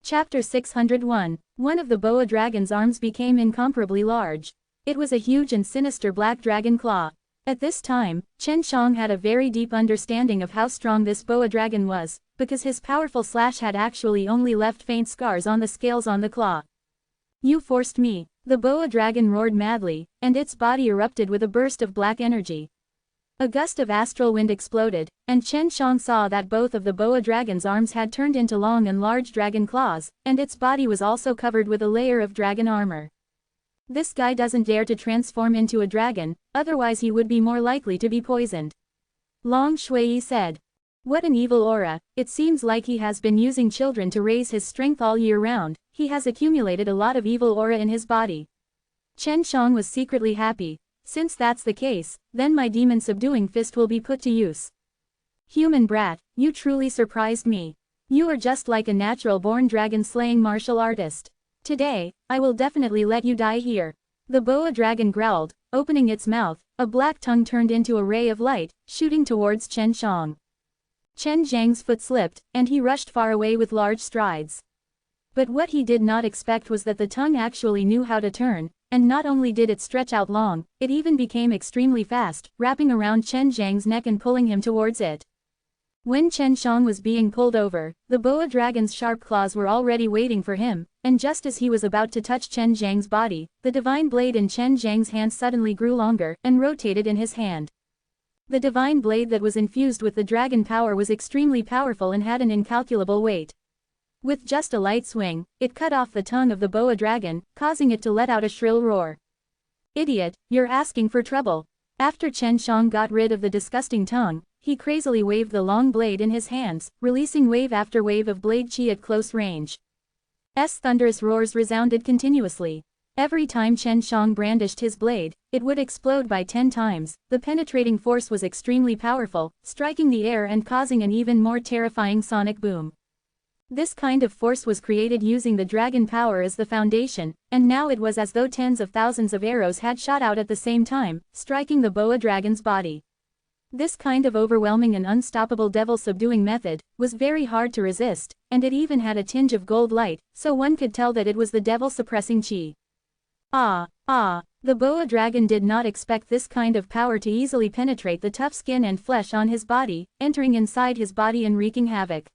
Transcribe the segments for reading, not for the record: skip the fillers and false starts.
Chapter 601. One of the boa dragon's arms became incomparably large. It was a huge and sinister black dragon claw. At this time, Chen Shang had a very deep understanding of how strong this boa dragon was, because his powerful slash had actually only left faint scars on the scales on the claw. "You forced me," the boa dragon roared madly, and its body erupted with a burst of black energy. A gust of astral wind exploded, and Chen Shang saw that both of the boa dragon's arms had turned into long and large dragon claws, and its body was also covered with a layer of dragon armor. "This guy doesn't dare to transform into a dragon, otherwise he would be more likely to be poisoned," Long Shui said. "What an evil aura, it seems like he has been using children to raise his strength all year round, he has accumulated a lot of evil aura in his body." Chen Shang was secretly happy. "Since that's the case, then my demon subduing fist will be put to use." "Human brat, you truly surprised me. You are just like a natural-born dragon-slaying martial artist. Today, I will definitely let you die here." The boa dragon growled, opening its mouth, a black tongue turned into a ray of light, shooting towards Chen Shang. Chen Zhang's foot slipped, and he rushed far away with large strides. But what he did not expect was that the tongue actually knew how to turn, and not only did it stretch out long, it even became extremely fast, wrapping around Chen Zhang's neck and pulling him towards it. When Chen Shang was being pulled over, the boa dragon's sharp claws were already waiting for him, and just as he was about to touch Chen Zhang's body, the divine blade in Chen Zhang's hand suddenly grew longer and rotated in his hand. The divine blade that was infused with the dragon power was extremely powerful and had an incalculable weight. With just a light swing, it cut off the tongue of the boa dragon, causing it to let out a shrill roar. "Idiot, you're asking for trouble." After Chen Shang got rid of the disgusting tongue, he crazily waved the long blade in his hands, releasing wave after wave of blade chi at close range. Thunderous roars resounded continuously. Every time Chen Shang brandished his blade, it would explode by 10 times. The penetrating force was extremely powerful, striking the air and causing an even more terrifying sonic boom. This kind of force was created using the dragon power as the foundation, and now it was as though tens of thousands of arrows had shot out at the same time, striking the boa dragon's body. This kind of overwhelming and unstoppable devil-subduing method was very hard to resist, and it even had a tinge of gold light, so one could tell that it was the devil-suppressing chi. The boa dragon did not expect this kind of power to easily penetrate the tough skin and flesh on his body, entering inside his body and wreaking havoc.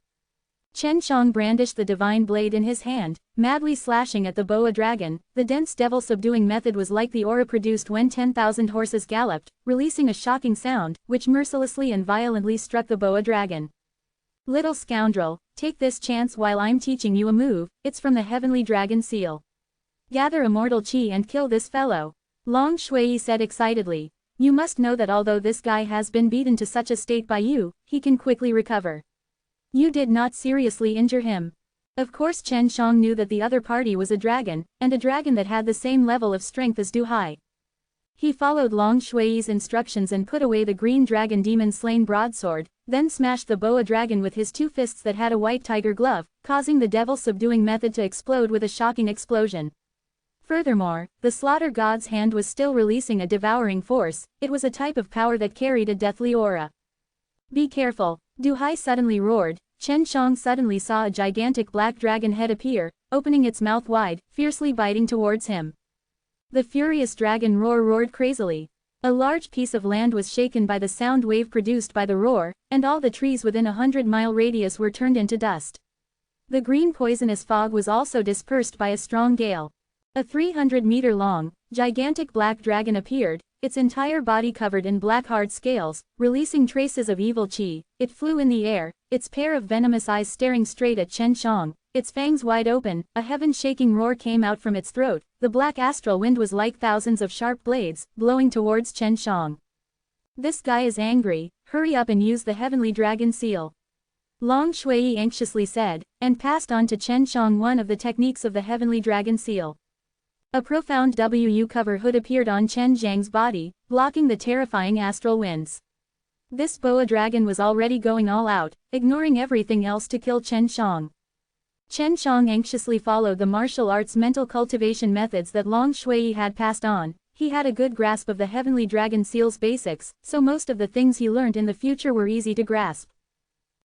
Chen Shang brandished the divine blade in his hand, madly slashing at the boa dragon. The dense devil-subduing method was like the aura produced when 10,000 horses galloped, releasing a shocking sound, which mercilessly and violently struck the boa dragon. "Little scoundrel, take this chance while I'm teaching you a move, it's from the heavenly dragon seal. Gather immortal chi and kill this fellow," Long Shui said excitedly. "You must know that although this guy has been beaten to such a state by you, he can quickly recover. You did not seriously injure him." Of course Chen Shang knew that the other party was a dragon, and a dragon that had the same level of strength as Du Hai. He followed Long Shui's instructions and put away the green dragon demon-slain broadsword, then smashed the boa dragon with his 2 fists that had a white tiger glove, causing the devil-subduing method to explode with a shocking explosion. Furthermore, the slaughter god's hand was still releasing a devouring force. It was a type of power that carried a deathly aura. "Be careful," Du Hai suddenly roared. Chen Shang suddenly saw a gigantic black dragon head appear, opening its mouth wide, fiercely biting towards him. The furious dragon roared crazily. A large piece of land was shaken by the sound wave produced by the roar, and all the trees within a 100-mile radius were turned into dust. The green poisonous fog was also dispersed by a strong gale. A 300-meter-long, gigantic black dragon appeared, its entire body covered in black hard scales, releasing traces of evil chi. It flew in the air, its pair of venomous eyes staring straight at Chen Shang, its fangs wide open. A heaven-shaking roar came out from its throat. The black astral wind was like thousands of sharp blades, blowing towards Chen Shang. "This guy is angry, hurry up and use the heavenly dragon seal," Long Shui anxiously said, and passed on to Chen Shang one of the techniques of the heavenly dragon seal. A profound WU cover hood appeared on Chen Zhang's body, blocking the terrifying astral winds. This boa dragon was already going all out, ignoring everything else to kill Chen Shang. Chen Shang anxiously followed the martial arts mental cultivation methods that Long Shui had passed on. He had a good grasp of the heavenly dragon seal's basics, so most of the things he learned in the future were easy to grasp.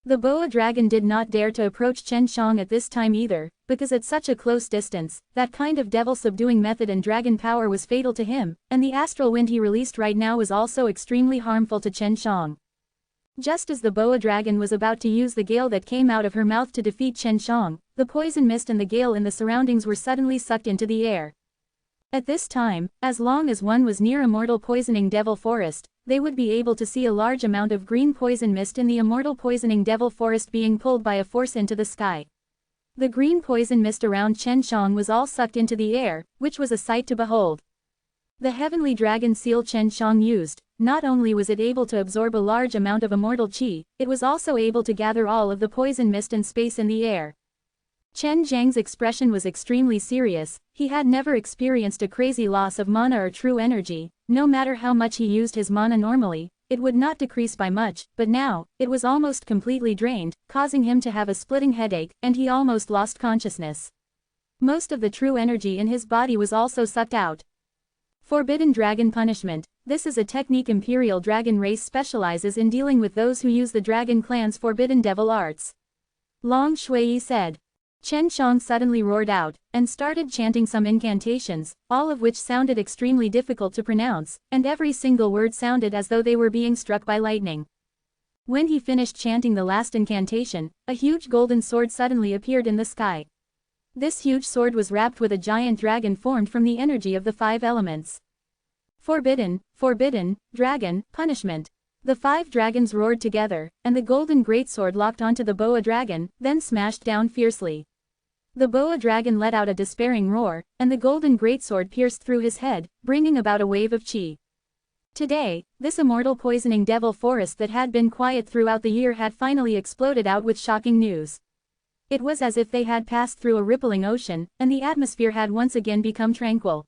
The boa dragon did not dare to approach Chen Shang at this time either. because at such a close distance, that kind of devil-subduing method and dragon power was fatal to him, and the astral wind he released right now was also extremely harmful to Chen Shang. Just as the boa dragon was about to use the gale that came out of her mouth to defeat Chen Shang, the poison mist and the gale in the surroundings were suddenly sucked into the air. At this time, as long as one was near Immortal Poisoning Devil Forest, they would be able to see a large amount of green poison mist in the Immortal Poisoning Devil Forest being pulled by a force into the sky. The green poison mist around Chen Shang was all sucked into the air, which was a sight to behold. The heavenly dragon seal Chen Shang used, not only was it able to absorb a large amount of immortal qi, it was also able to gather all of the poison mist and space in the air. Chen Zhang's expression was extremely serious. He had never experienced a crazy loss of mana or true energy. No matter how much he used his mana normally, it would not decrease by much, but now, it was almost completely drained, causing him to have a splitting headache, and he almost lost consciousness. Most of the true energy in his body was also sucked out. Forbidden Dragon Punishment. This is a technique Imperial Dragon race specializes in dealing with those who use the Dragon Clan's forbidden devil arts. Long Shui said. Chen Shang suddenly roared out, and started chanting some incantations, all of which sounded extremely difficult to pronounce, and every single word sounded as though they were being struck by lightning. When he finished chanting the last incantation, a huge golden sword suddenly appeared in the sky. This huge sword was wrapped with a giant dragon formed from the energy of the 5 elements. Forbidden, dragon, punishment. The 5 dragons roared together, and the golden greatsword locked onto the boa dragon, then smashed down fiercely. The boa dragon let out a despairing roar, and the golden greatsword pierced through his head, bringing about a wave of qi. Today, this immortal poisoning devil forest that had been quiet throughout the year had finally exploded out with shocking news. It was as if they had passed through a rippling ocean, and the atmosphere had once again become tranquil.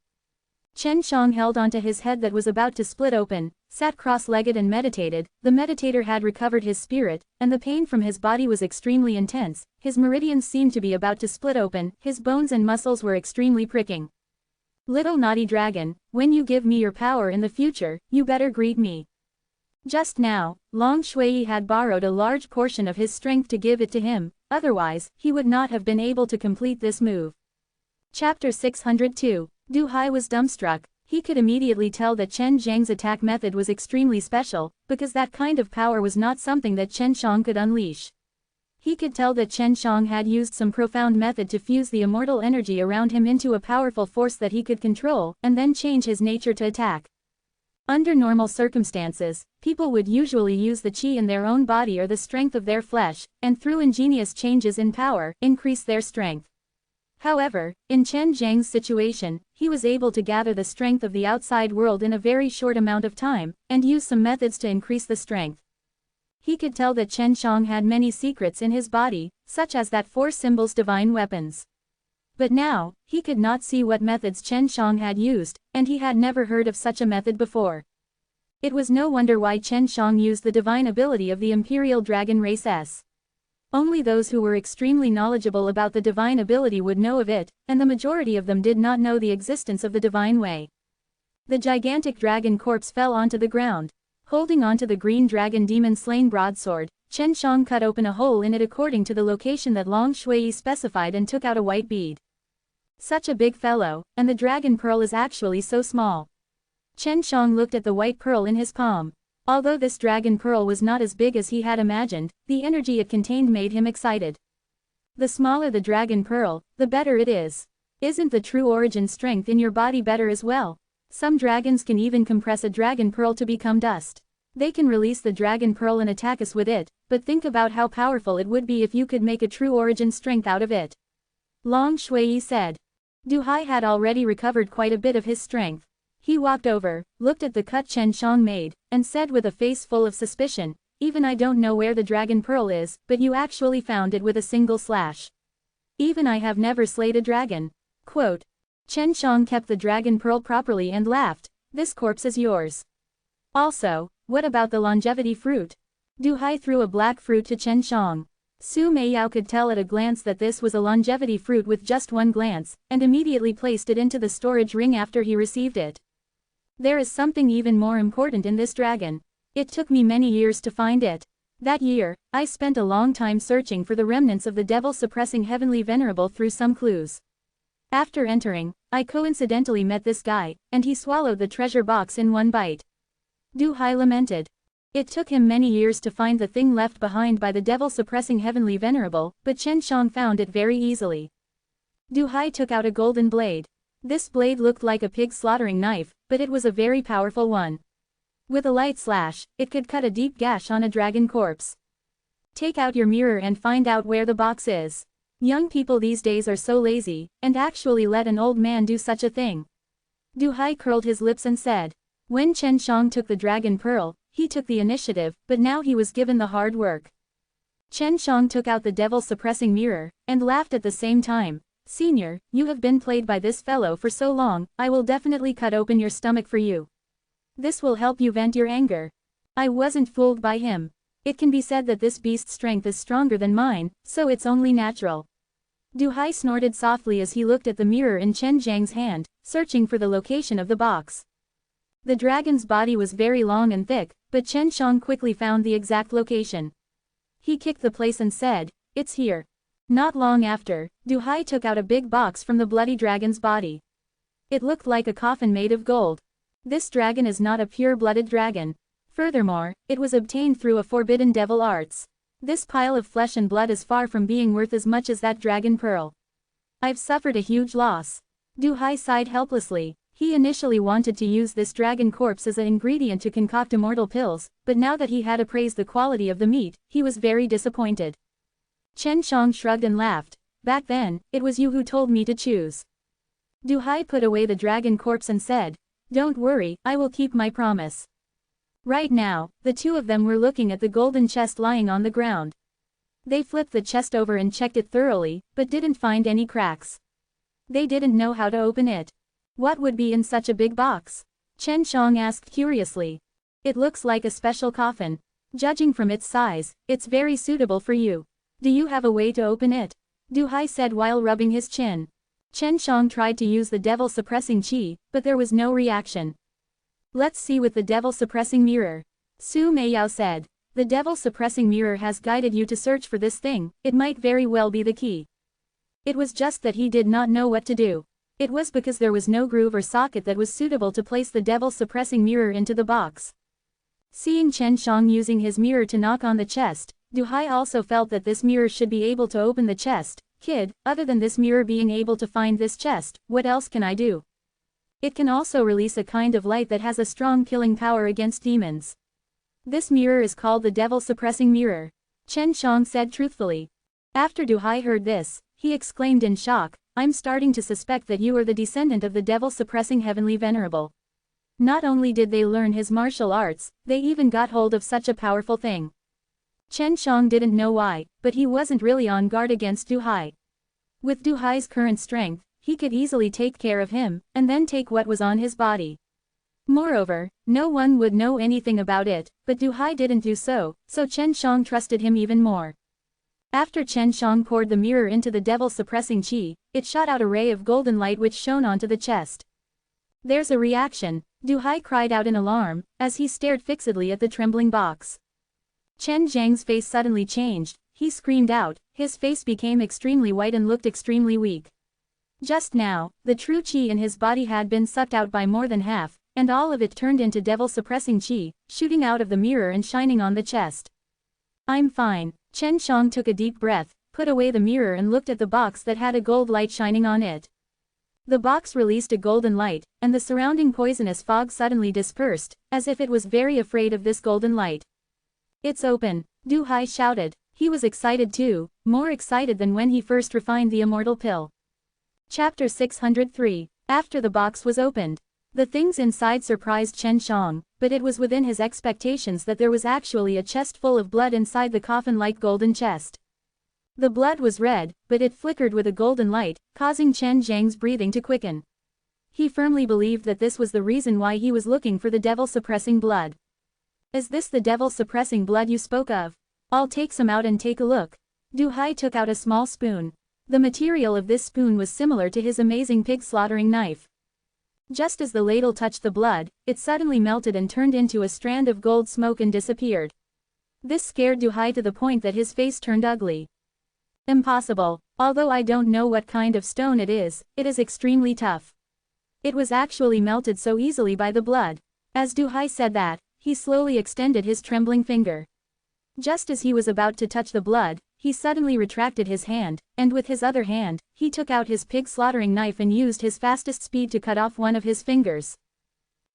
Chen Shang held onto his head that was about to split open, sat cross-legged and meditated. The meditator had recovered his spirit, and the pain from his body was extremely intense. His meridians seemed to be about to split open, his bones and muscles were extremely pricking. Little naughty dragon, when you give me your power in the future, you better greet me. Just now, Long Shui had borrowed a large portion of his strength to give it to him, otherwise, he would not have been able to complete this move. Chapter 602. Du Hai was dumbstruck. He could immediately tell that Chen Zhang's attack method was extremely special, because that kind of power was not something that Chen Shang could unleash. He could tell that Chen Shang had used some profound method to fuse the immortal energy around him into a powerful force that he could control, and then change his nature to attack. Under normal circumstances, people would usually use the qi in their own body or the strength of their flesh, and through ingenious changes in power, increase their strength. However, in Chen Zhang's situation, he was able to gather the strength of the outside world in a very short amount of time, and use some methods to increase the strength. He could tell that Chen Shang had many secrets in his body, such as that 4 symbols divine weapons. But now, he could not see what methods Chen Shang had used, and he had never heard of such a method before. It was no wonder why Chen Shang used the divine ability of the Imperial Dragon race S. Only those who were extremely knowledgeable about the divine ability would know of it, and the majority of them did not know the existence of the divine way. The gigantic dragon corpse fell onto the ground. Holding onto the green dragon demon-slain broadsword, Chen Shang cut open a hole in it according to the location that Long Shui specified and took out a white bead. Such a big fellow, and the dragon pearl is actually so small. Chen Shang looked at the white pearl in his palm. Although this dragon pearl was not as big as he had imagined, the energy it contained made him excited. The smaller the dragon pearl, the better it is. Isn't the true origin strength in your body better as well? Some dragons can even compress a dragon pearl to become dust. They can release the dragon pearl and attack us with it, but think about how powerful it would be if you could make a true origin strength out of it. Long Shui said. Du Hai had already recovered quite a bit of his strength. He walked over, looked at the cut Chen Shang made, and said with a face full of suspicion, "Even I don't know where the dragon pearl is, but you actually found it with a single slash. Even I have never slayed a dragon." Quote. Chen Shang kept the dragon pearl properly and laughed, "This corpse is yours. Also, what about the longevity fruit?" Du Hai threw a black fruit to Chen Shang. Su Meiyao could tell at a glance that this was a longevity fruit with just one glance, and immediately placed it into the storage ring after he received it. There is something even more important in this dragon. It took me many years to find it. That year, I spent a long time searching for the remnants of the devil-suppressing heavenly venerable through some clues. After entering, I coincidentally met this guy, and he swallowed the treasure box in one bite. Du Hai lamented. It took him many years to find the thing left behind by the devil-suppressing heavenly venerable, but Chen Shang found it very easily. Du Hai took out a golden blade. This blade looked like a pig slaughtering knife, but it was a very powerful one. With a light slash, it could cut a deep gash on a dragon corpse. Take out your mirror and find out where the box is. Young people these days are so lazy, and actually let an old man do such a thing. Du Hai curled his lips and said. When Chen Shang took the dragon pearl, he took the initiative, but now he was given the hard work. Chen Shang took out the devil-suppressing mirror, and laughed at the same time. Senior, you have been played by this fellow for so long, I will definitely cut open your stomach for you. This will help you vent your anger. I wasn't fooled by him. It can be said that this beast's strength is stronger than mine, so it's only natural. Du Hai snorted softly as he looked at the mirror in Chen Zhang's hand, searching for the location of the box. The dragon's body was very long and thick, but Chen Shang quickly found the exact location. He kicked the place and said, "It's here." Not long after, Du Hai took out a big box from the bloody dragon's body. It looked like a coffin made of gold. This dragon is not a pure-blooded dragon. Furthermore, it was obtained through a forbidden devil arts. This pile of flesh and blood is far from being worth as much as that dragon pearl. I've suffered a huge loss. Du Hai sighed helplessly. He initially wanted to use this dragon corpse as an ingredient to concoct immortal pills, but now that he had appraised the quality of the meat, he was very disappointed. Chen Shang shrugged and laughed. Back then, it was you who told me to choose. Du Hai put away the dragon corpse and said, "Don't worry, I will keep my promise." Right now, the two of them were looking at the golden chest lying on the ground. They flipped the chest over and checked it thoroughly, but didn't find any cracks. They didn't know how to open it. What would be in such a big box? Chen Shang asked curiously. It looks like a special coffin. Judging from its size, it's very suitable for you. Do you have a way to open it? Du Hai said while rubbing his chin. Chen Shang tried to use the devil-suppressing qi, but there was no reaction. Let's see with the devil-suppressing mirror. Su Meiyao said. The devil-suppressing mirror has guided you to search for this thing, it might very well be the key. It was just that he did not know what to do. It was because there was no groove or socket that was suitable to place the devil-suppressing mirror into the box. Seeing Chen Shang using his mirror to knock on the chest, Du Hai also felt that this mirror should be able to open the chest. Kid, other than this mirror being able to find this chest, what else can I do? It can also release a kind of light that has a strong killing power against demons. This mirror is called the devil-suppressing mirror. Chen Shang said truthfully. After Du Hai heard this, he exclaimed in shock, I'm starting to suspect that you are the descendant of the devil-suppressing heavenly venerable. Not only did they learn his martial arts, they even got hold of such a powerful thing. Chen Shang didn't know why, but he wasn't really on guard against Du Hai. With Du Hai's current strength, he could easily take care of him, and then take what was on his body. Moreover, no one would know anything about it, but Du Hai didn't do so Chen Shang trusted him even more. After Chen Shang poured the mirror into the devil-suppressing qi, it shot out a ray of golden light which shone onto the chest. There's a reaction, Du Hai cried out in alarm, as he stared fixedly at the trembling box. Chen Zhang's face suddenly changed, he screamed out, his face became extremely white and looked extremely weak. Just now, the true qi in his body had been sucked out by more than half, and all of it turned into devil-suppressing qi, shooting out of the mirror and shining on the chest. I'm fine. Chen Shang took a deep breath, put away the mirror and looked at the box that had a gold light shining on it. The box released a golden light, and the surrounding poisonous fog suddenly dispersed, as if it was very afraid of this golden light. It's open, Du Hai shouted. He was excited too, more excited than when he first refined the immortal pill. Chapter 603. After the box was opened. The things inside surprised Chen Shang, but it was within his expectations that there was actually a chest full of blood inside the coffin-like golden chest. The blood was red, but it flickered with a golden light, causing Chen Zhang's breathing to quicken. He firmly believed that this was the reason why he was looking for the devil-suppressing blood. Is this the devil-suppressing blood you spoke of? I'll take some out and take a look. Du Hai took out a small spoon. The material of this spoon was similar to his amazing pig-slaughtering knife. Just as the ladle touched the blood, it suddenly melted and turned into a strand of gold smoke and disappeared. This scared Du Hai to the point that his face turned ugly. Impossible. Although I don't know what kind of stone it is extremely tough. It was actually melted so easily by the blood. As Du Hai said that, he slowly extended his trembling finger. Just as he was about to touch the blood, he suddenly retracted his hand, and with his other hand, he took out his pig slaughtering knife and used his fastest speed to cut off one of his fingers.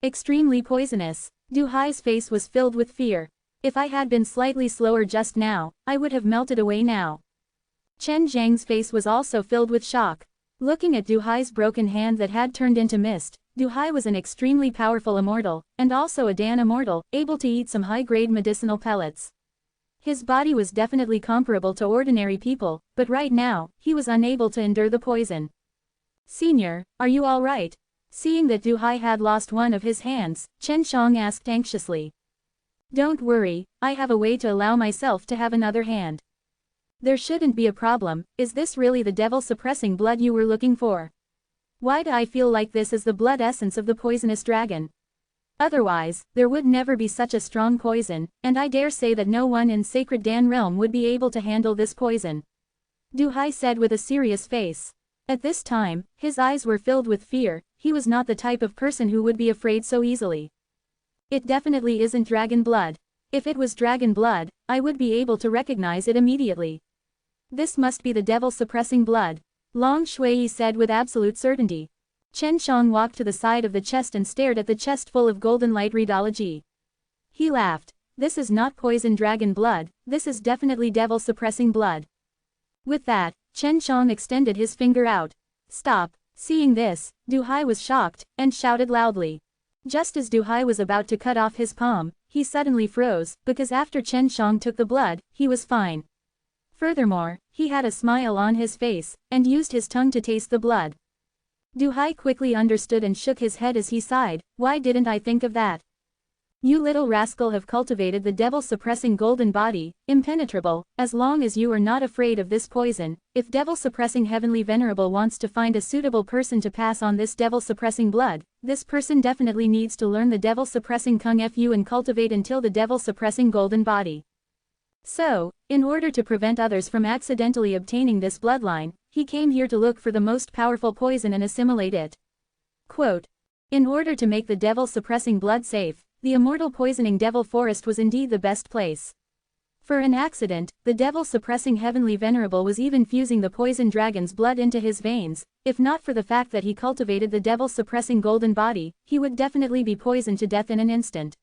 Extremely poisonous. Du Hai's face was filled with fear. If I had been slightly slower just now, I would have melted away now. Chen Zhang's face was also filled with shock. Looking at Du Hai's broken hand that had turned into mist, Du Hai was an extremely powerful immortal, and also a Dan immortal, able to eat some high-grade medicinal pellets. His body was definitely comparable to ordinary people, but right now, he was unable to endure the poison. "Senior, are you all right?" Seeing that Du Hai had lost one of his hands, Chen Shang asked anxiously. "Don't worry, I have a way to allow myself to have another hand. There shouldn't be a problem. Is this really the devil-suppressing blood you were looking for? Why do I feel like this is the blood essence of the poisonous dragon? Otherwise, there would never be such a strong poison, and I dare say that no one in Sacred Dan Realm would be able to handle this poison," Du Hai said with a serious face. At this time, his eyes were filled with fear. He was not the type of person who would be afraid so easily. "It definitely isn't dragon blood. If it was dragon blood, I would be able to recognize it immediately. This must be the devil-suppressing blood," Long Shui said with absolute certainty. Chen Shang walked to the side of the chest and stared at the chest full of golden light radiology. He laughed. "This is not poison dragon blood, this is definitely devil-suppressing blood." With that, Chen Shang extended his finger out. "Stop." Seeing this, Du Hai was shocked, and shouted loudly. Just as Du Hai was about to cut off his palm, he suddenly froze, because after Chen Shang took the blood, he was fine. Furthermore, he had a smile on his face, and used his tongue to taste the blood. Du Hai quickly understood and shook his head as he sighed. "Why didn't I think of that? You little rascal have cultivated the devil-suppressing golden body, impenetrable, as long as you are not afraid of this poison. If devil-suppressing heavenly Venerable wants to find a suitable person to pass on this devil-suppressing blood, this person definitely needs to learn the devil-suppressing Kung Fu and cultivate until the devil-suppressing golden body. So, in order to prevent others from accidentally obtaining this bloodline, he came here to look for the most powerful poison and assimilate it." Quote, "In order to make the devil-suppressing blood safe, the immortal poisoning devil forest was indeed the best place. For an accident, the devil-suppressing heavenly Venerable was even fusing the poison dragon's blood into his veins. If not for the fact that he cultivated the devil-suppressing golden body, he would definitely be poisoned to death in an instant.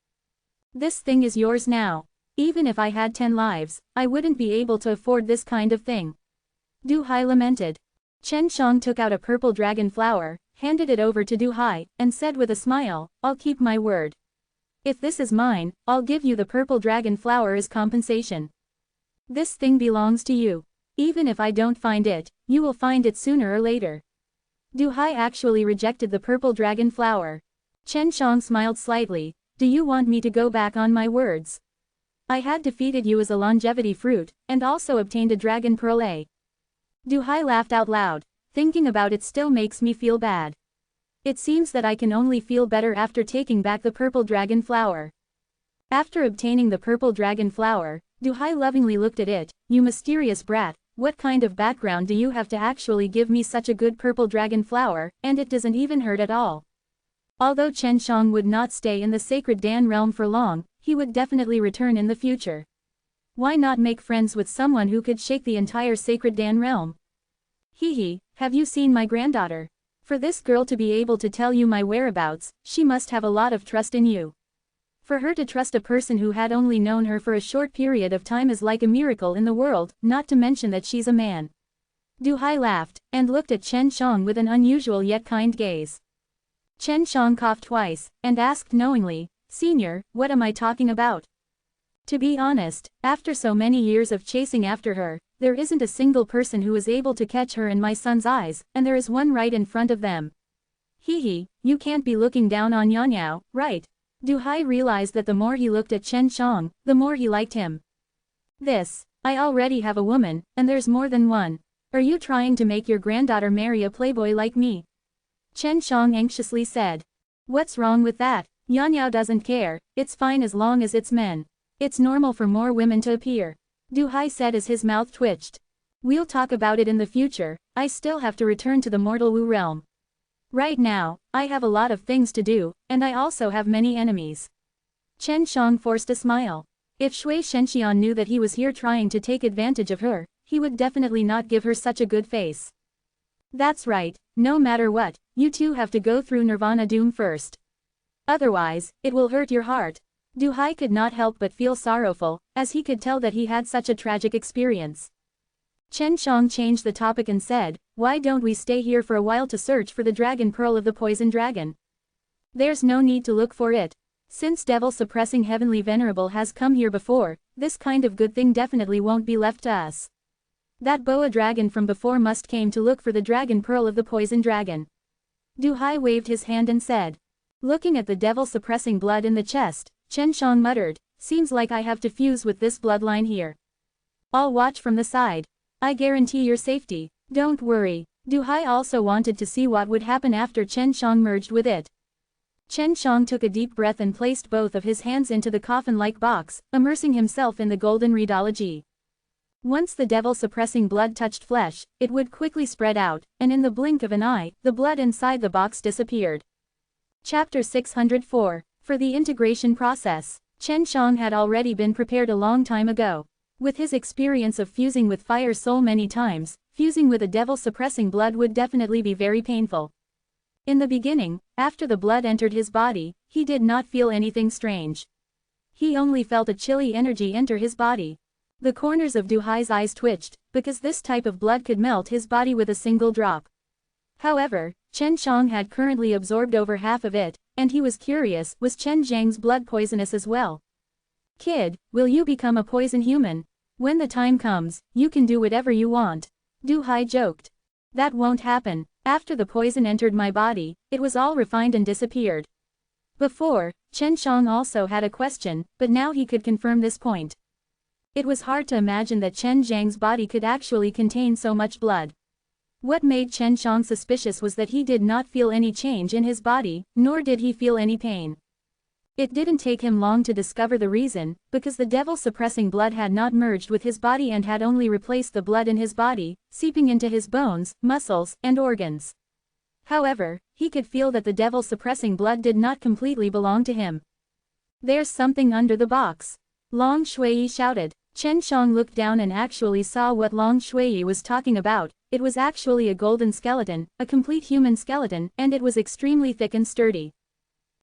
This thing is yours now. Even if I had 10 lives, I wouldn't be able to afford this kind of thing." Du Hai lamented. Chen Shang took out a purple dragon flower, handed it over to Du Hai, and said with a smile, "I'll keep my word. If this is mine, I'll give you the purple dragon flower as compensation. This thing belongs to you. Even if I don't find it, you will find it sooner or later." Du Hai actually rejected the purple dragon flower. Chen Shang smiled slightly. "Do you want me to go back on my words? I had defeated you as a longevity fruit, and also obtained a dragon pearl A." Du Hai laughed out loud. "Thinking about it still makes me feel bad. It seems that I can only feel better after taking back the purple dragon flower." After obtaining the purple dragon flower, Du Hai lovingly looked at it. "You mysterious brat, what kind of background do you have to actually give me such a good purple dragon flower, and it doesn't even hurt at all?" Although Chen Shang would not stay in the Sacred Dan realm for long, he would definitely return in the future. Why not make friends with someone who could shake the entire Sacred Dan realm? "Hee, have you seen my granddaughter? For this girl to be able to tell you my whereabouts, she must have a lot of trust in you. For her to trust a person who had only known her for a short period of time is like a miracle in the world, not to mention that she's a man." Du Hai laughed, and looked at Chen Shang with an unusual yet kind gaze. Chen Shang coughed twice, and asked knowingly, "Senior, what am I talking about? To be honest, after so many years of chasing after her, there isn't a single person who is able to catch her in my son's eyes, and there is one right in front of them. Hee, you can't be looking down on Yanyao, right?" Du Hai realized that the more he looked at Chen Shang, the more he liked him. I already have a woman, and there's more than one. Are you trying to make your granddaughter marry a playboy like me?" Chen Shang anxiously said. "What's wrong with that? Yanyao doesn't care, it's fine as long as it's men. It's normal for more women to appear, Du Hai said as his mouth twitched. We'll talk about it in the future, I still have to return to the mortal Wu realm. Right now, I have a lot of things to do, and I also have many enemies. Chen Shang forced a smile. If Shui Shenxian knew that he was here trying to take advantage of her, he would definitely not give her such a good face. That's right, no matter what, you two have to go through Nirvana Doom first. Otherwise, it will hurt your heart. Du Hai could not help but feel sorrowful, as he could tell that he had such a tragic experience. Chen Shang changed the topic and said, why don't we stay here for a while to search for the dragon pearl of the poison dragon? There's no need to look for it. Since devil-suppressing heavenly venerable has come here before, this kind of good thing definitely won't be left to us. That boa dragon from before must came to look for the dragon pearl of the poison dragon. Du Hai waved his hand and said. Looking at the devil-suppressing blood in the chest, Chen Shang muttered, seems like I have to fuse with this bloodline here. I'll watch from the side. I guarantee your safety, don't worry. Du Hai also wanted to see what would happen after Chen Shang merged with it. Chen Shang took a deep breath and placed both of his hands into the coffin-like box, immersing himself in the golden rheology. Once the devil-suppressing blood touched flesh, it would quickly spread out, and in the blink of an eye, the blood inside the box disappeared. Chapter 604. For the integration process, Chen Shang had already been prepared a long time ago. With his experience of fusing with fire soul many times, fusing with a devil-suppressing blood would definitely be very painful. In the beginning, after the blood entered his body, he did not feel anything strange. He only felt a chilly energy enter his body. The corners of Du Hai's eyes twitched, because this type of blood could melt his body with a single drop. However, Chen Shang had currently absorbed over half of it, and he was curious, was Chen Zhang's blood poisonous as well? Kid, will you become a poison human? When the time comes, you can do whatever you want. Du Hai joked. That won't happen. After the poison entered my body, it was all refined and disappeared. Before, Chen Shang also had a question, but now he could confirm this point. It was hard to imagine that Chen Zhang's body could actually contain so much blood. What made Chen Shang suspicious was that he did not feel any change in his body, nor did he feel any pain. It didn't take him long to discover the reason, because the devil-suppressing blood had not merged with his body and had only replaced the blood in his body, seeping into his bones, muscles, and organs. However, he could feel that the devil-suppressing blood did not completely belong to him. There's something under the box. Long Shui shouted. Chen Shang looked down and actually saw what Long Shui was talking about. It was actually a golden skeleton, a complete human skeleton, and it was extremely thick and sturdy.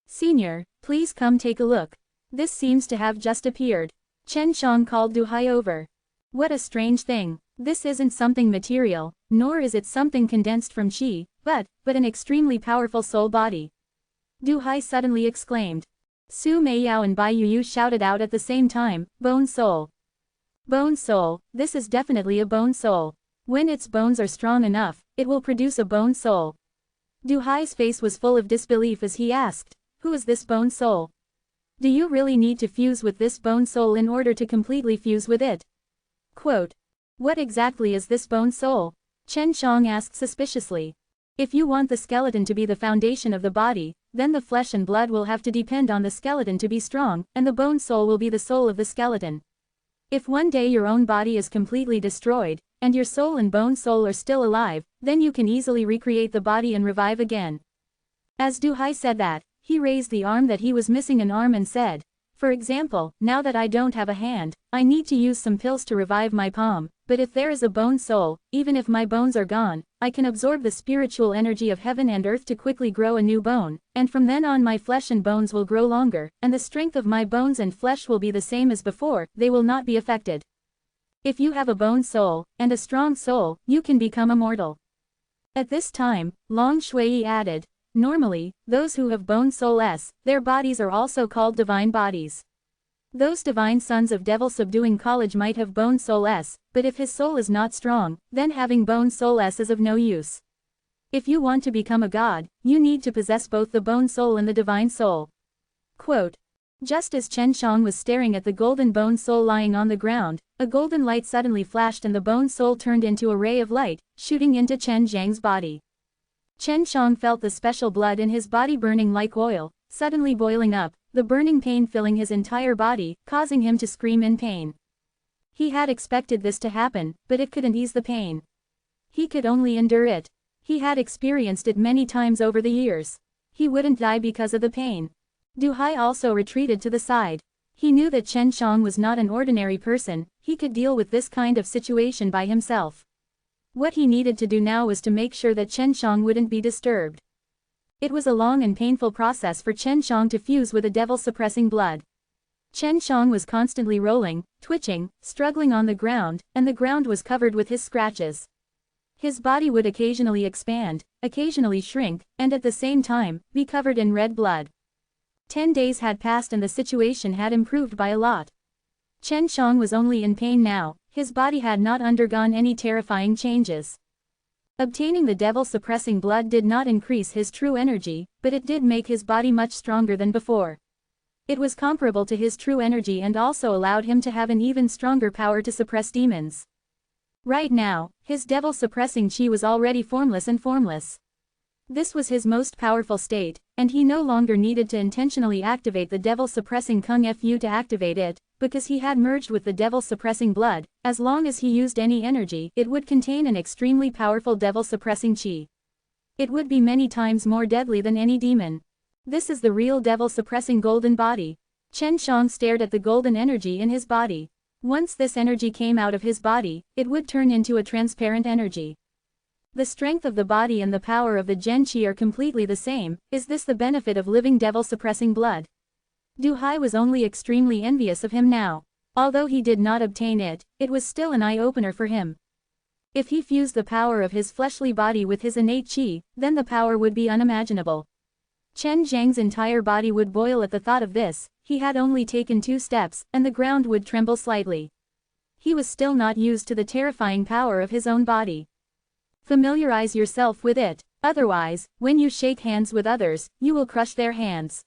Senior, please come take a look. This seems to have just appeared. Chen Shang called Du Hai over. What a strange thing. This isn't something material, nor is it something condensed from qi, but an extremely powerful soul body. Du Hai suddenly exclaimed. Su Meiyao and Bai Yuyu shouted out at the same time, bone soul. Bone soul, this is definitely a bone soul. When its bones are strong enough, it will produce a bone soul. Du Hai's face was full of disbelief as he asked, who is this bone soul? Do you really need to fuse with this bone soul in order to completely fuse with it? Quote. What exactly is this bone soul? Chen Shang asked suspiciously. If you want the skeleton to be the foundation of the body, then the flesh and blood will have to depend on the skeleton to be strong, and the bone soul will be the soul of the skeleton. If one day your own body is completely destroyed, and your soul and bone soul are still alive, then you can easily recreate the body and revive again. As Du Hai said that, he raised the arm that he was missing an arm and said, for example, now that I don't have a hand, I need to use some pills to revive my palm, but if there is a bone soul, even if my bones are gone, I can absorb the spiritual energy of heaven and earth to quickly grow a new bone, and from then on my flesh and bones will grow longer, and the strength of my bones and flesh will be the same as before, they will not be affected. If you have a bone soul, and a strong soul, you can become immortal. At this time, Long Shui added, normally, those who have bone soul their bodies are also called divine bodies. Those divine sons of devil subduing college might have bone soul but if his soul is not strong, then having bone soul is of no use. If you want to become a god, you need to possess both the bone soul and the divine soul. Quote. Just as Chen Shang was staring at the golden bone soul lying on the ground, a golden light suddenly flashed and the bone soul turned into a ray of light, shooting into Chen Zhang's body. Chen Shang felt the special blood in his body burning like oil, suddenly boiling up, the burning pain filling his entire body, causing him to scream in pain. He had expected this to happen, but it couldn't ease the pain. He could only endure it. He had experienced it many times over the years. He wouldn't die because of the pain. Du Hai also retreated to the side. He knew that Chen Shang was not an ordinary person, he could deal with this kind of situation by himself. What he needed to do now was to make sure that Chen Shang wouldn't be disturbed. It was a long and painful process for Chen Shang to fuse with the devil-suppressing blood. Chen Shang was constantly rolling, twitching, struggling on the ground, and the ground was covered with his scratches. His body would occasionally expand, occasionally shrink, and at the same time, be covered in red blood. 10 days had passed and the situation had improved by a lot. Chen Shang was only in pain now, his body had not undergone any terrifying changes. Obtaining the devil-suppressing blood did not increase his true energy, but it did make his body much stronger than before. It was comparable to his true energy and also allowed him to have an even stronger power to suppress demons. Right now, his devil-suppressing chi was already formless and formless. This was his most powerful state, and he no longer needed to intentionally activate the devil-suppressing Kung Fu to activate it, because he had merged with the devil-suppressing blood. As long as he used any energy, it would contain an extremely powerful devil-suppressing chi. It would be many times more deadly than any demon. This is the real devil-suppressing golden body. Chen Shang stared at the golden energy in his body. Once this energy came out of his body, it would turn into a transparent energy. The strength of the body and the power of the Gen Qi are completely the same. Is this the benefit of living devil-suppressing blood? Du Hai was only extremely envious of him now. Although he did not obtain it, it was still an eye-opener for him. If he fused the power of his fleshly body with his innate qi, then the power would be unimaginable. Chen Zhang's entire body would boil at the thought of this. He had only taken 2 steps, and the ground would tremble slightly. He was still not used to the terrifying power of his own body. Familiarize yourself with it, otherwise, when you shake hands with others, you will crush their hands.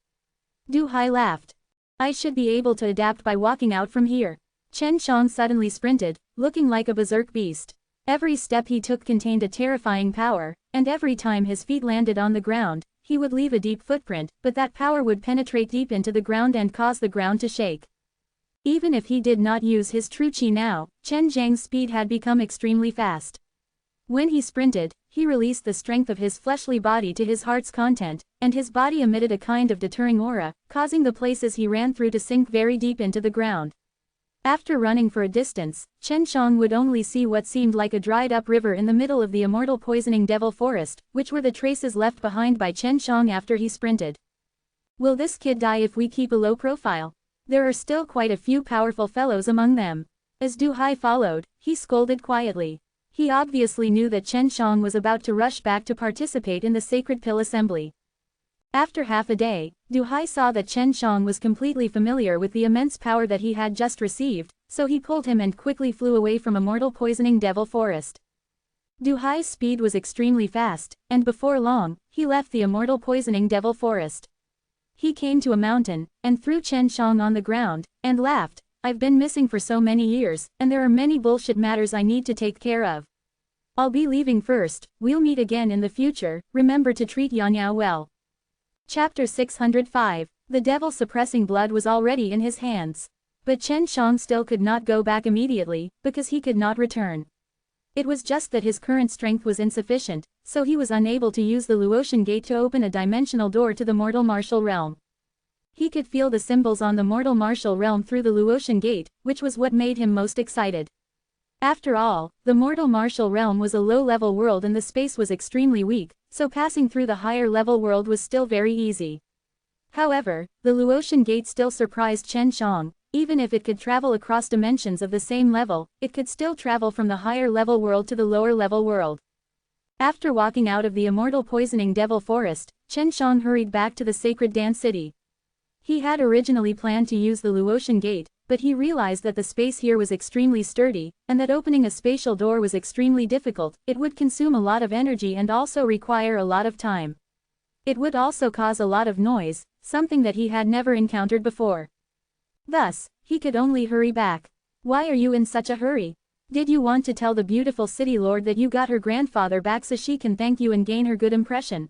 Du Hai laughed. I should be able to adapt by walking out from here. Chen Shang suddenly sprinted, looking like a berserk beast. Every step he took contained a terrifying power, and every time his feet landed on the ground, he would leave a deep footprint, but that power would penetrate deep into the ground and cause the ground to shake. Even if he did not use his true qi now, Chen Zhang's speed had become extremely fast. When he sprinted, he released the strength of his fleshly body to his heart's content, and his body emitted a kind of deterring aura, causing the places he ran through to sink very deep into the ground. After running for a distance, Chen Shang would only see what seemed like a dried-up river in the middle of the immortal poisoning devil forest, which were the traces left behind by Chen Shang after he sprinted. Will this kid die if we keep a low profile? There are still quite a few powerful fellows among them. As Du Hai followed, he scolded quietly. He obviously knew that Chen Shang was about to rush back to participate in the Sacred Pill Assembly. After half a day, Du Hai saw that Chen Shang was completely familiar with the immense power that he had just received, so he pulled him and quickly flew away from Immortal Poisoning Devil Forest. Du Hai's speed was extremely fast, and before long, he left the Immortal Poisoning Devil Forest. He came to a mountain, and threw Chen Shang on the ground, and laughed. I've been missing for so many years, and there are many bullshit matters I need to take care of. I'll be leaving first, we'll meet again in the future, remember to treat Yan Yao well. Chapter 605. The devil-suppressing blood was already in his hands. But Chen Shang still could not go back immediately, because he could not return. It was just that his current strength was insufficient, so he was unable to use the Luotian Gate to open a dimensional door to the mortal martial realm. He could feel the symbols on the mortal martial realm through the Luotian Gate, which was what made him most excited. After all, the mortal martial realm was a low-level world and the space was extremely weak, so passing through the higher-level world was still very easy. However, the Luotian Gate still surprised Chen Shang. Even if it could travel across dimensions of the same level, it could still travel from the higher-level world to the lower-level world. After walking out of the Immortal Poisoning Devil Forest, Chen Shang hurried back to the Sacred Dance City. He had originally planned to use the Luotian Gate, but he realized that the space here was extremely sturdy, and that opening a spatial door was extremely difficult. It would consume a lot of energy and also require a lot of time. It would also cause a lot of noise, something that he had never encountered before. Thus, he could only hurry back. Why are you in such a hurry? Did you want to tell the beautiful city lord that you got her grandfather back so she can thank you and gain her good impression?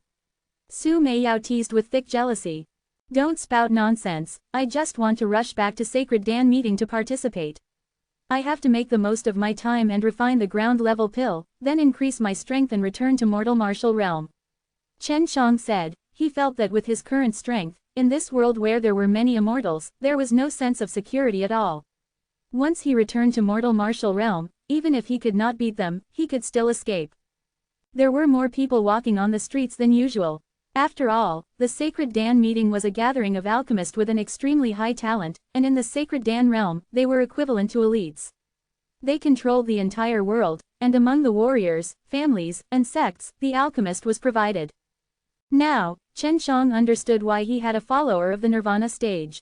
Su Meiyao teased with thick jealousy. Don't spout nonsense, I just want to rush back to Sacred Dan meeting to participate. I have to make the most of my time and refine the ground-level pill, then increase my strength and return to mortal martial realm. Chen Shang said. He felt that with his current strength, in this world where there were many immortals, there was no sense of security at all. Once he returned to mortal martial realm, even if he could not beat them, he could still escape. There were more people walking on the streets than usual. After all, the Sacred Dan meeting was a gathering of alchemists with an extremely high talent, and in the Sacred Dan realm, they were equivalent to elites. They controlled the entire world, and among the warriors, families, and sects, the alchemist was provided. Now, Chen Shang understood why he had a follower of the Nirvana stage.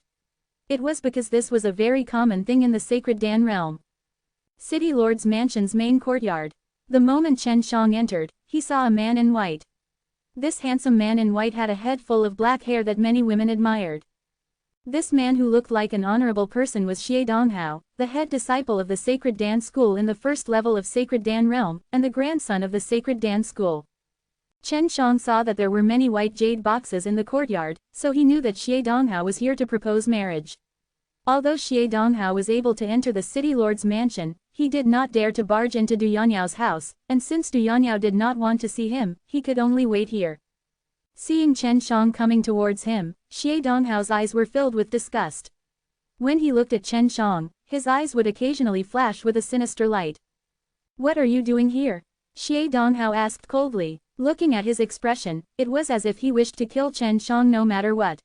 It was because this was a very common thing in the Sacred Dan realm. City Lord's mansion's main courtyard. The moment Chen Shang entered, he saw a man in white. This handsome man in white had a head full of black hair that many women admired. This man who looked like an honorable person was Xie Donghao, the head disciple of the Sacred Dan school in the first level of Sacred Dan realm, and the grandson of the Sacred Dan school. Chen Shang saw that there were many white jade boxes in the courtyard, so he knew that Xie Donghao was here to propose marriage. Although Xie Donghao was able to enter the city lord's mansion, he did not dare to barge into Du Yanyao's house, and since Du Yanyao did not want to see him, he could only wait here. Seeing Chen Shang coming towards him, Xie Donghao's eyes were filled with disgust. When he looked at Chen Shang, his eyes would occasionally flash with a sinister light. "What are you doing here?" Xie Donghao asked coldly. Looking at his expression, it was as if he wished to kill Chen Shang no matter what.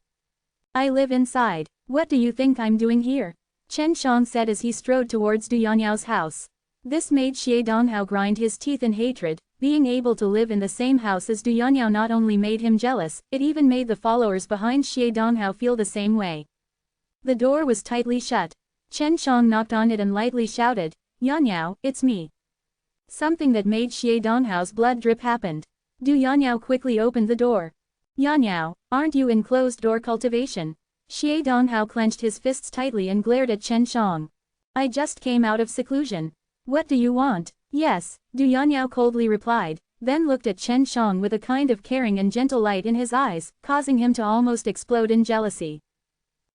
"I live inside. What do you think I'm doing here?" Chen Shang said as he strode towards Du Yanyao's house. This made Xie Donghao grind his teeth in hatred. Being able to live in the same house as Du Yanyao not only made him jealous, it even made the followers behind Xie Donghao feel the same way. The door was tightly shut. Chen Shang knocked on it and lightly shouted, "Yanyao, it's me." Something that made Xie Donghao's blood drip happened. Du Yanyao quickly opened the door. "Yanyao, aren't you in closed-door cultivation?" Xie Donghao clenched his fists tightly and glared at Chen Shang. "I just came out of seclusion. What do you want?" "Yes," Du Yanyao coldly replied, then looked at Chen Shang with a kind of caring and gentle light in his eyes, causing him to almost explode in jealousy.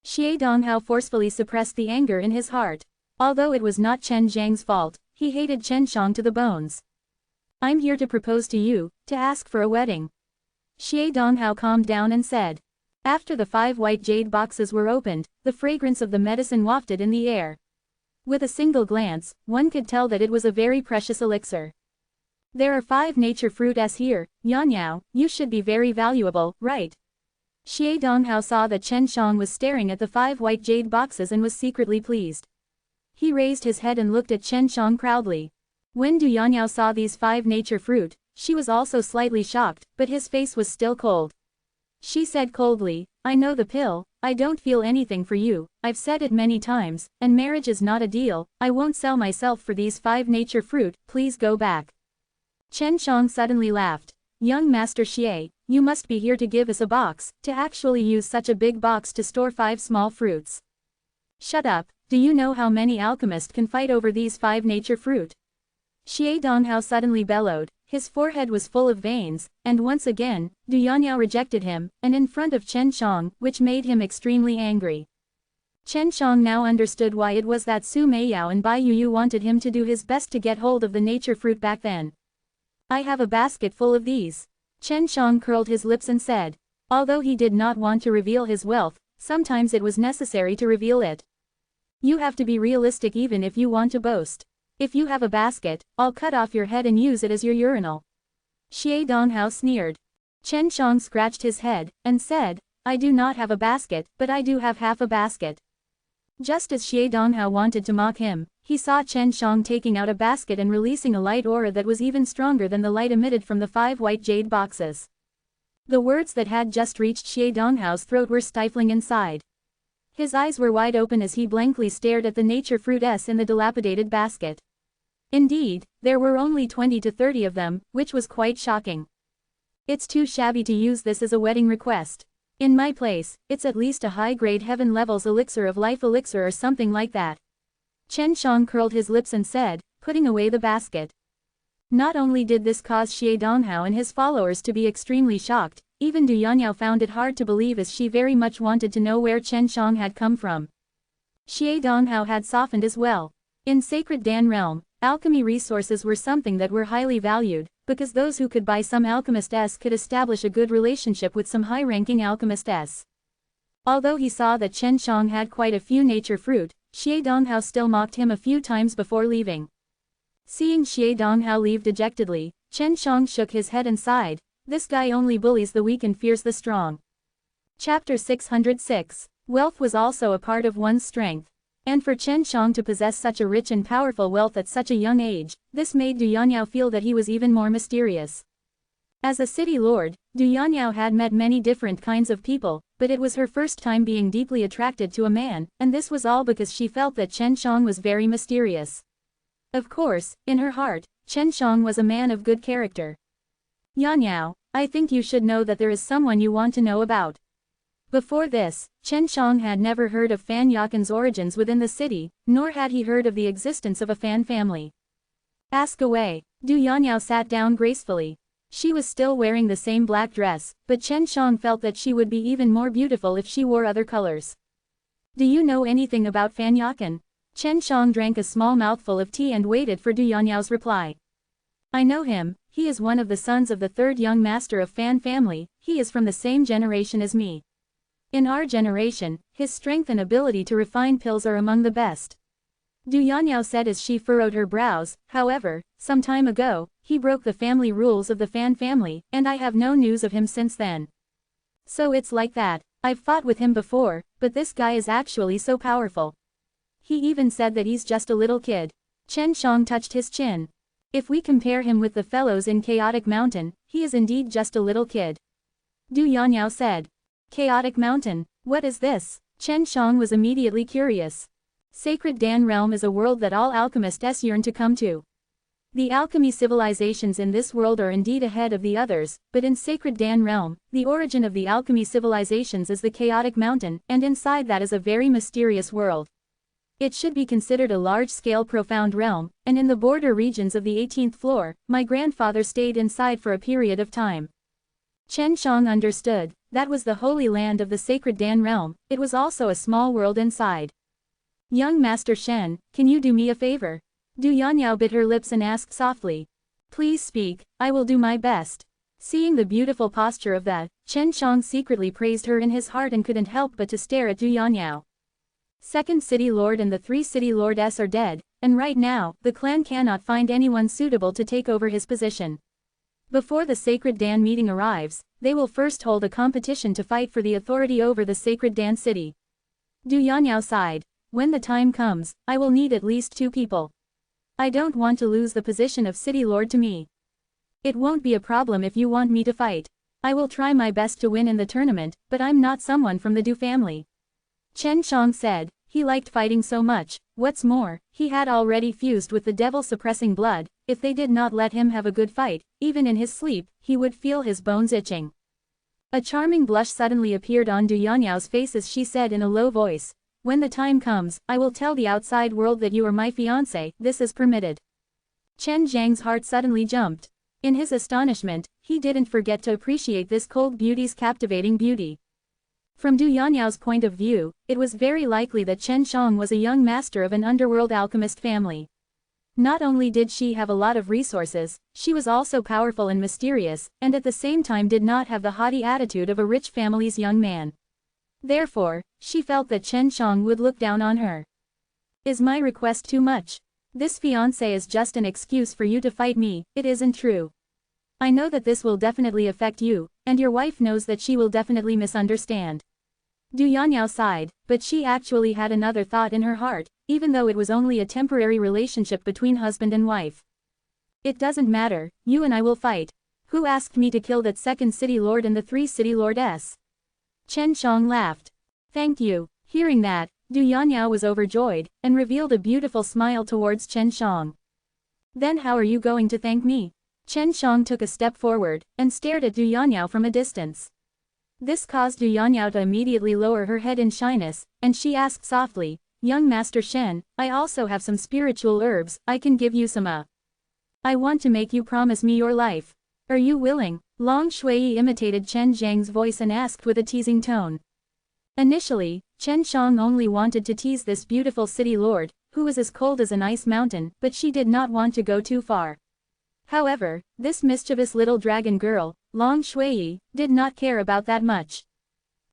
Xie Donghao forcefully suppressed the anger in his heart. Although it was not Chen Zhang's fault, he hated Chen Shang to the bones. "I'm here to propose to you, to ask for a wedding." Xie Donghao calmed down and said. After the 5 white jade boxes were opened, the fragrance of the medicine wafted in the air. With a single glance, one could tell that it was a very precious elixir. "There are 5 nature fruits here, Yanyao, you should be very valuable, right?" Xie Donghao saw that Chen Shang was staring at the 5 white jade boxes and was secretly pleased. He raised his head and looked at Chen Shang proudly. When Du Yanyao saw these 5 nature fruit, she was also slightly shocked, but his face was still cold. She said coldly, "I know the pill, I don't feel anything for you, I've said it many times, and marriage is not a deal, I won't sell myself for these 5 nature fruit, please go back." Chen Shang suddenly laughed. "Young Master Xie, you must be here to give us a box, to actually use such a big box to store 5 small fruits." "Shut up, do you know how many alchemists can fight over these 5 nature fruit?" Xie Donghao suddenly bellowed. His forehead was full of veins, and once again, Du Yanyao rejected him, and in front of Chen Shang, which made him extremely angry. Chen Shang now understood why it was that Su Meiyao and Bai Yuyu wanted him to do his best to get hold of the nature fruit back then. "I have a basket full of these." Chen Shang curled his lips and said. Although he did not want to reveal his wealth, sometimes it was necessary to reveal it. You have to be realistic even if you want to boast. If you have a basket, I'll cut off your head and use it as your urinal. Xie Donghao sneered. Chen Shang scratched his head, and said, "I do not have a basket, but I do have half a basket." Just as Xie Donghao wanted to mock him, he saw Chen Shang taking out a basket and releasing a light aura that was even stronger than the light emitted from the 5 white jade boxes. The words that had just reached Xie Donghao's throat were stifling inside. His eyes were wide open as he blankly stared at the nature fruits in the dilapidated basket. Indeed, there were only 20 to 30 of them, which was quite shocking. "It's too shabby to use this as a wedding request. In my place, it's at least a high-grade heaven levels elixir of life elixir or something like that." Chen Shang curled his lips and said, putting away the basket. Not only did this cause Xie Donghao and his followers to be extremely shocked, Even Du Yanniao found it hard to believe as she very much wanted to know where Chen Shang had come from. Xie Donghao had softened as well. In Sacred Dan realm, alchemy resources were something that were highly valued, because those who could buy some alchemist could establish a good relationship with some high-ranking alchemist. Although he saw that Chen Shang had quite a few nature fruit, Xie Donghao still mocked him a few times before leaving. Seeing Xie Donghao leave dejectedly, Chen Shang shook his head and sighed, "This guy only bullies the weak and fears the strong." Chapter 606. Wealth was also a part of one's strength. And for Chen Shang to possess such a rich and powerful wealth at such a young age, this made Du Yanniao feel that he was even more mysterious. As a city lord, Du Yanniao had met many different kinds of people, but it was her first time being deeply attracted to a man, and this was all because she felt that Chen Shang was very mysterious. Of course, in her heart, Chen Shang was a man of good character. "Yanniao, I think you should know that there is someone you want to know about." Before this, Chen Shang had never heard of Fan Yakan's origins within the city, nor had he heard of the existence of a Fan family. "Ask away." Du Yanniao sat down gracefully. She was still wearing the same black dress, but Chen Shang felt that she would be even more beautiful if she wore other colors. "Do you know anything about Fan Yakan?" Chen Shang drank a small mouthful of tea and waited for Du Yanniao's reply. "I know him, he is one of the sons of the third young master of Fan family, he is from the same generation as me. In our generation, his strength and ability to refine pills are among the best." Du Yanniao said as she furrowed her brows. "However, some time ago, he broke the family rules of the Fan family, and I have no news of him since then. So it's like that. I've fought with him before, but this guy is actually so powerful. He even said that he's just a little kid." Chen Shang touched his chin. "If we compare him with the fellows in Chaotic Mountain, he is indeed just a little kid." Du Yanniao said. "Chaotic Mountain, what is this?" Chen Shang was immediately curious. Sacred Dan realm is a world that all alchemists yearn to come to. The alchemy civilizations in this world are indeed ahead of the others, but in Sacred Dan realm, the origin of the alchemy civilizations is the Chaotic Mountain, and inside that is a very mysterious world. It should be considered a large-scale profound realm, and in the border regions of the 18th floor, my grandfather stayed inside for a period of time. Chen Shang understood. That was the holy land of the Sacred Dan realm, it was also a small world inside. "Young Master Shen, can you do me a favor?" Du Yanniao bit her lips and asked softly. "Please speak, I will do my best." Seeing the beautiful posture of that, Chen Shang secretly praised her in his heart and couldn't help but to stare at Du Yanniao. Second City Lord and the 3 City Lords are dead, and right now, the clan cannot find anyone suitable to take over his position. Before the Sacred Dan meeting arrives, they will first hold a competition to fight for the authority over the Sacred Dan city. Du Yanniao sighed. "When the time comes, I will need at least 2 people. I don't want to lose the position of City Lord to me. It won't be a problem if you want me to fight. I will try my best to win in the tournament, but I'm not someone from the Du family." Chen Shang said. He liked fighting so much, what's more, he had already fused with the devil-suppressing blood. If they did not let him have a good fight, even in his sleep, he would feel his bones itching. A charming blush suddenly appeared on Du Yanniao's face as she said in a low voice, "When the time comes, I will tell the outside world that you are my fiancé, this is permitted." Chen Zhang's heart suddenly jumped. In his astonishment, he didn't forget to appreciate this cold beauty's captivating beauty. From Du Yanniao's point of view, it was very likely that Chen Shang was a young master of an underworld alchemist family. Not only did she have a lot of resources, she was also powerful and mysterious, and at the same time did not have the haughty attitude of a rich family's young man. Therefore, she felt that Chen Shang would look down on her. "Is my request too much? This fiancé is just an excuse for you to fight me, it isn't true. I know that this will definitely affect you, and your wife knows that she will definitely misunderstand." Du Yanniao sighed, but she actually had another thought in her heart, even though it was only a temporary relationship between husband and wife. "It doesn't matter, you and I will fight. Who asked me to kill that second city lord and the 3 city lords?" Chen Shang laughed. "Thank you." Hearing that, Du Yanniao was overjoyed, and revealed a beautiful smile towards Chen Shang. "Then how are you going to thank me?" Chen Shang took a step forward, and stared at Du Yanniao from a distance. This caused Du Yanniao to immediately lower her head in shyness, and she asked softly, "Young Master Shen, I also have some spiritual herbs, I can give you some. I want to make you promise me your life. Are you willing?" Long Shui imitated Chen Zhang's voice and asked with a teasing tone. Initially, Chen Shang only wanted to tease this beautiful city lord, who was as cold as an ice mountain, but she did not want to go too far. However, this mischievous little dragon girl, Long Shui, did not care about that much.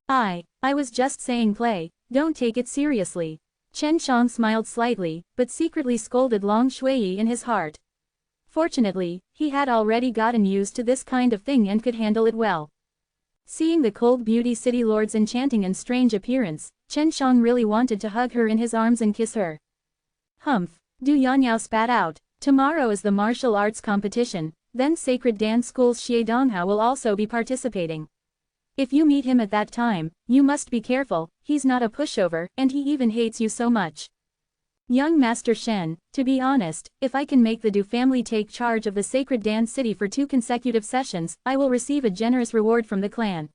I was just saying play, don't take it seriously. Chen Shang smiled slightly, but secretly scolded Long Shui in his heart. Fortunately, he had already gotten used to this kind of thing and could handle it well. Seeing the cold beauty city lord's enchanting and strange appearance, Chen Shang really wanted to hug her in his arms and kiss her. Humph, Du Yanyao spat out. Tomorrow is the martial arts competition, then Sacred Dance School's Xie Donghao will also be participating. If you meet him at that time, you must be careful, he's not a pushover, and he even hates you so much. Young Master Shen, to be honest, if I can make the Du family take charge of the Sacred Dance City for 2 consecutive sessions, I will receive a generous reward from the clan.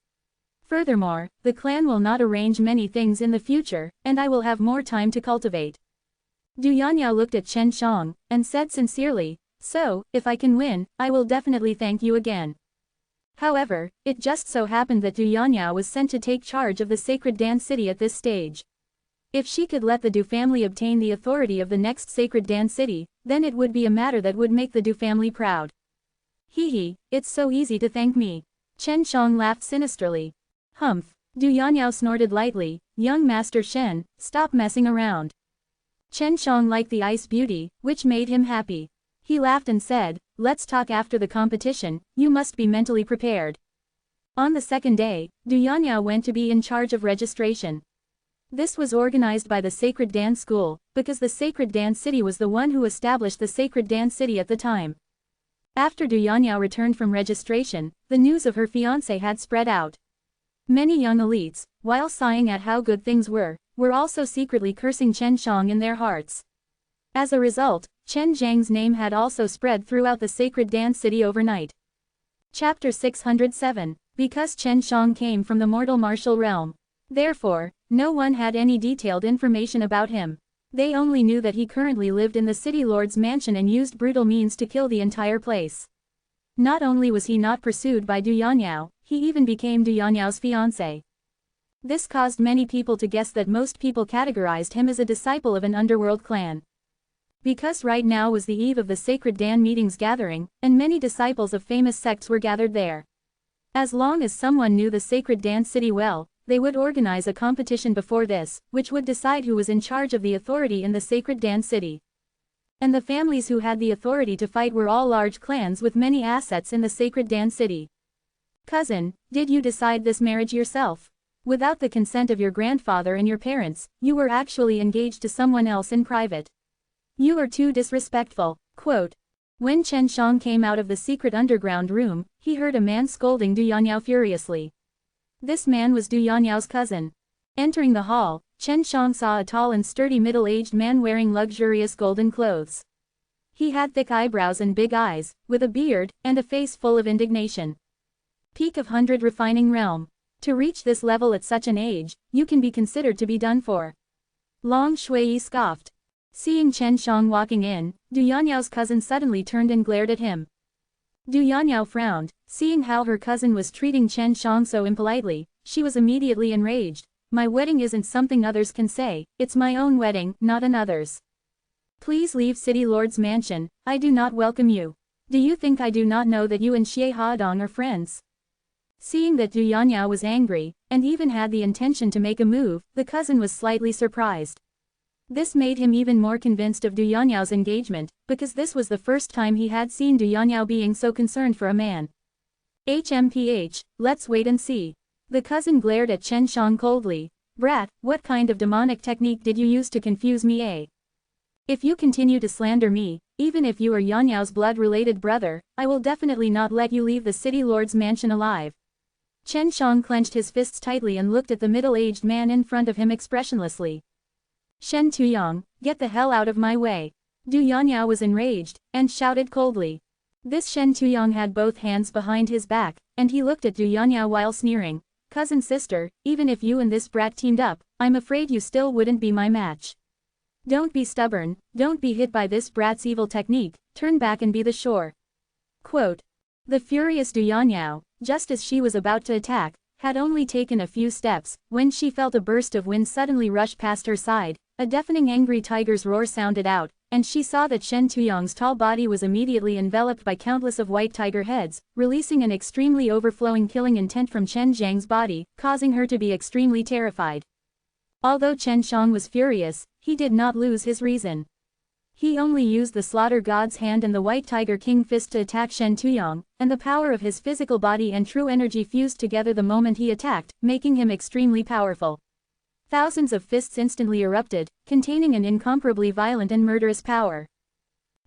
Furthermore, the clan will not arrange many things in the future, and I will have more time to cultivate. Du Yanyao looked at Chen Shang, and said sincerely, so, if I can win, I will definitely thank you again. However, it just so happened that Du Yanyao was sent to take charge of the Sacred Dance City at this stage. If she could let the Du family obtain the authority of the next Sacred Dance City, then it would be a matter that would make the Du family proud. Hee, it's so easy to thank me. Chen Shang laughed sinisterly. Humph. Du Yanyao snorted lightly, young Master Shen, stop messing around. Chen Shang liked the ice beauty, which made him happy. He laughed and said, let's talk after the competition, you must be mentally prepared. On the second day, Du Yanyao went to be in charge of registration. This was organized by the Sacred Dance School, because the Sacred Dance City was the one who established the Sacred Dance City at the time. After Du Yanyao returned from registration, the news of her fiancé had spread out. Many young elites, while sighing at how good things were also secretly cursing Chen Shang in their hearts. As a result, Chen Zhang's name had also spread throughout the Sacred Dance City overnight. Chapter 607. Because Chen Shang came from the mortal martial realm. Therefore, no one had any detailed information about him. They only knew that he currently lived in the city lord's mansion and used brutal means to kill the entire place. Not only was he not pursued by Du Yanyao, he even became Du Yanyao's fiancé. This caused many people to guess that most people categorized him as a disciple of an underworld clan. Because right now was the eve of the Sacred Dan meetings gathering, and many disciples of famous sects were gathered there. As long as someone knew the Sacred Dance City well, they would organize a competition before this, which would decide who was in charge of the authority in the Sacred Dance City. And the families who had the authority to fight were all large clans with many assets in the Sacred Dance City. Cousin, did you decide this marriage yourself? Without the consent of your grandfather and your parents, you were actually engaged to someone else in private. You are too disrespectful. Quote. When Chen Shang came out of the secret underground room, he heard a man scolding Du Yanyao furiously. This man was Du Yanyao's cousin. Entering the hall, Chen Shang saw a tall and sturdy middle-aged man wearing luxurious golden clothes. He had thick eyebrows and big eyes, with a beard, and a face full of indignation. Peak of 100 refining realm. To reach this level at such an age, you can be considered to be done for. Long Shui scoffed. Seeing Chen Shang walking in, Du Yanyao's cousin suddenly turned and glared at him. Du Yanyao frowned, seeing how her cousin was treating Chen Shang so impolitely. She was immediately enraged. My wedding isn't something others can say, it's my own wedding, not another's. Please leave City Lord's mansion, I do not welcome you. Do you think I do not know that you and Xie Haodong are friends? Seeing that Du Yanyao was angry, and even had the intention to make a move, the cousin was slightly surprised. This made him even more convinced of Du Yanyao's engagement, because this was the first time he had seen Du Yanyao being so concerned for a man. HMPH, let's wait and see. The cousin glared at Chen Shang coldly. Brat, what kind of demonic technique did you use to confuse me, eh? If you continue to slander me, even if you are Yanyao's blood-related brother, I will definitely not let you leave the City Lord's mansion alive. Chen Shang clenched his fists tightly and looked at the middle-aged man in front of him expressionlessly. Shen Tuyang, get the hell out of my way. Du Yanyao was enraged, and shouted coldly. This Shen Tuyang had both hands behind his back, and he looked at Du Yanyao while sneering. Cousin sister, even if you and this brat teamed up, I'm afraid you still wouldn't be my match. Don't be stubborn, don't be hit by this brat's evil technique, turn back and be the sure. Quote. The furious Du Yanyao, just as she was about to attack, had only taken a few steps, when she felt a burst of wind suddenly rush past her side, a deafening angry tiger's roar sounded out, and she saw that Shen Tuyong's tall body was immediately enveloped by countless of white tiger heads, releasing an extremely overflowing killing intent from Chen Zhang's body, causing her to be extremely terrified. Although Chen Shang was furious, he did not lose his reason. He only used the Slaughter God's hand and the White Tiger King fist to attack Shen Tuyong, and the power of his physical body and true energy fused together the moment he attacked, making him extremely powerful. Thousands of fists instantly erupted, containing an incomparably violent and murderous power.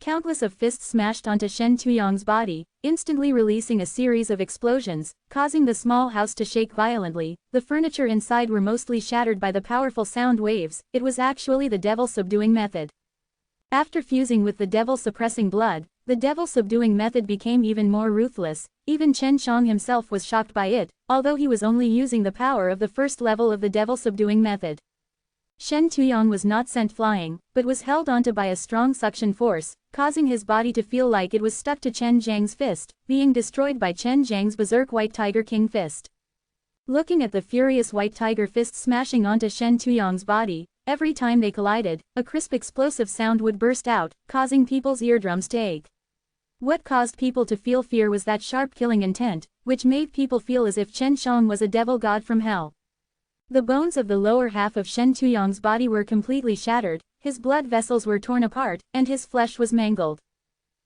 Countless of fists smashed onto Shen Tuyong's body, instantly releasing a series of explosions, causing the small house to shake violently. The furniture inside were mostly shattered by the powerful sound waves. It was actually the devil subduing method. After fusing with the devil suppressing blood, the devil subduing method became even more ruthless. Even Chen Shang himself was shocked by it, although he was only using the power of the first level of the devil subduing method. Shen Tuyong was not sent flying, but was held onto by a strong suction force, causing his body to feel like it was stuck to Chen Zhang's fist, being destroyed by Chen Zhang's berserk White Tiger King fist. Looking at the furious White Tiger fist smashing onto Shen Tuyong's body, every time they collided, a crisp explosive sound would burst out, causing people's eardrums to ache. What caused people to feel fear was that sharp killing intent, which made people feel as if Chen Shang was a devil god from hell. The bones of the lower half of Shen Tuyong's body were completely shattered, his blood vessels were torn apart, and his flesh was mangled.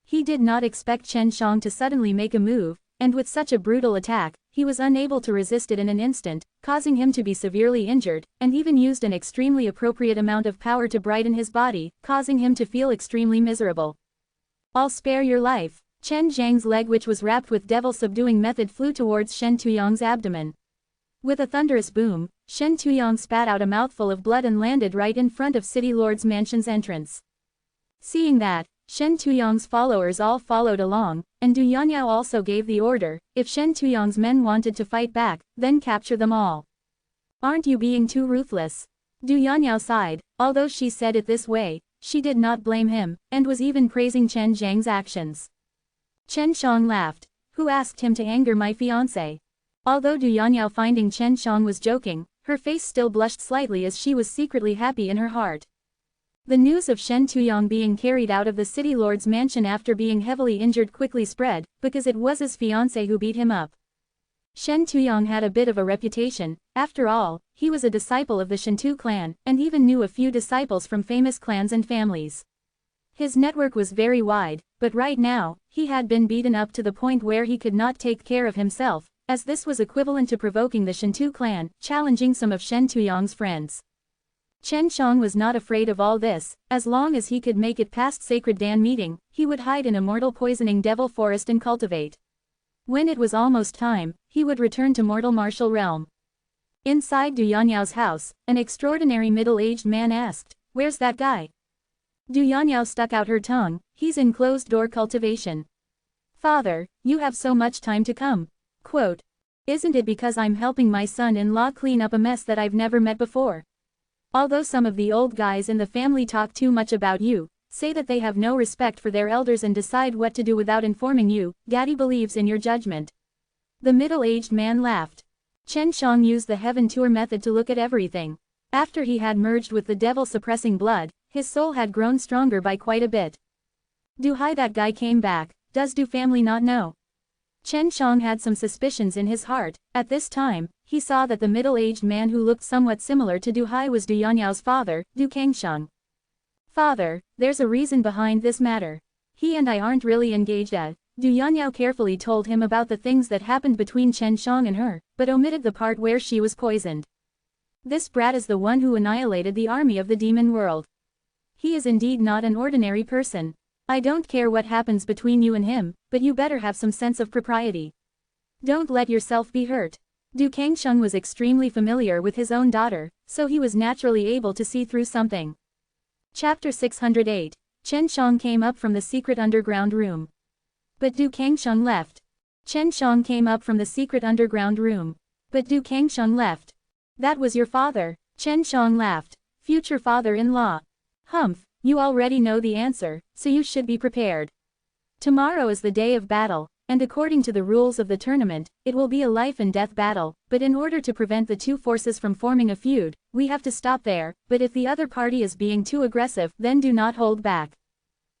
He did not expect Chen Shang to suddenly make a move, and with such a brutal attack, he was unable to resist it in an instant, causing him to be severely injured, and even used an extremely appropriate amount of power to brighten his body, causing him to feel extremely miserable. "I'll spare your life." Chen Zhang's leg, which was wrapped with devil subduing method, flew towards Shen Tuyong's abdomen. With a thunderous boom, Shen Tuyong spat out a mouthful of blood and landed right in front of City Lord's mansion's entrance. Seeing that, Shen Tuyong's followers all followed along, and Du Yanyao also gave the order, if Shen Tuyong's men wanted to fight back, then capture them all. "Aren't you being too ruthless?" Du Yanyao sighed. Although she said it this way, she did not blame him, and was even praising Chen Zhang's actions. Chen Shang laughed. "Who asked him to anger my fiancé?" Although Du Yanyao finding Chen Shang was joking, her face still blushed slightly as she was secretly happy in her heart. The news of Shen Tuyong being carried out of the city lord's mansion after being heavily injured quickly spread, because it was his fiancé who beat him up. Shen Tuyong had a bit of a reputation. After all, he was a disciple of the Shentu clan, and even knew a few disciples from famous clans and families. His network was very wide, but right now, he had been beaten up to the point where he could not take care of himself, as this was equivalent to provoking the Shentu clan, challenging some of Shen Tuyong's friends. Chen Shang was not afraid of all this. As long as he could make it past Sacred Dan meeting, he would hide in Immortal poisoning devil forest and cultivate. When it was almost time, he would return to mortal martial realm. Inside Du Yanyao's house, an extraordinary middle-aged man asked, "Where's that guy?" Du Yanyao stuck out her tongue. "He's in closed-door cultivation." "Father, you have so much time to come." Quote, "Isn't it because I'm helping my son-in-law clean up a mess that I've never met before? Although some of the old guys in the family talk too much about you, say that they have no respect for their elders and decide what to do without informing you, Daddy believes in your judgment." The middle-aged man laughed. Chen Shang used the Heaven Tour method to look at everything. After he had merged with the devil-suppressing blood, his soul had grown stronger by quite a bit. That guy came back. Does Du family not know? Chen Shang had some suspicions in his heart. At this time, he saw that the middle-aged man who looked somewhat similar to Du Hai was Du Yanyao's father, Du Kangsheng. "Father, there's a reason behind this matter. He and I aren't really engaged at." Du Yanyao carefully told him about the things that happened between Chen Shang and her, but omitted the part where she was poisoned. "This brat is the one who annihilated the army of the demon world. He is indeed not an ordinary person. I don't care what happens between you and him, but you better have some sense of propriety. Don't let yourself be hurt." Du Kangsheng was extremely familiar with his own daughter, so he was naturally able to see through something. Chapter 608. Chen Shang came up from the secret underground room. But Du Kangsheng left. Chen Shang came up from the secret underground room. But Du Kangsheng left. "That was your father." Chen Shang laughed. "Future father-in-law. Humph, you already know the answer, so you should be prepared. Tomorrow is the day of battle. and according to the rules of the tournament, it will be a life and death battle, but in order to prevent the two forces from forming a feud, we have to stop there, but if the other party is being too aggressive, then do not hold back.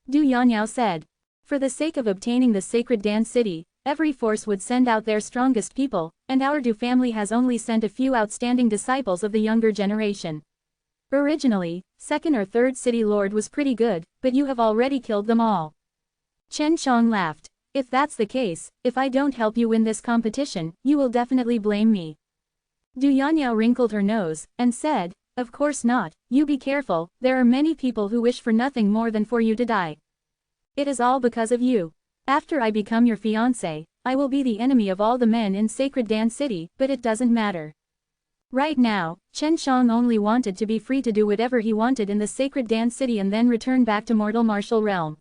Du Yanyao said. For the sake of obtaining the sacred dance city, every force would send out their strongest people, and our Du family has only sent a few outstanding disciples of the younger generation. Originally, second or third city lord was pretty good, but you have already killed them all. Chen Shang laughed. If that's the case, if I don't help you win this competition, you will definitely blame me. Du Yanyao wrinkled her nose, and said, of course not, you be careful, there are many people who wish for nothing more than for you to die. It is all because of you. After I become your fiancé, I will be the enemy of all the men in Sacred Dance City, but it doesn't matter. Right now, Chen Shang only wanted to be free to do whatever he wanted in the Sacred Dance City and then return back to mortal martial realm.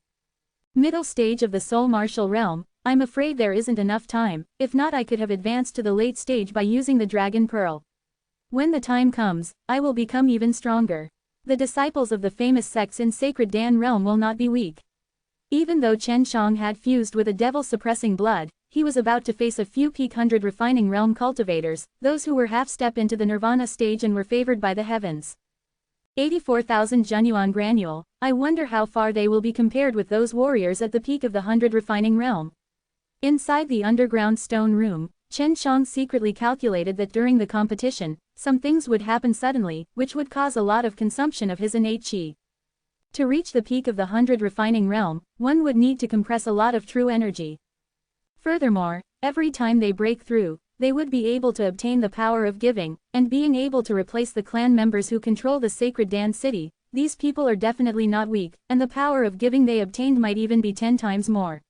Middle stage of the soul martial realm, I'm afraid there isn't enough time, if not I could have advanced to the late stage by using the Dragon Pearl. When the time comes, I will become even stronger. The disciples of the famous sects in Sacred Dan realm will not be weak. Even though Chen Shang had fused with a devil-suppressing blood, he was about to face a few peak 100 refining realm cultivators, those who were half-step into the nirvana stage and were favored by the heavens. 84,000 Junyuan granule, I wonder how far they will be compared with those warriors at the peak of the 100 refining realm. Inside the underground stone room, Chen Shang secretly calculated that during the competition, some things would happen suddenly, which would cause a lot of consumption of his innate qi. To reach the peak of the 100 refining realm, one would need to compress a lot of true energy. Furthermore, every time they break through, they would be able to obtain the power of giving, and being able to replace the clan members who control the Sacred Dan City. These people are definitely not weak, and the power of giving they obtained might even be 10 times more.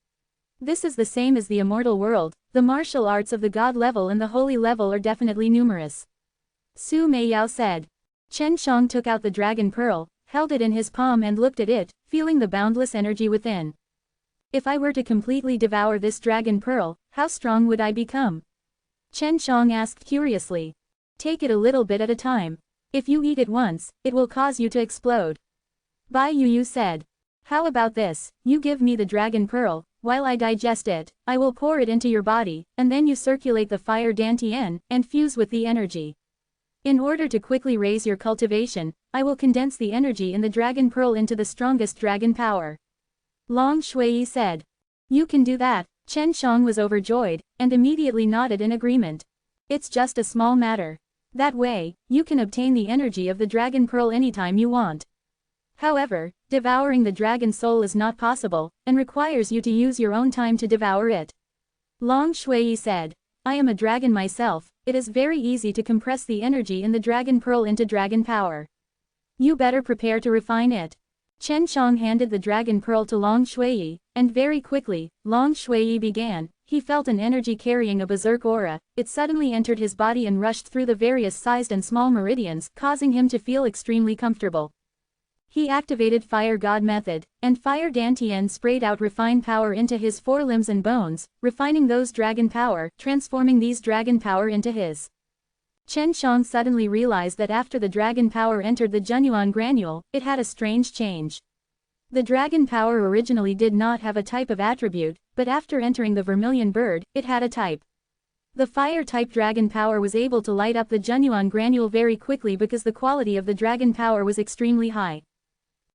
This is the same as the immortal world, the martial arts of the god level and the holy level are definitely numerous. Su Meiyao said. Chen Shang took out the dragon pearl, held it in his palm and looked at it, feeling the boundless energy within. If I were to completely devour this dragon pearl, how strong would I become? Chen Shang asked curiously. Take it a little bit at a time. If you eat it once, it will cause you to explode. Bai Yu said. How about this, you give me the dragon pearl, while I digest it, I will pour it into your body, and then you circulate the fire Dantian, and fuse with the energy. In order to quickly raise your cultivation, I will condense the energy in the dragon pearl into the strongest dragon power. Long Shui said. You can do that. Chen Shang was overjoyed, and immediately nodded in agreement. It's just a small matter. That way, you can obtain the energy of the dragon pearl anytime you want. However, devouring the dragon soul is not possible, and requires you to use your own time to devour it. Long Shui said. I am a dragon myself, it is very easy to compress the energy in the dragon pearl into dragon power. You better prepare to refine it. Chen Shang handed the dragon pearl to Long Shui, and very quickly, Long Shui began. He felt an energy carrying a berserk aura, it suddenly entered his body and rushed through the various sized and small meridians, causing him to feel extremely comfortable. He activated Fire God method, and Fire Dantian sprayed out refined power into his forelimbs and bones, refining those dragon power, transforming these dragon power into his. Chen Shang suddenly realized that after the dragon power entered the Junyuan granule, it had a strange change. The dragon power originally did not have a type of attribute, but after entering the vermilion bird, it had a type. The fire-type dragon power was able to light up the Junyuan granule very quickly because the quality of the dragon power was extremely high.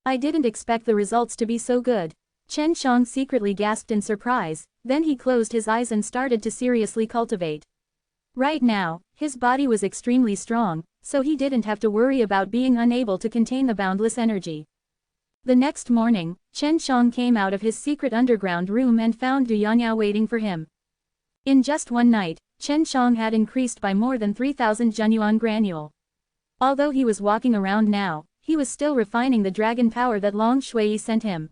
I didn't expect the results to be so good. Chen Shang secretly gasped in surprise, then he closed his eyes and started to seriously cultivate. Right now, his body was extremely strong, so he didn't have to worry about being unable to contain the boundless energy. The next morning, Chen Shang came out of his secret underground room and found Du Yanyao waiting for him. In just one night, Chen Shang had increased by more than 3,000 Junyuan granule. Although he was walking around now, he was still refining the dragon power that Long Shui sent him.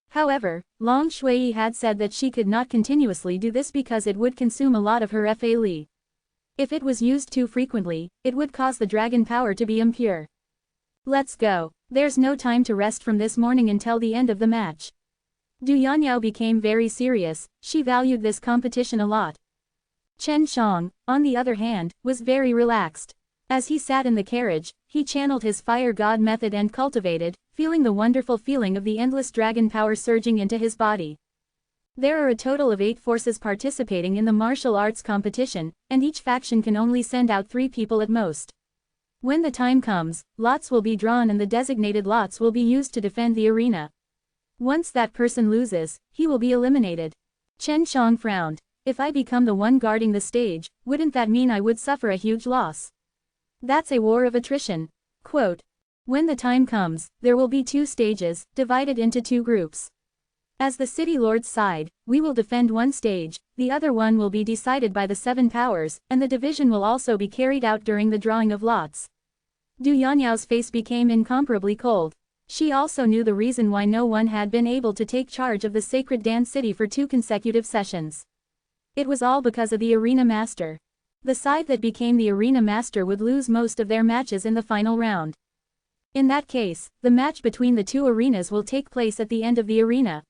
However, Long Shui had said that she could not continuously do this because it would consume a lot of her Fa Li. If it was used too frequently, it would cause the dragon power to be impure. Let's go. There's no time to rest from this morning until the end of the match. Du Yanyao became very serious, she valued this competition a lot. Chen Shang, on the other hand, was very relaxed. As he sat in the carriage, he channeled his fire god method and cultivated, feeling the wonderful feeling of the endless dragon power surging into his body. There are a total of 8 forces participating in the martial arts competition, and each faction can only send out 3 people at most. When the time comes, lots will be drawn and the designated lots will be used to defend the arena. Once that person loses, he will be eliminated. Chen Shang frowned. If I become the one guarding the stage, wouldn't that mean I would suffer a huge loss? That's a war of attrition. Quote. When the time comes, there will be 2 stages, divided into 2 groups. As the city lord's side, we will defend one stage, the other one will be decided by the 7 powers, and the division will also be carried out during the drawing of lots. Du Yanyao's face became incomparably cold. She also knew the reason why no one had been able to take charge of the sacred Dan city for 2 consecutive sessions. It was all because of the arena master. The side that became the arena master would lose most of their matches in the final round. In that case, the match between the 2 arenas will take place at the end of the arena.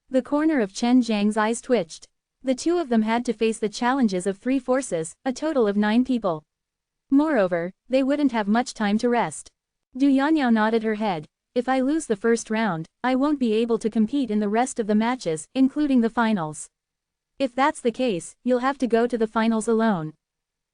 The corner of Chen Zhang's eyes twitched. The 2 of them had to face the challenges of 3 forces, a total of 9 people. Moreover, they wouldn't have much time to rest. Du Yanyao nodded her head. If I lose the first round, I won't be able to compete in the rest of the matches, including the finals. If that's the case, you'll have to go to the finals alone.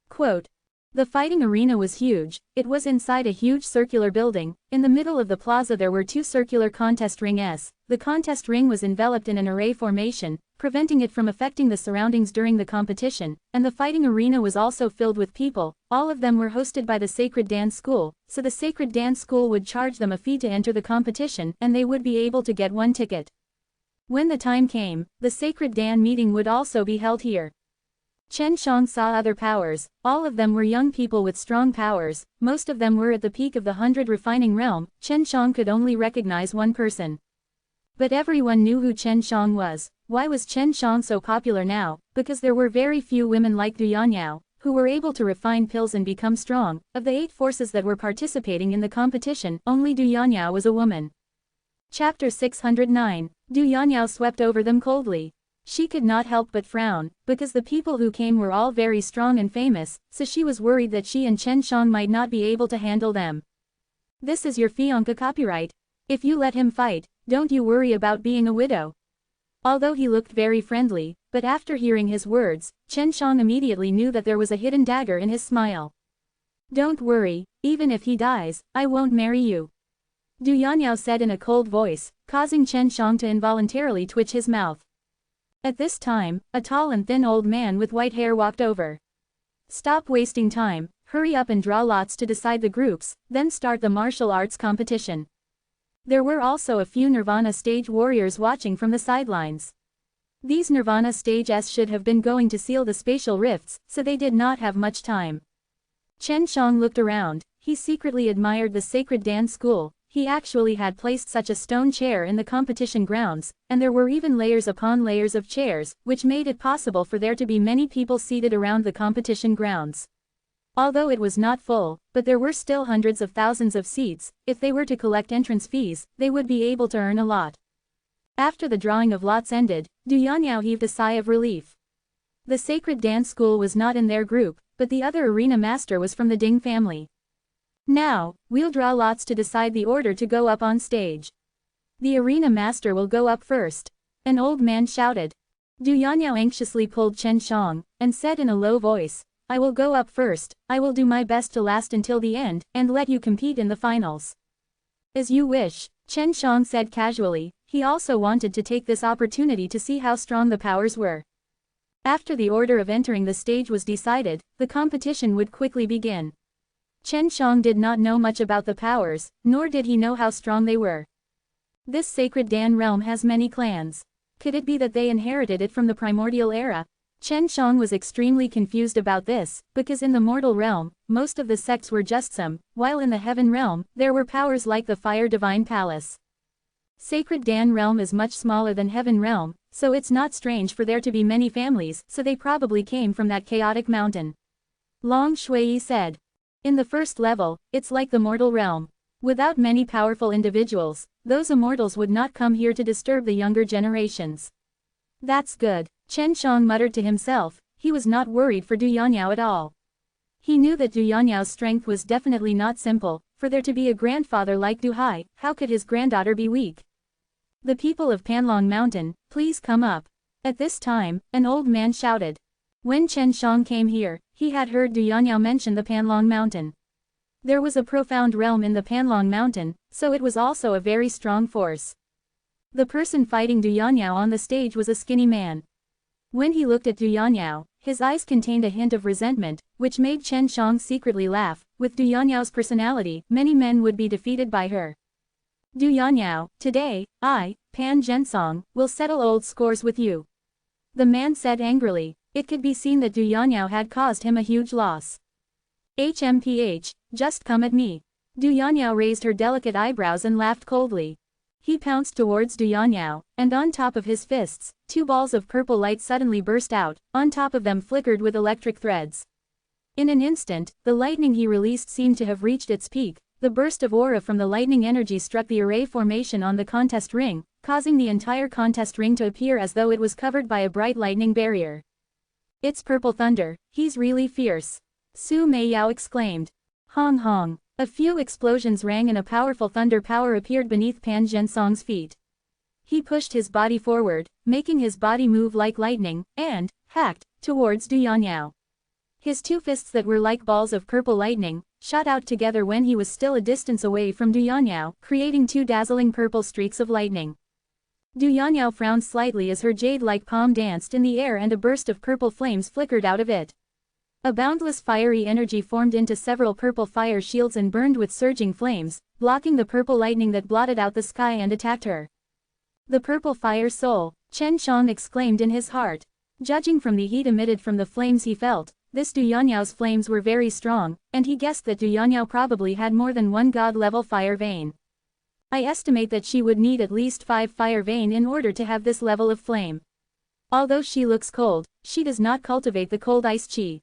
Quote. The fighting arena was huge. It was inside a huge circular building. In the middle of the plaza there were 2 circular contest rings. The contest ring was enveloped in an array formation, preventing it from affecting the surroundings during the competition, and the fighting arena was also filled with people. All of them were hosted by the Sacred Dance School, so the Sacred Dance School would charge them a fee to enter the competition, and they would be able to get 1 ticket. When the time came, the Sacred Dan meeting would also be held here. Chen Shang saw other powers. All of them were young people with strong powers. Most of them were at the peak of the 100 refining realm. Chen Shang could only recognize one person. But everyone knew who Chen Shang was. Why was Chen Shang so popular now? Because there were very few women like Du Yanyao, who were able to refine pills and become strong. Of the 8 forces that were participating in the competition, only Du Yanyao was a woman. Chapter 609. Du Yanyao swept over them coldly. She could not help but frown, because the people who came were all very strong and famous, so she was worried that she and Chen Shang might not be able to handle them. This is your fiancé copyright. If you let him fight, don't you worry about being a widow. Although he looked very friendly, but after hearing his words, Chen Shang immediately knew that there was a hidden dagger in his smile. Don't worry, even if he dies, I won't marry you. Du Yanyao said in a cold voice, causing Chen Shang to involuntarily twitch his mouth. At this time, a tall and thin old man with white hair walked over. Stop wasting time, hurry up and draw lots to decide the groups, then start the martial arts competition. There were also a few Nirvana stage warriors watching from the sidelines. These Nirvana stages should have been going to seal the spatial rifts, so they did not have much time. Chen Shang looked around. He secretly admired the Sacred Dan School. He actually had placed such a stone chair in the competition grounds, and there were even layers upon layers of chairs, which made it possible for there to be many people seated around the competition grounds. Although it was not full, but there were still hundreds of thousands of seats. If they were to collect entrance fees, they would be able to earn a lot. After the drawing of lots ended, Du Yanyao heaved a sigh of relief. The Sacred Dance School was not in their group, but the other arena master was from the Ding family. Now, we'll draw lots to decide the order to go up on stage. The arena master will go up first. An old man shouted. Du Yanyao anxiously pulled Chen Shang, and said in a low voice, I will go up first. I will do my best to last until the end, and let you compete in the finals. As you wish, Chen Shang said casually. He also wanted to take this opportunity to see how strong the powers were. After the order of entering the stage was decided, the competition would quickly begin. Chen Shang did not know much about the powers, nor did he know how strong they were. This Sacred Dan realm has many clans. Could it be that they inherited it from the primordial era? Chen Shang was extremely confused about this, because in the mortal realm, most of the sects were just some, while in the heaven realm, there were powers like the Fire Divine Palace. Sacred Dan realm is much smaller than heaven realm, so it's not strange for there to be many families, so they probably came from that chaotic mountain. Long Shui said. In the first level, it's like the mortal realm. Without many powerful individuals, those immortals would not come here to disturb the younger generations. That's good, Chen Shang muttered to himself. He was not worried for Du Yanyao at all. He knew that Du Yanyao's strength was definitely not simple. For there to be a grandfather like Du Hai, how could his granddaughter be weak? The people of Panlong Mountain, please come up. At this time, an old man shouted. When Chen Shang came here, he had heard Du Yanyao mention the Panlong Mountain. There was a profound realm in the Panlong Mountain, so it was also a very strong force. The person fighting Du Yanyao on the stage was a skinny man. When he looked at Du Yanyao, his eyes contained a hint of resentment, which made Chen Shang secretly laugh. With Du Yanyao's personality, many men would be defeated by her. Du Yanyao, today, I, Pan Zhensong, will settle old scores with you. The man said angrily. It could be seen that Du Yanyao had caused him a huge loss. HMPH, just come at me. Du Yanyao raised her delicate eyebrows and laughed coldly. He pounced towards Du Yanyao, and on top of his fists, 2 balls of purple light suddenly burst out, on top of them flickered with electric threads. In an instant, the lightning he released seemed to have reached its peak. The burst of aura from the lightning energy struck the array formation on the contest ring, causing the entire contest ring to appear as though it was covered by a bright lightning barrier. It's purple thunder, he's really fierce. Su Meiyao exclaimed. Hong hong. A few explosions rang and a powerful thunder power appeared beneath Pan Zhensong's feet. He pushed his body forward, making his body move like lightning, and, hacked, towards Du Yanyao. His 2 fists that were like balls of purple lightning, shot out together when he was still a distance away from Du Yanyao, creating 2 dazzling purple streaks of lightning. Du Yanyao frowned slightly as her jade-like palm danced in the air and a burst of purple flames flickered out of it. A boundless fiery energy formed into several purple fire shields and burned with surging flames, blocking the purple lightning that blotted out the sky and attacked her. The purple fire soul, Chen Shang exclaimed in his heart. Judging from the heat emitted from the flames he felt, this Du Yanyao's flames were very strong, and he guessed that Du Yanyao probably had more than 1 god-level fire vein. I estimate that she would need at least 5 fire vein in order to have this level of flame. Although she looks cold, she does not cultivate the cold ice chi.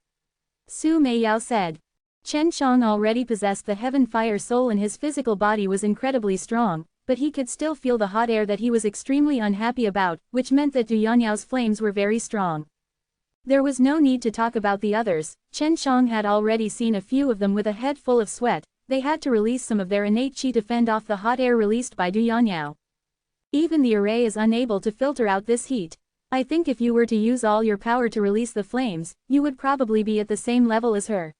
Su Meiyao said. Chen Shang already possessed the heaven fire soul and his physical body was incredibly strong, but he could still feel the hot air that he was extremely unhappy about, which meant that Du Yanyao's flames were very strong. There was no need to talk about the others. Chen Shang had already seen a few of them with a head full of sweat. They had to release some of their innate chi to fend off the hot air released by Du Yanyao. Even the array is unable to filter out this heat. I think if you were to use all your power to release the flames, you would probably be at the same level as her.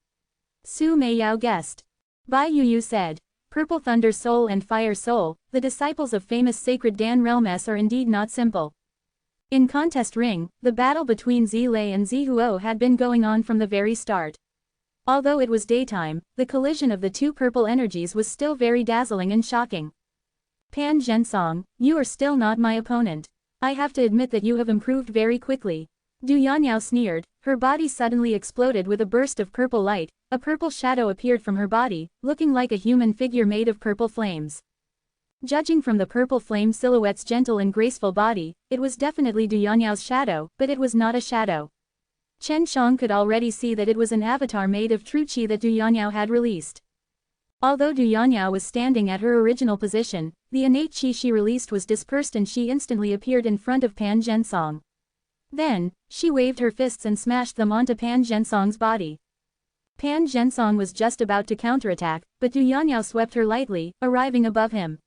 Su Meiyao guessed. Bai Yuyu said. Purple Thunder Soul and Fire Soul, the disciples of famous sacred Dan Relmes are indeed not simple. In Contest Ring, the battle between Zilei and Zihuo had been going on from the very start. Although it was daytime, the collision of the 2 purple energies was still very dazzling and shocking. Pan Zhensong, you are still not my opponent. I have to admit that you have improved very quickly. Du Yanyao sneered, her body suddenly exploded with a burst of purple light, a purple shadow appeared from her body, looking like a human figure made of purple flames. Judging from the purple flame silhouette's gentle and graceful body, it was definitely Du Yanyao's shadow, but it was not a shadow. Chen Shang could already see that it was an avatar made of true chi that Du Yanyao had released. Although Du Yanyao was standing at her original position, the innate chi she released was dispersed and she instantly appeared in front of Pan Zhensong. Then, she waved her fists and smashed them onto Pan Zhensong's body. Pan Zhensong was just about to counterattack, but Du Yanyao swept her lightly, arriving above him.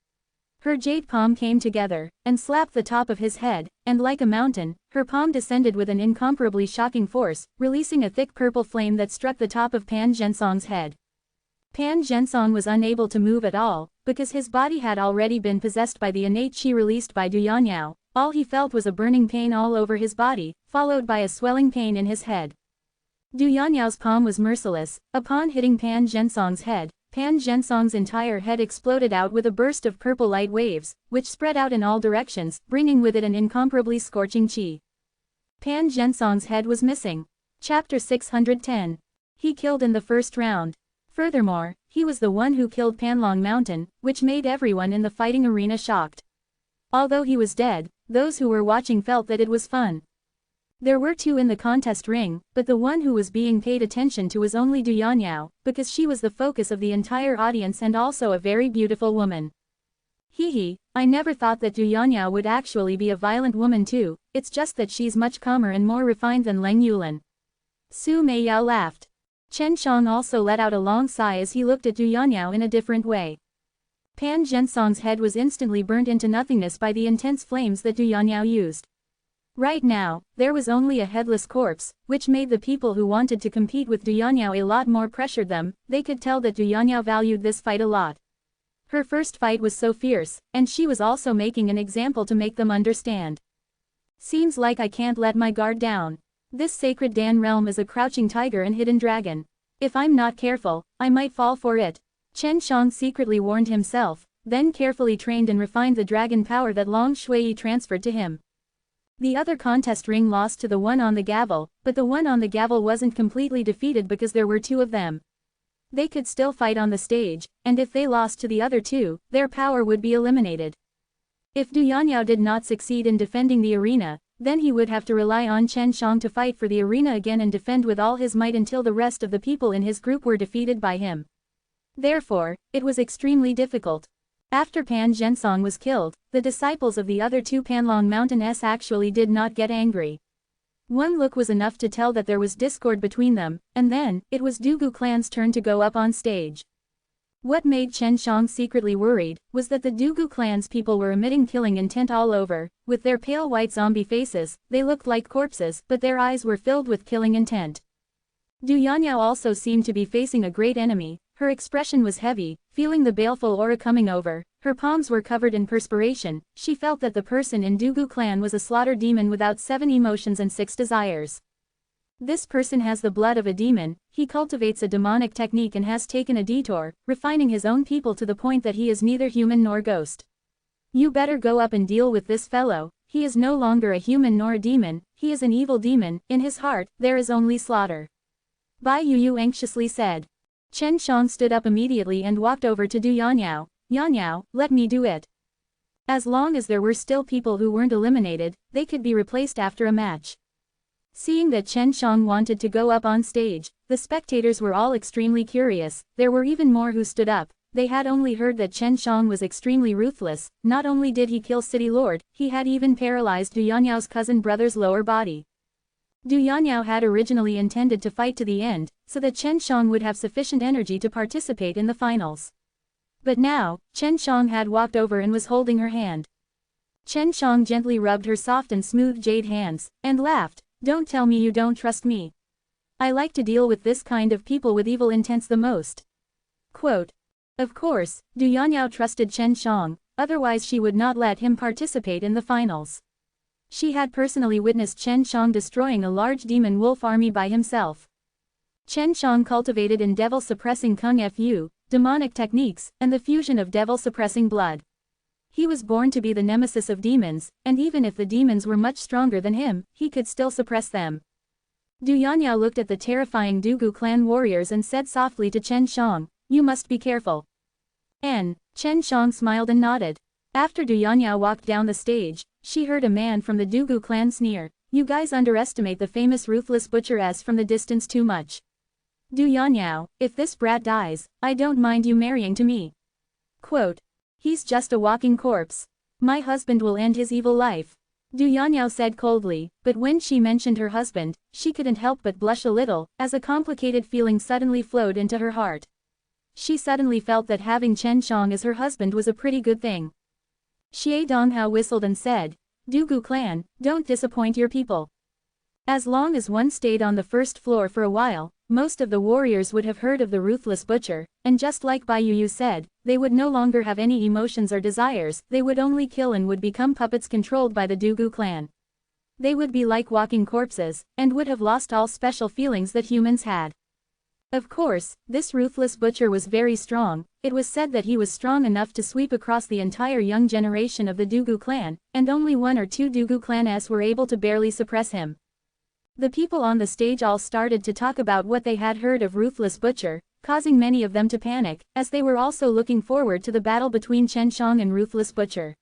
Her jade palm came together, and slapped the top of his head, and like a mountain, her palm descended with an incomparably shocking force, releasing a thick purple flame that struck the top of Pan Zhensong's head. Pan Zhensong was unable to move at all, because his body had already been possessed by the innate chi released by Du Yanyao. All he felt was a burning pain all over his body, followed by a swelling pain in his head. Du Yanyao's palm was merciless. Upon hitting Pan Zhensong's head, Pan Zhensong's entire head exploded out with a burst of purple light waves, which spread out in all directions, bringing with it an incomparably scorching chi. Pan Zhensong's head was missing. Chapter 610. He killed in the first round. Furthermore, he was the one who killed Panlong Mountain, which made everyone in the fighting arena shocked. Although he was dead, those who were watching felt that it was fun. There were 2 in the contest ring, but the one who was being paid attention to was only Du Yanyao, because she was the focus of the entire audience and also a very beautiful woman. Hee, I never thought that Du Yanyao would actually be a violent woman too, it's just that she's much calmer and more refined than Leng Yulin. Su Meiyao laughed. Chen Shang also let out a long sigh as he looked at Du Yanyao in a different way. Pan Zhensong's head was instantly burnt into nothingness by the intense flames that Du Yanyao used. Right now, there was only a headless corpse, which made the people who wanted to compete with Du Yanyao a lot more pressured them. They could tell that Du Yanyao valued this fight a lot. Her first fight was so fierce, and she was also making an example to make them understand. Seems like I can't let my guard down. This sacred Dan realm is a crouching tiger and hidden dragon. If I'm not careful, I might fall for it. Chen Shang secretly warned himself, then carefully trained and refined the dragon power that Long Shui transferred to him. The other contest ring lost to the one on the gavel, but the one on the gavel wasn't completely defeated because there were two of them. They could still fight on the stage, and if they lost to the other two, their power would be eliminated. If Du Yanyao did not succeed in defending the arena, then he would have to rely on Chen Shang to fight for the arena again and defend with all his might until the rest of the people in his group were defeated by him. Therefore, it was extremely difficult. After Pan Zhensong was killed, the disciples of the other two Panlong Mountains actually did not get angry. One look was enough to tell that there was discord between them, and then, it was Dugu clan's turn to go up on stage. What made Chen Shang secretly worried, was that the Dugu clan's people were emitting killing intent all over. With their pale white zombie faces, they looked like corpses, but their eyes were filled with killing intent. Du Yanyao also seemed to be facing a great enemy. Her expression was heavy, feeling the baleful aura coming over. Her palms were covered in perspiration. She felt that the person in Dugu clan was a slaughter demon without 7 emotions and 6 desires. This person has the blood of a demon. He cultivates a demonic technique and has taken a detour, refining his own people to the point that he is neither human nor ghost. You better go up and deal with this fellow. He is no longer a human nor a demon, he is an evil demon. In his heart, there is only slaughter. Bai Yuyu anxiously said. Chen Shang stood up immediately and walked over to Du Yanyao. Yanyao, let me do it. As long as there were still people who weren't eliminated, they could be replaced after a match. Seeing that Chen Shang wanted to go up on stage, the spectators were all extremely curious. There were even more who stood up. They had only heard that Chen Shang was extremely ruthless. Not only did he kill City Lord, he had even paralyzed Du Yanyao's cousin brother's lower body. Du Yanyao had originally intended to fight to the end, so that Chen Shang would have sufficient energy to participate in the finals. But now, Chen Shang had walked over and was holding her hand. Chen Shang gently rubbed her soft and smooth jade hands, and laughed. Don't tell me you don't trust me. I like to deal with this kind of people with evil intents the most. Quote. Of course, Du Yanyao trusted Chen Shang, otherwise she would not let him participate in the finals. She had personally witnessed Chen Shang destroying a large demon wolf army by himself. Chen Shang cultivated in devil-suppressing Kung Fu, demonic techniques, and the fusion of devil-suppressing blood. He was born to be the nemesis of demons, and even if the demons were much stronger than him, he could still suppress them. Du Yanyao looked at the terrifying Dugu clan warriors and said softly to Chen Shang, you must be careful. Chen Shang smiled and nodded. After Du Yanyao walked down the stage, she heard a man from the Dugu clan sneer, you guys underestimate the famous ruthless butcher S from the distance too much. Du Yanyao, if this brat dies, I don't mind you marrying to me. Quote. He's just a walking corpse. My husband will end his evil life. Du Yanyao said coldly, but when she mentioned her husband, she couldn't help but blush a little, as a complicated feeling suddenly flowed into her heart. She suddenly felt that having Chen Shang as her husband was a pretty good thing. Xie Donghao whistled and said, Dugu clan, don't disappoint your people. As long as one stayed on the first floor for a while, most of the warriors would have heard of the ruthless butcher, and just like Bai Yuyu said, they would no longer have any emotions or desires, they would only kill and would become puppets controlled by the Dugu clan. They would be like walking corpses, and would have lost all special feelings that humans had. Of course, this ruthless butcher was very strong. It was said that he was strong enough to sweep across the entire young generation of the Dugu clan, and only 1 or 2 Dugu clans were able to barely suppress him. The people on the stage all started to talk about what they had heard of Ruthless Butcher, causing many of them to panic, as they were also looking forward to the battle between Chen Shang and Ruthless Butcher.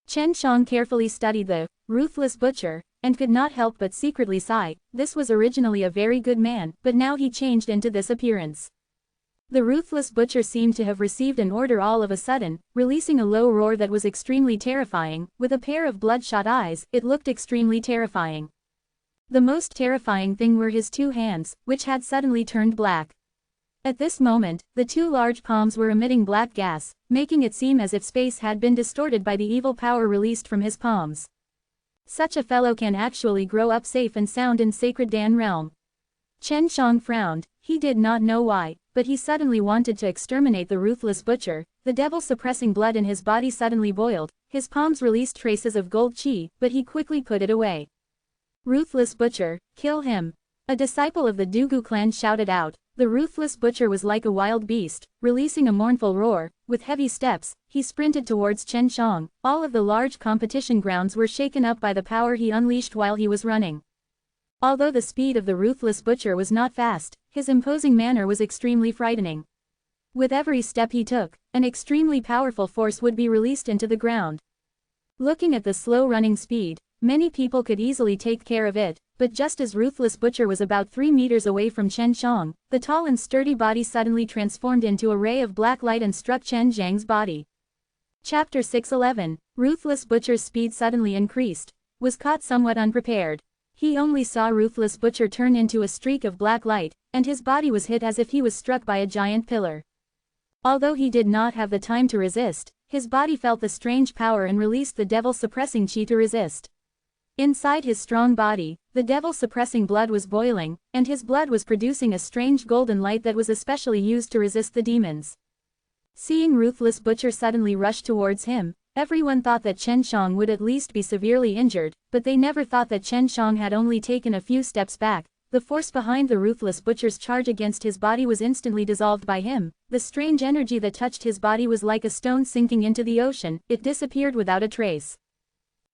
Chen Shang carefully studied the Ruthless Butcher, and could not help but secretly sigh. This was originally a very good man, but now he changed into this appearance. The Ruthless Butcher seemed to have received an order all of a sudden, releasing a low roar that was extremely terrifying. With a pair of bloodshot eyes, it looked extremely terrifying. The most terrifying thing were his 2 hands, which had suddenly turned black. At this moment, the 2 large palms were emitting black gas, making it seem as if space had been distorted by the evil power released from his palms. Such a fellow can actually grow up safe and sound in sacred Dan realm. Chen Shang frowned, he did not know why, but he suddenly wanted to exterminate the ruthless butcher. The devil-suppressing blood in his body suddenly boiled, his palms released traces of gold qi, but he quickly put it away. Ruthless butcher, kill him! A disciple of the Dugu clan shouted out. The ruthless butcher was like a wild beast, releasing a mournful roar. With heavy steps, he sprinted towards Chen Shang. All of the large competition grounds were shaken up by the power he unleashed while he was running. Although the speed of the ruthless butcher was not fast, his imposing manner was extremely frightening. With every step he took, an extremely powerful force would be released into the ground. Looking at the slow running speed, many people could easily take care of it, but just as ruthless butcher was about 3 meters away from Chen Shang, the tall and sturdy body suddenly transformed into a ray of black light and struck Chen Zhang's body. Chapter 6:11. Ruthless butcher's speed suddenly increased. Was caught somewhat unprepared. He only saw ruthless butcher turn into a streak of black light, and his body was hit as if he was struck by a giant pillar. Although he did not have the time to resist, his body felt the strange power and released the devil-suppressing qi to resist. Inside his strong body, the devil-suppressing blood was boiling, and his blood was producing a strange golden light that was especially used to resist the demons. Seeing ruthless butcher suddenly rush towards him, everyone thought that Chen Shang would at least be severely injured, but they never thought that Chen Shang had only taken a few steps back. The force behind the ruthless butcher's charge against his body was instantly dissolved by him. The strange energy that touched his body was like a stone sinking into the ocean, it disappeared without a trace.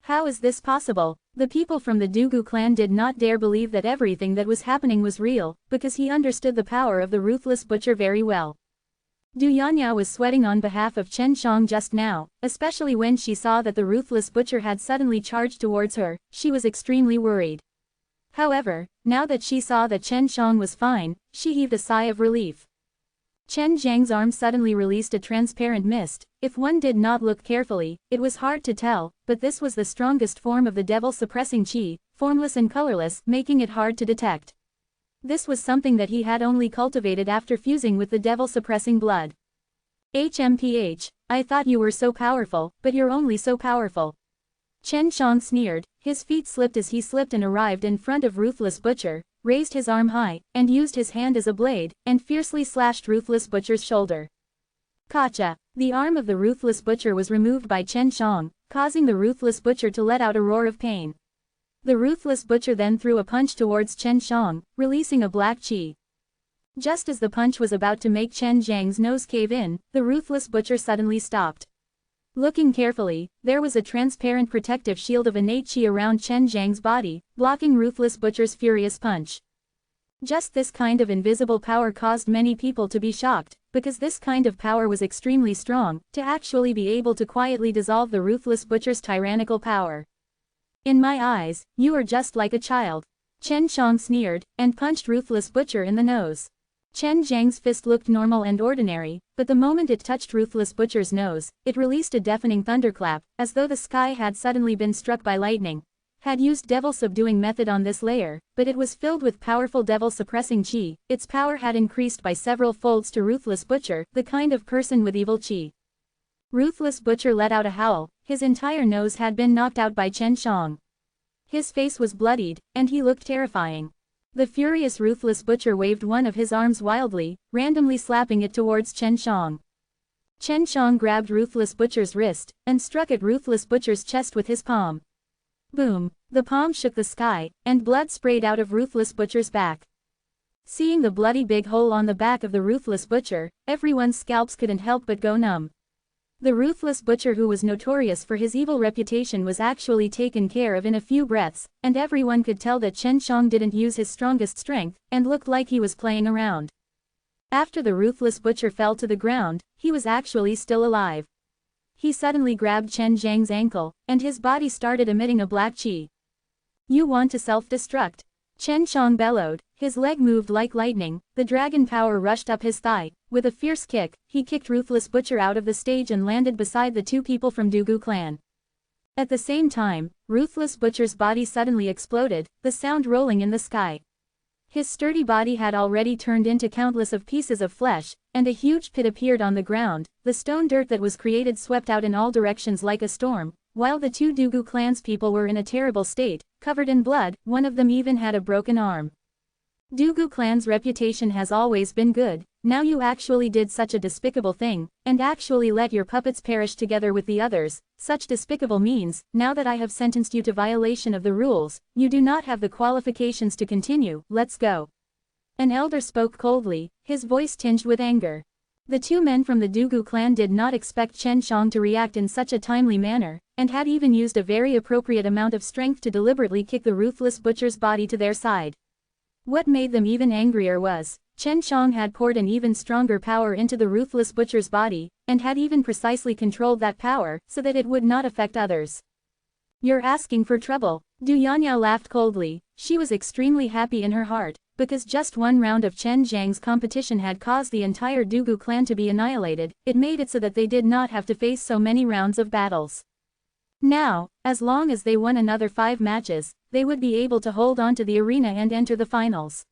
How is this possible? The people from the Dugu clan did not dare believe that everything that was happening was real, because he understood the power of the ruthless butcher very well. Du Yanya was sweating on behalf of Chen Shang just now, especially when she saw that the ruthless butcher had suddenly charged towards her. She was extremely worried. However, now that she saw that Chen Shang was fine, she heaved a sigh of relief. Chen Zhang's arm suddenly released a transparent mist. If one did not look carefully, it was hard to tell, but this was the strongest form of the devil-suppressing qi, formless and colorless, making it hard to detect. This was something that he had only cultivated after fusing with the devil-suppressing blood. HMPH, I thought you were so powerful, but you're only so powerful. Chen Shang sneered, his feet slipped as he slipped and arrived in front of ruthless butcher, raised his arm high, and used his hand as a blade, and fiercely slashed ruthless butcher's shoulder. Kacha! The arm of the ruthless butcher was removed by Chen Shang, causing the ruthless butcher to let out a roar of pain. The ruthless butcher then threw a punch towards Chen Shang, releasing a black qi. Just as the punch was about to make Chen Zhang's nose cave in, the ruthless butcher suddenly stopped. Looking carefully, there was a transparent protective shield of innate qi around Chen Zhang's body, blocking ruthless butcher's furious punch. Just this kind of invisible power caused many people to be shocked, because this kind of power was extremely strong, to actually be able to quietly dissolve the ruthless butcher's tyrannical power. In my eyes, you are just like a child. Chen Shang sneered, and punched ruthless butcher in the nose. Chen Zhang's fist looked normal and ordinary, but the moment it touched ruthless butcher's nose, it released a deafening thunderclap, as though the sky had suddenly been struck by lightning. Had used devil-subduing method on this layer, but it was filled with powerful devil-suppressing qi. Its power had increased by several folds to ruthless butcher, the kind of person with evil qi. Ruthless butcher let out a howl, his entire nose had been knocked out by Chen Shang. His face was bloodied, and he looked terrifying. The furious ruthless butcher waved one of his arms wildly, randomly slapping it towards Chen Shang. Chen Shang grabbed ruthless butcher's wrist, and struck at ruthless butcher's chest with his palm. Boom! The palm shook the sky, and blood sprayed out of ruthless butcher's back. Seeing the bloody big hole on the back of the ruthless butcher, everyone's scalps couldn't help but go numb. The ruthless butcher, who was notorious for his evil reputation, was actually taken care of in a few breaths, and everyone could tell that Chen Shang didn't use his strongest strength, and looked like he was playing around. After the ruthless butcher fell to the ground, he was actually still alive. He suddenly grabbed Chen Zhang's ankle, and his body started emitting a black qi. You want to self-destruct? Chen Shang bellowed, his leg moved like lightning, the dragon power rushed up his thigh. With a fierce kick, he kicked ruthless butcher out of the stage and landed beside the two people from Dugu clan. At the same time, ruthless butcher's body suddenly exploded, the sound rolling in the sky. His sturdy body had already turned into countless of pieces of flesh, and a huge pit appeared on the ground. The stone dirt that was created swept out in all directions like a storm, while the two Dugu clanspeople were in a terrible state, covered in blood, one of them even had a broken arm. Dugu clan's reputation has always been good. Now you actually did such a despicable thing, and actually let your puppets perish together with the others. Such despicable means, now that I have sentenced you to violation of the rules, you do not have the qualifications to continue. Let's go. An elder spoke coldly, his voice tinged with anger. The two men from the Dugu clan did not expect Chen Shang to react in such a timely manner, and had even used a very appropriate amount of strength to deliberately kick the ruthless butcher's body to their side. What made them even angrier was, Chen Shang had poured an even stronger power into the ruthless butcher's body, and had even precisely controlled that power, so that it would not affect others. You're asking for trouble. Du Yanyao laughed coldly. She was extremely happy in her heart, because just one round of Chen Zhang's competition had caused the entire Dugu clan to be annihilated. It made it so that they did not have to face so many rounds of battles. Now, as long as they won another 5 matches, they would be able to hold on to the arena and enter the finals.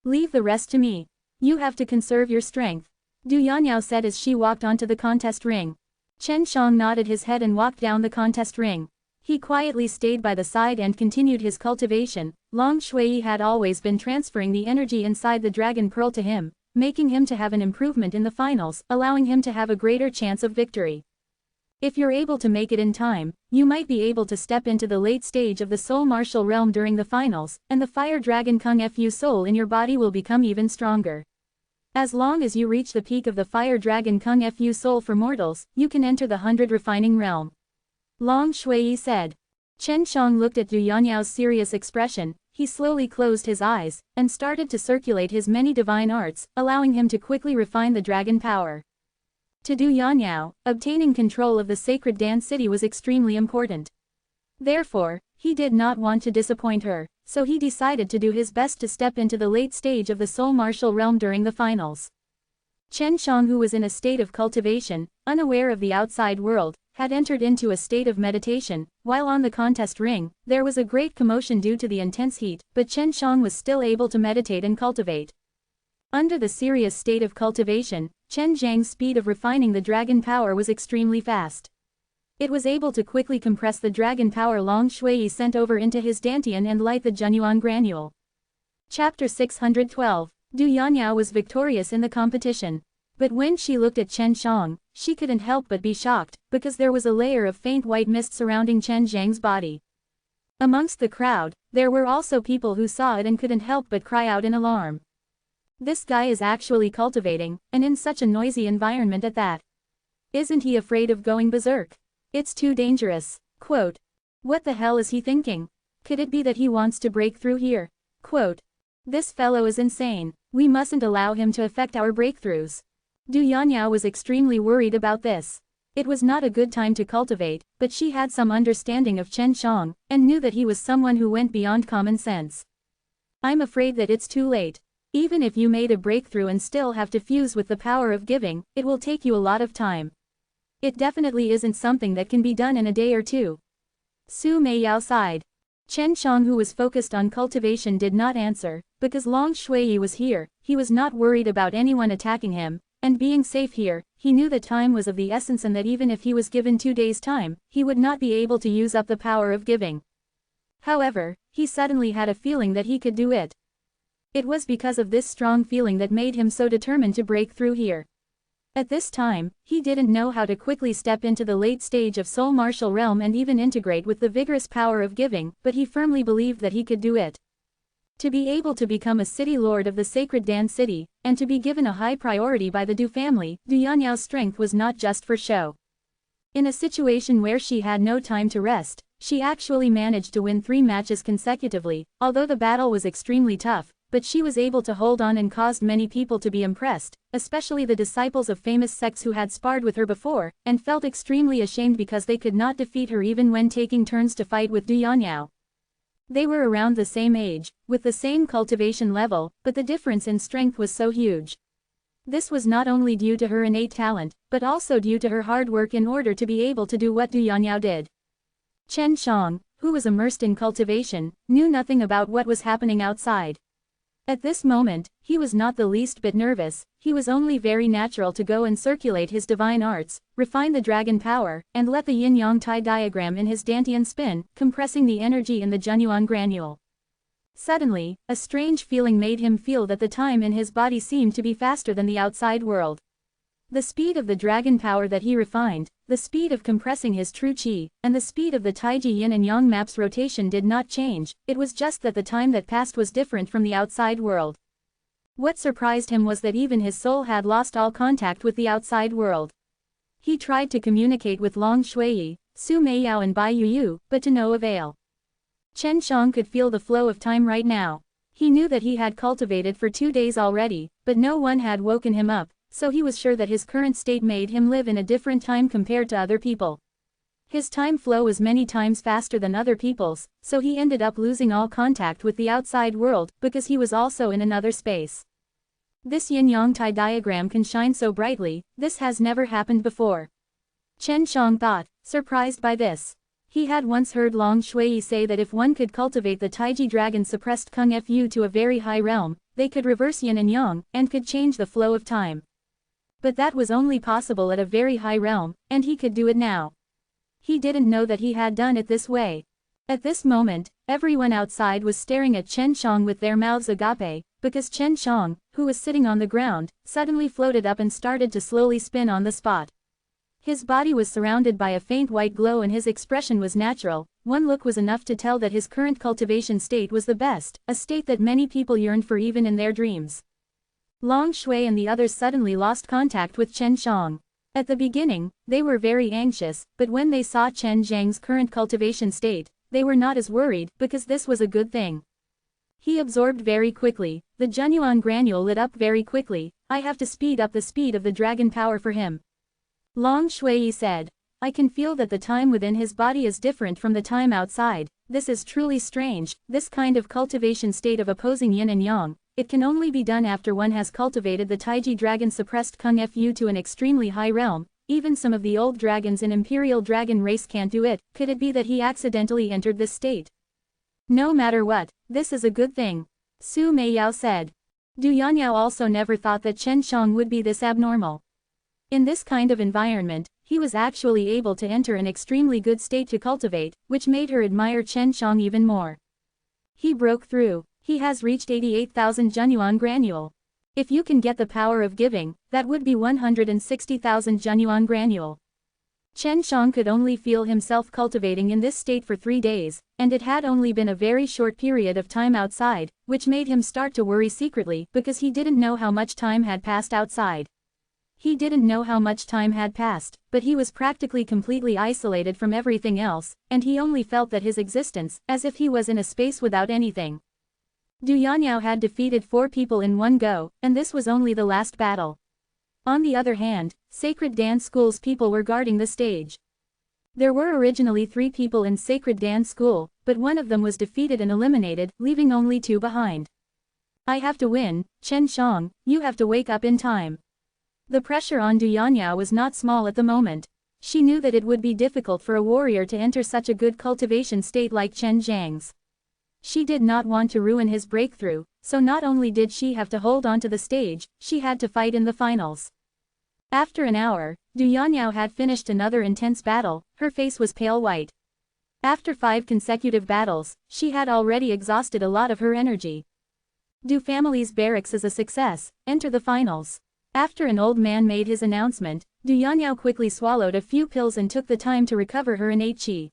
Leave the rest to me. You have to conserve your strength, Du Yanyao said as she walked onto the contest ring. Chen Shang nodded his head and walked down the contest ring. He quietly stayed by the side and continued his cultivation. Long Shui had always been transferring the energy inside the Dragon Pearl to him, making him to have an improvement in the finals, allowing him to have a greater chance of victory. If you're able to make it in time, you might be able to step into the late stage of the Soul Martial Realm during the finals, and the Fire Dragon Kung Fu soul in your body will become even stronger. As long as you reach the peak of the Fire Dragon Kung Fu soul for mortals, you can enter the 100 refining realm. Long Shui said. Chen Shang looked at Du Yanyao's serious expression. He slowly closed his eyes, and started to circulate his many divine arts, allowing him to quickly refine the dragon power. To Du Yanyao, obtaining control of the sacred dance city was extremely important. Therefore, he did not want to disappoint her, so he decided to do his best to step into the late stage of the Soul Martial Realm during the finals. Chen Shang, who was in a state of cultivation, unaware of the outside world, had entered into a state of meditation. While on the contest ring, there was a great commotion due to the intense heat, but Chen Shang was still able to meditate and cultivate. Under the serious state of cultivation, Chen Zhang's speed of refining the dragon power was extremely fast. It was able to quickly compress the dragon power Long Shui sent over into his dantian and light the Junyuan granule. Chapter 612. Du Yanyao was victorious in the competition. But when she looked at Chen Shang, she couldn't help but be shocked, because there was a layer of faint white mist surrounding Chen Zhang's body. Amongst the crowd, there were also people who saw it and couldn't help but cry out in alarm. This guy is actually cultivating, and in such a noisy environment at that. Isn't he afraid of going berserk? It's too dangerous. Quote. What the hell is he thinking? Could it be that he wants to break through here? Quote. This fellow is insane. We mustn't allow him to affect our breakthroughs. Du Yanyao was extremely worried about this. It was not a good time to cultivate, but she had some understanding of Chen Shang, and knew that he was someone who went beyond common sense. I'm afraid that it's too late. Even if you made a breakthrough and still have to fuse with the power of giving, it will take you a lot of time. It definitely isn't something that can be done in a day or two. Su Meiyao sighed. Chen Shang, who was focused on cultivation, did not answer, because Long Shui was here. He was not worried about anyone attacking him, and being safe here, he knew that time was of the essence and that even if he was given 2 days' time, he would not be able to use up the power of giving. However, he suddenly had a feeling that he could do it. It was because of this strong feeling that made him so determined to break through here. At this time, he didn't know how to quickly step into the late stage of Soul Martial Realm and even integrate with the vigorous power of giving, but he firmly believed that he could do it. To be able to become a city lord of the sacred Dan city, and to be given a high priority by the Du family, Du Yanyao's strength was not just for show. In a situation where she had no time to rest, she actually managed to win 3 matches consecutively, although the battle was extremely tough. But she was able to hold on and caused many people to be impressed, especially the disciples of famous sects who had sparred with her before, and felt extremely ashamed because they could not defeat her even when taking turns to fight with Du Yanyao. They were around the same age, with the same cultivation level, but the difference in strength was so huge. This was not only due to her innate talent, but also due to her hard work in order to be able to do what Du Yanyao did. Chen Shang, who was immersed in cultivation, knew nothing about what was happening outside. At this moment, he was not the least bit nervous, he was only very natural to go and circulate his divine arts, refine the dragon power, and let the yin-yang tie diagram in his dantian spin, compressing the energy in the genuine granule. Suddenly, a strange feeling made him feel that the time in his body seemed to be faster than the outside world. The speed of the dragon power that he refined, the speed of compressing his true qi, and the speed of the taiji yin and yang map's rotation did not change, it was just that the time that passed was different from the outside world. What surprised him was that even his soul had lost all contact with the outside world. He tried to communicate with Long Shui, Su Meiyao and Bai Yuyu, but to no avail. Chen Shang could feel the flow of time right now. He knew that he had cultivated for 2 days already, but no one had woken him up, so he was sure that his current state made him live in a different time compared to other people. His time flow was many times faster than other people's, so he ended up losing all contact with the outside world because he was also in another space. This yin-yang tie diagram can shine so brightly, this has never happened before. Chen Shang thought, surprised by this. He had once heard Long Shui say that if one could cultivate the Taiji dragon suppressed Kung Fu to a very high realm, they could reverse yin and yang, and could change the flow of time. But that was only possible at a very high realm, and he could do it now. He didn't know that he had done it this way. At this moment, everyone outside was staring at Chen Shang with their mouths agape, because Chen Shang, who was sitting on the ground, suddenly floated up and started to slowly spin on the spot. His body was surrounded by a faint white glow and his expression was natural. One look was enough to tell that his current cultivation state was the best, a state that many people yearned for even in their dreams. Long Shui and the others suddenly lost contact with Chen Shang. At the beginning, they were very anxious, but when they saw Chen Zhang's current cultivation state, they were not as worried, because this was a good thing. He absorbed very quickly, the genuine granule lit up very quickly. I have to speed up the speed of the dragon power for him. Long Shui said. I can feel that the time within his body is different from the time outside. This is truly strange, this kind of cultivation state of opposing yin and yang. It can only be done after one has cultivated the Taiji dragon suppressed Kung Fu to an extremely high realm. Even some of the old dragons in Imperial Dragon race can't do it. Could it be that he accidentally entered this state? No matter what, this is a good thing. Su Meiyao said. Du Yanyao also never thought that Chen Shang would be this abnormal. In this kind of environment, he was actually able to enter an extremely good state to cultivate, which made her admire Chen Shang even more. He broke through. He has reached 88,000 genuine granule. If you can get the power of giving, that would be 160,000 genuine granule. Chen Shang could only feel himself cultivating in this state for 3 days, and it had only been a very short period of time outside, which made him start to worry secretly because he didn't know how much time had passed outside. He didn't know how much time had passed, but he was practically completely isolated from everything else, and he only felt that his existence, as if he was in a space without anything. Du Yanyao had defeated 4 people in one go, and this was only the last battle. On the other hand, Sacred Dance School's people were guarding the stage. There were originally 3 people in Sacred Dance School, but one of them was defeated and eliminated, leaving only 2 behind. I have to win, Chen Shang, you have to wake up in time. The pressure on Du Yanyao was not small at the moment. She knew that it would be difficult for a warrior to enter such a good cultivation state like Chen Zhang's. She did not want to ruin his breakthrough, so not only did she have to hold on to the stage, she had to fight in the finals. After an hour, Du Yanyao had finished another intense battle, her face was pale white. After 5 consecutive battles, she had already exhausted a lot of her energy. Du family's barracks is a success, enter the finals. After an old man made his announcement, Du Yanyao quickly swallowed a few pills and took the time to recover her innate qi.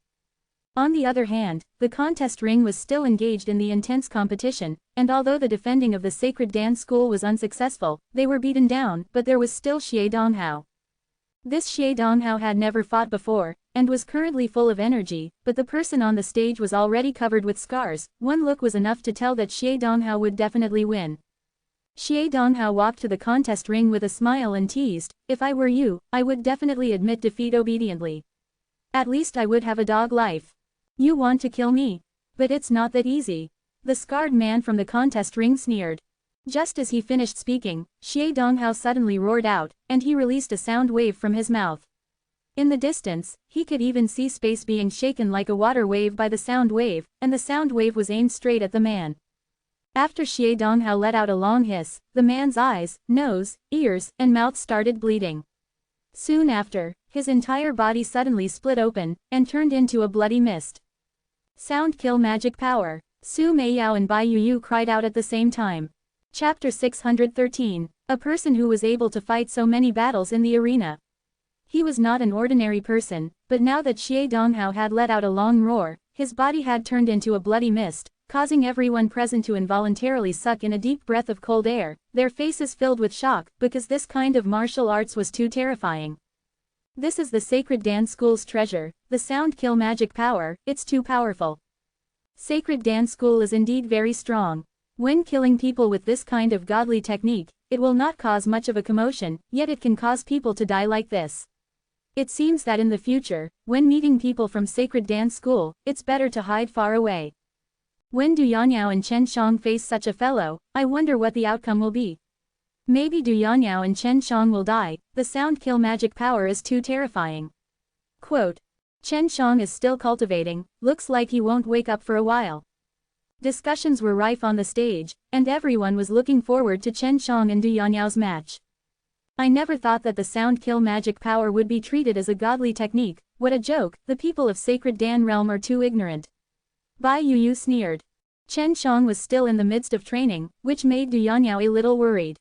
On the other hand, the contest ring was still engaged in the intense competition, and although the defending of the Sacred Dance School was unsuccessful, they were beaten down, but there was still Xie Donghao. This Xie Donghao had never fought before, and was currently full of energy, but the person on the stage was already covered with scars. One look was enough to tell that Xie Donghao would definitely win. Xie Donghao walked to the contest ring with a smile and teased, if I were you, I would definitely admit defeat obediently. At least I would have a dog life. You want to kill me? But it's not that easy. The scarred man from the contest ring sneered. Just as he finished speaking, Xie Donghao suddenly roared out, and he released a sound wave from his mouth. In the distance, he could even see space being shaken like a water wave by the sound wave, and the sound wave was aimed straight at the man. After Xie Donghao let out a long hiss, the man's eyes, nose, ears, and mouth started bleeding. Soon after, his entire body suddenly split open, and turned into a bloody mist. Sound kill magic power. Su Meiyao and Bai Yuyu cried out at the same time. Chapter 613. A person who was able to fight so many battles in the arena. He was not an ordinary person, but now that Xie Donghao had let out a long roar, his body had turned into a bloody mist, causing everyone present to involuntarily suck in a deep breath of cold air, their faces filled with shock, because this kind of martial arts was too terrifying. This is the Sacred Dance School's treasure, the sound kill magic power, it's too powerful. Sacred Dance School is indeed very strong. When killing people with this kind of godly technique, it will not cause much of a commotion, yet it can cause people to die like this. It seems that in the future, when meeting people from Sacred Dance School, it's better to hide far away. When Du Yanyao and Chen Shang face such a fellow, I wonder what the outcome will be. Maybe Du Yanyao and Chen Shang will die, the sound kill magic power is too terrifying. Quote. Chen Shang is still cultivating, looks like he won't wake up for a while. Discussions were rife on the stage, and everyone was looking forward to Chen Shang and Du Yanyao's match. I never thought that the sound kill magic power would be treated as a godly technique, what a joke, the people of Sacred Dan Realm are too ignorant. Bai Yuyu sneered. Chen Shang was still in the midst of training, which made Du Yanyao a little worried.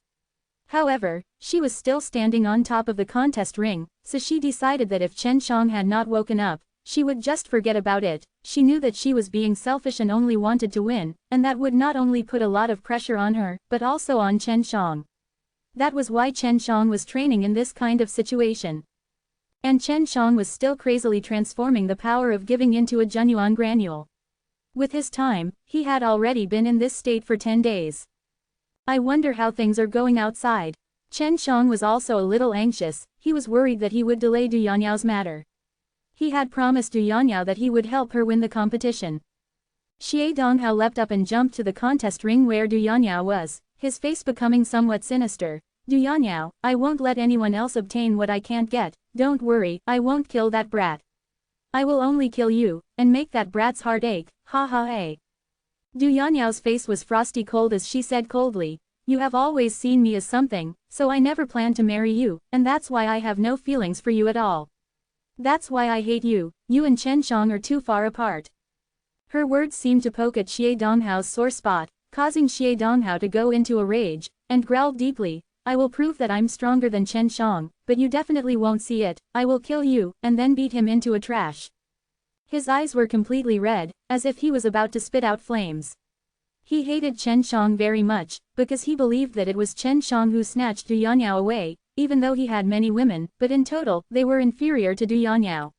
However, she was still standing on top of the contest ring, so she decided that if Chen Shang had not woken up, she would just forget about it. She knew that she was being selfish and only wanted to win, and that would not only put a lot of pressure on her, but also on Chen Shang. That was why Chen Shang was training in this kind of situation. And Chen Shang was still crazily transforming the power of giving into a Junyuan granule. With his time, he had already been in this state for 10 days. I wonder how things are going outside. Chen Shang was also a little anxious, he was worried that he would delay Du Yanyao's matter. He had promised Du Yanyao that he would help her win the competition. Xie Donghao leapt up and jumped to the contest ring where Du Yanyao was, his face becoming somewhat sinister. Du Yanyao, I won't let anyone else obtain what I can't get, don't worry, I won't kill that brat. I will only kill you, and make that brat's heart ache, ha ha ha. Du Yanyao's face was frosty cold as she said coldly, you have always seen me as something, so I never planned to marry you, and that's why I have no feelings for you at all. That's why I hate you, you and Chen Shang are too far apart. Her words seemed to poke at Xie Donghao's sore spot, causing Xie Donghao to go into a rage, and growled deeply, I will prove that I'm stronger than Chen Shang, but you definitely won't see it, I will kill you, and then beat him into a trash. His eyes were completely red, as if he was about to spit out flames. He hated Chen Shang very much, because he believed that it was Chen Shang who snatched Du Yanyao away, even though he had many women, but in total, they were inferior to Du Yanyao.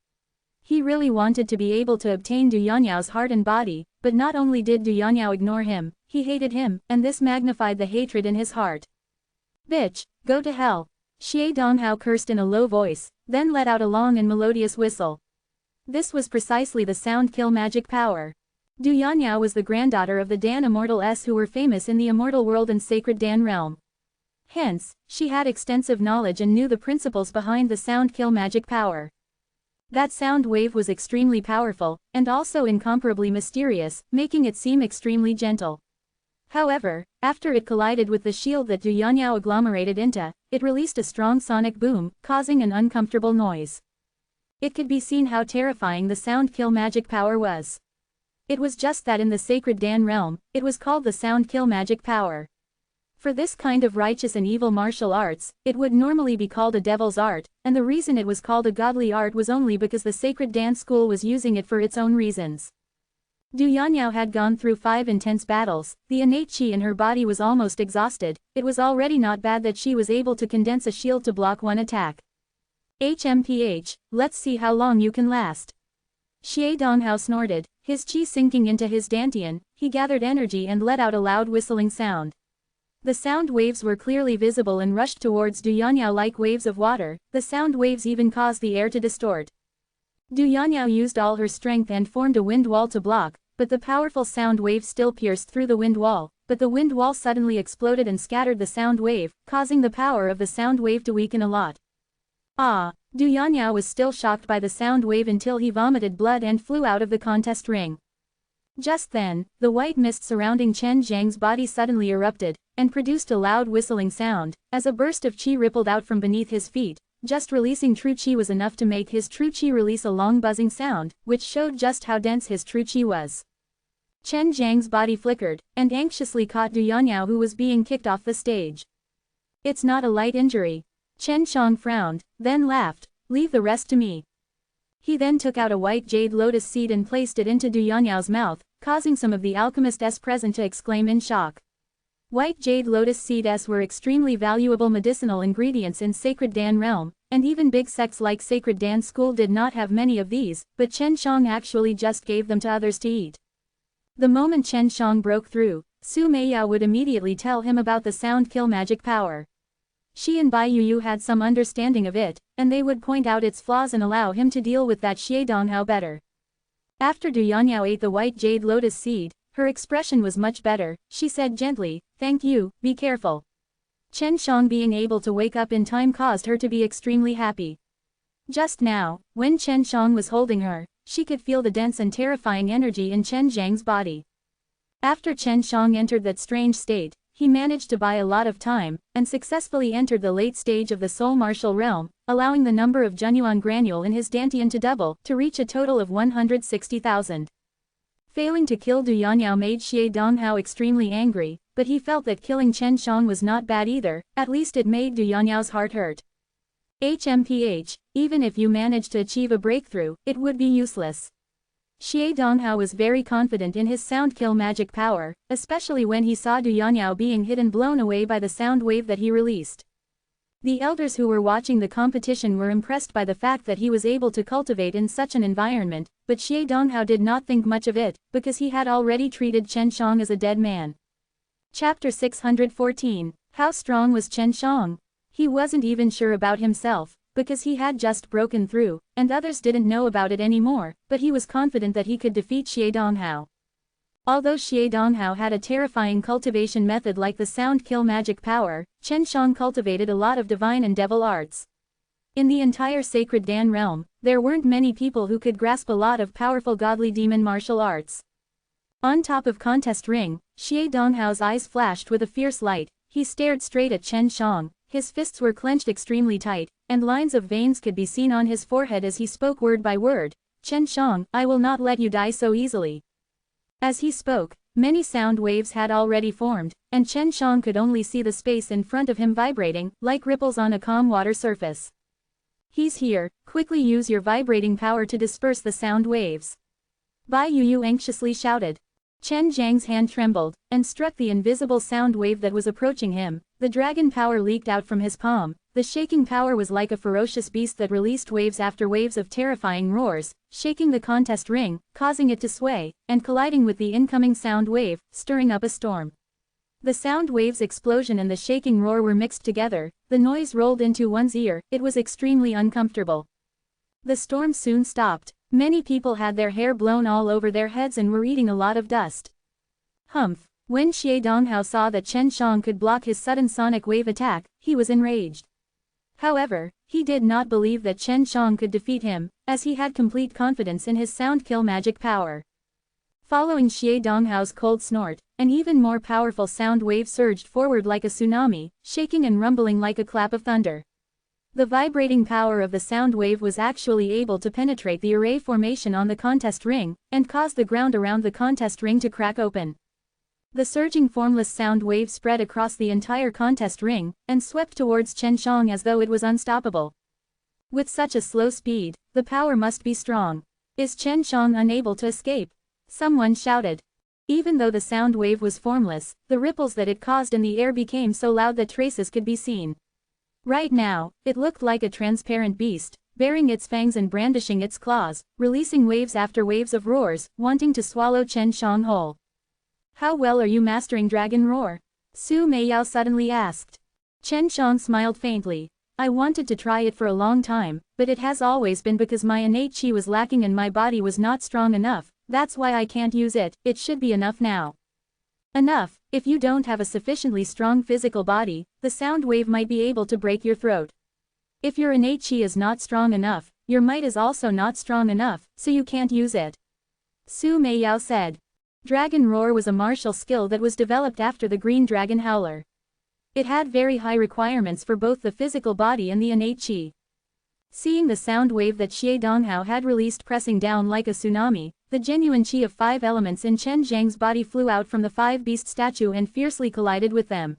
He really wanted to be able to obtain Du Yanyao's heart and body, but not only did Du Yanyao ignore him, he hated him, and this magnified the hatred in his heart. Bitch, go to hell. Xie Donghao cursed in a low voice, then let out a long and melodious whistle. This was precisely the sound kill magic power. Du Yanyao was the granddaughter of the Dan Immortals who were famous in the Immortal world and Sacred Dan realm. Hence, she had extensive knowledge and knew the principles behind the sound kill magic power. That sound wave was extremely powerful, and also incomparably mysterious, making it seem extremely gentle. However, after it collided with the shield that Du Yanyao agglomerated into, it released a strong sonic boom, causing an uncomfortable noise. It could be seen how terrifying the sound kill magic power was. It was just that in the Sacred Dan realm, it was called the sound kill magic power. For this kind of righteous and evil martial arts, it would normally be called a devil's art, and the reason it was called a godly art was only because the Sacred Dance School was using it for its own reasons. Du Yanyao had gone through 5 intense battles, the innate chi in her body was almost exhausted, it was already not bad that she was able to condense a shield to block one attack. HMPH, let's see how long you can last. Xie Donghao snorted, his chi sinking into his dantian, he gathered energy and let out a loud whistling sound. The sound waves were clearly visible and rushed towards Du Yanyao like waves of water, the sound waves even caused the air to distort. Du Yanyao used all her strength and formed a wind wall to block, but the powerful sound wave still pierced through the wind wall, but the wind wall suddenly exploded and scattered the sound wave, causing the power of the sound wave to weaken a lot. Ah! Du Yanyao was still shocked by the sound wave until he vomited blood and flew out of the contest ring. Just then, the white mist surrounding Chen Zhang's body suddenly erupted, and produced a loud whistling sound, as a burst of qi rippled out from beneath his feet. Just releasing true qi was enough to make his true qi release a long buzzing sound, which showed just how dense his true qi was. Chen Zhang's body flickered, and anxiously caught Du Yanyao, who was being kicked off the stage. "It's not a light injury." Chen Shang frowned, then laughed. "Leave the rest to me." He then took out a white jade lotus seed and placed it into Du Yanyao's mouth, causing some of the alchemists present to exclaim in shock. White jade lotus seeds were extremely valuable medicinal ingredients in Sacred Dan realm, and even big sects like Sacred Dan School did not have many of these, but Chen Shang actually just gave them to others to eat. The moment Chen Shang broke through, Su Meiyao would immediately tell him about the sound kill magic power. She and Bai Yuyu had some understanding of it, and they would point out its flaws and allow him to deal with that Xie Donghao better. After Du Yanyao ate the white jade lotus seed, her expression was much better. She said gently, "Thank you, be careful." Chen Shang being able to wake up in time caused her to be extremely happy. Just now, when Chen Shang was holding her, she could feel the dense and terrifying energy in Chen Zhang's body. After Chen Shang entered that strange state, he managed to buy a lot of time, and successfully entered the late stage of the soul martial realm, allowing the number of Junyuan granule in his dantian to double, to reach a total of 160,000. Failing to kill Du Yanyao made Xie Donghao extremely angry, but he felt that killing Chen Shang was not bad either, at least it made Du Yanyao's heart hurt. HMPH, even if you managed to achieve a breakthrough, it would be useless. Xie Donghao was very confident in his sound kill magic power, especially when he saw Du Yanyao being hit and blown away by the sound wave that he released. The elders who were watching the competition were impressed by the fact that he was able to cultivate in such an environment, but Xie Donghao did not think much of it, because he had already treated Chen Shang as a dead man. Chapter 614. How strong was Chen Shang? He wasn't even sure about himself, because he had just broken through, and others didn't know about it anymore, but he was confident that he could defeat Xie Donghao. Although Xie Donghao had a terrifying cultivation method like the sound kill magic power, Chen Shang cultivated a lot of divine and devil arts. In the entire Sacred Dan realm, there weren't many people who could grasp a lot of powerful godly demon martial arts. On top of contest ring, Xie Donghao's eyes flashed with a fierce light. He stared straight at Chen Shang. His fists were clenched extremely tight, and lines of veins could be seen on his forehead as he spoke word by word. "Chen Shang, I will not let you die so easily." As he spoke, many sound waves had already formed, and Chen Shang could only see the space in front of him vibrating, like ripples on a calm water surface. "He's here, quickly use your vibrating power to disperse the sound waves." Bai Yuyu anxiously shouted. Chen Zhang's hand trembled, and struck the invisible sound wave that was approaching him. The dragon power leaked out from his palm. The shaking power was like a ferocious beast that released waves after waves of terrifying roars, shaking the contest ring, causing it to sway, and colliding with the incoming sound wave, stirring up a storm. The sound wave's explosion and the shaking roar were mixed together. The noise rolled into one's ear. It was extremely uncomfortable. The storm soon stopped. Many people had their hair blown all over their heads and were eating a lot of dust. Humph! When Xie Donghao saw that Chen Shang could block his sudden sonic wave attack, he was enraged. However, he did not believe that Chen Shang could defeat him, as he had complete confidence in his sound kill magic power. Following Xie Donghao's cold snort, an even more powerful sound wave surged forward like a tsunami, shaking and rumbling like a clap of thunder. The vibrating power of the sound wave was actually able to penetrate the array formation on the contest ring, and cause the ground around the contest ring to crack open. The surging formless sound wave spread across the entire contest ring, and swept towards Chen Shang as though it was unstoppable. With such a slow speed, the power must be strong. Is Chen Shang unable to escape? Someone shouted. Even though the sound wave was formless, the ripples that it caused in the air became so loud that traces could be seen. Right now, it looked like a transparent beast, baring its fangs and brandishing its claws, releasing waves after waves of roars, wanting to swallow Chen Shang whole. "How well are you mastering Dragon Roar?" Su Meiyao suddenly asked. Chen Shang smiled faintly. "I wanted to try it for a long time, but it has always been because my innate qi was lacking and my body was not strong enough. That's why I can't use it. It should be enough now." "Enough? If you don't have a sufficiently strong physical body, the sound wave might be able to break your throat. If your innate qi is not strong enough, your might is also not strong enough, so you can't use it," Su Meiyao said. Dragon Roar was a martial skill that was developed after the Green Dragon Howler. It had very high requirements for both the physical body and the innate chi. Seeing the sound wave that Xie Donghao had released pressing down like a tsunami, the genuine chi of 5 elements in Chen Zhang's body flew out from the 5-beast statue and fiercely collided with them.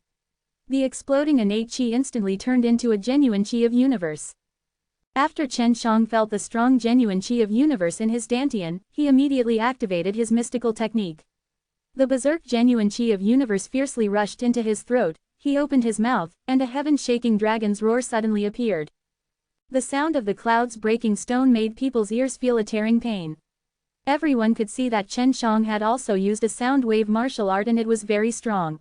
The exploding innate chi instantly turned into a genuine chi of universe. After Chen Shang felt the strong genuine chi of universe in his dantian, he immediately activated his mystical technique. The berserk genuine chi of universe fiercely rushed into his throat, he opened his mouth, and a heaven-shaking dragon's roar suddenly appeared. The sound of the clouds breaking stone made people's ears feel a tearing pain. Everyone could see that Chen Shang had also used a sound wave martial art and it was very strong.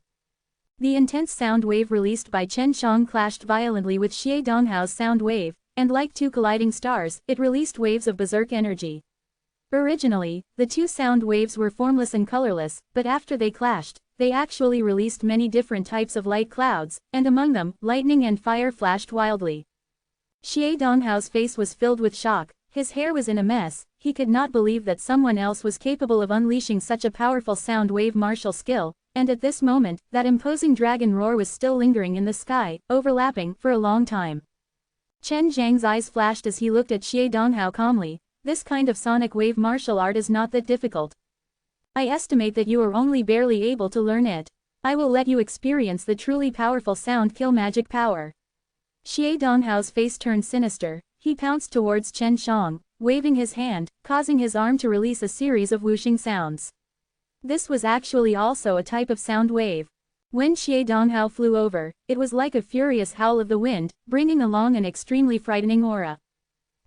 The intense sound wave released by Chen Shang clashed violently with Xie Donghao's sound wave, and like two colliding stars, it released waves of berserk energy. Originally, the two sound waves were formless and colorless, but after they clashed, they actually released many different types of light clouds, and among them, lightning and fire flashed wildly. Xie Donghao's face was filled with shock, his hair was in a mess, he could not believe that someone else was capable of unleashing such a powerful sound wave martial skill, and at this moment, that imposing dragon roar was still lingering in the sky, overlapping, for a long time. Chen Zhang's eyes flashed as he looked at Xie Donghao calmly. This kind of sonic wave martial art is not that difficult. I estimate that you are only barely able to learn it. I will let you experience the truly powerful sound kill magic power. Xie Donghao's face turned sinister, he pounced towards Chen Shang, waving his hand, causing his arm to release a series of whooshing sounds. This was actually also a type of sound wave. When Xie Donghao flew over, it was like a furious howl of the wind, bringing along an extremely frightening aura.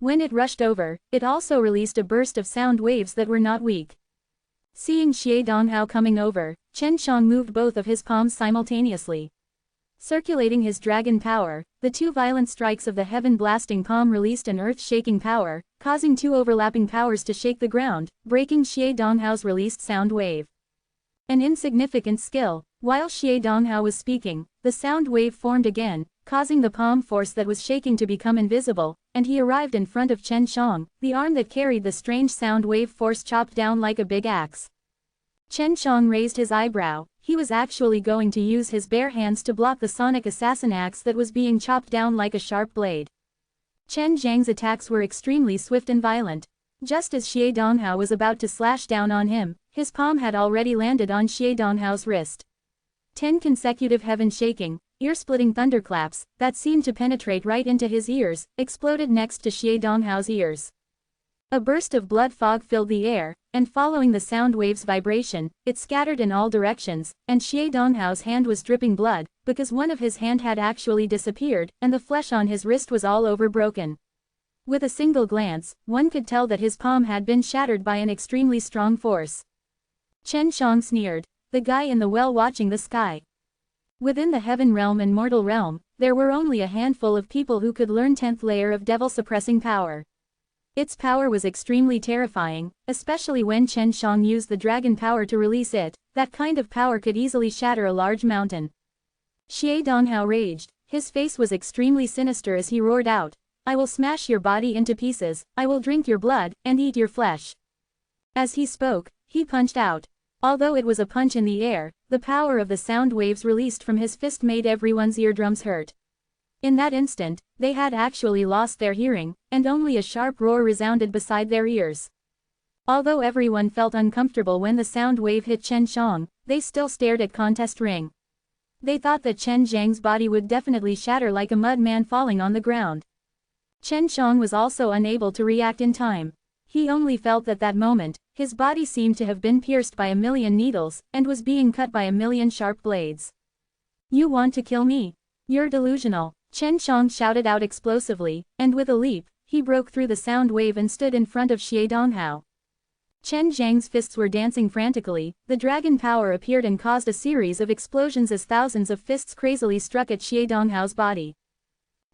When it rushed over, it also released a burst of sound waves that were not weak. Seeing Xie Donghao coming over, Chen Shang moved both of his palms simultaneously. Circulating his dragon power, the two violent strikes of the heaven-blasting palm released an earth-shaking power, causing two overlapping powers to shake the ground, breaking Xie Donghao's released sound wave. An insignificant skill. While Xie Donghao was speaking, the sound wave formed again, causing the palm force that was shaking to become invisible, and he arrived in front of Chen Shang, the arm that carried the strange sound wave force chopped down like a big axe. Chen Shang raised his eyebrow, he was actually going to use his bare hands to block the sonic assassin axe that was being chopped down like a sharp blade. Chen Zhang's attacks were extremely swift and violent. Just as Xie Donghao was about to slash down on him, his palm had already landed on Xie Donghao's wrist. 10 consecutive heaven-shaking, ear-splitting thunderclaps, that seemed to penetrate right into his ears, exploded next to Xie Donghao's ears. A burst of blood fog filled the air, and following the sound wave's vibration, it scattered in all directions, and Xie Donghao's hand was dripping blood, because one of his hand had actually disappeared, and the flesh on his wrist was all over broken. With a single glance, one could tell that his palm had been shattered by an extremely strong force. Chen Shang sneered. The guy in the well watching the sky. Within the heaven realm and mortal realm, there were only a handful of people who could learn 10th layer of devil suppressing power. Its power was extremely terrifying, especially when Chen Shang used the dragon power to release it. That kind of power could easily shatter a large mountain. Xie Donghao raged, his face was extremely sinister as he roared out, I will smash your body into pieces, I will drink your blood, and eat your flesh. As he spoke, he punched out. Although it was a punch in the air, the power of the sound waves released from his fist made everyone's eardrums hurt. In that instant, they had actually lost their hearing, and only a sharp roar resounded beside their ears. Although everyone felt uncomfortable when the sound wave hit Chen Shang, they still stared at contest ring. They thought that Chen Zhang's body would definitely shatter like a mud man falling on the ground. Chen Shang was also unable to react in time. He only felt that that moment, his body seemed to have been pierced by a million needles, and was being cut by a million sharp blades. You want to kill me? You're delusional, Chen Shang shouted out explosively, and with a leap, he broke through the sound wave and stood in front of Xie Donghao. Chen Zhang's fists were dancing frantically, the dragon power appeared and caused a series of explosions as thousands of fists crazily struck at Xie Donghao's body.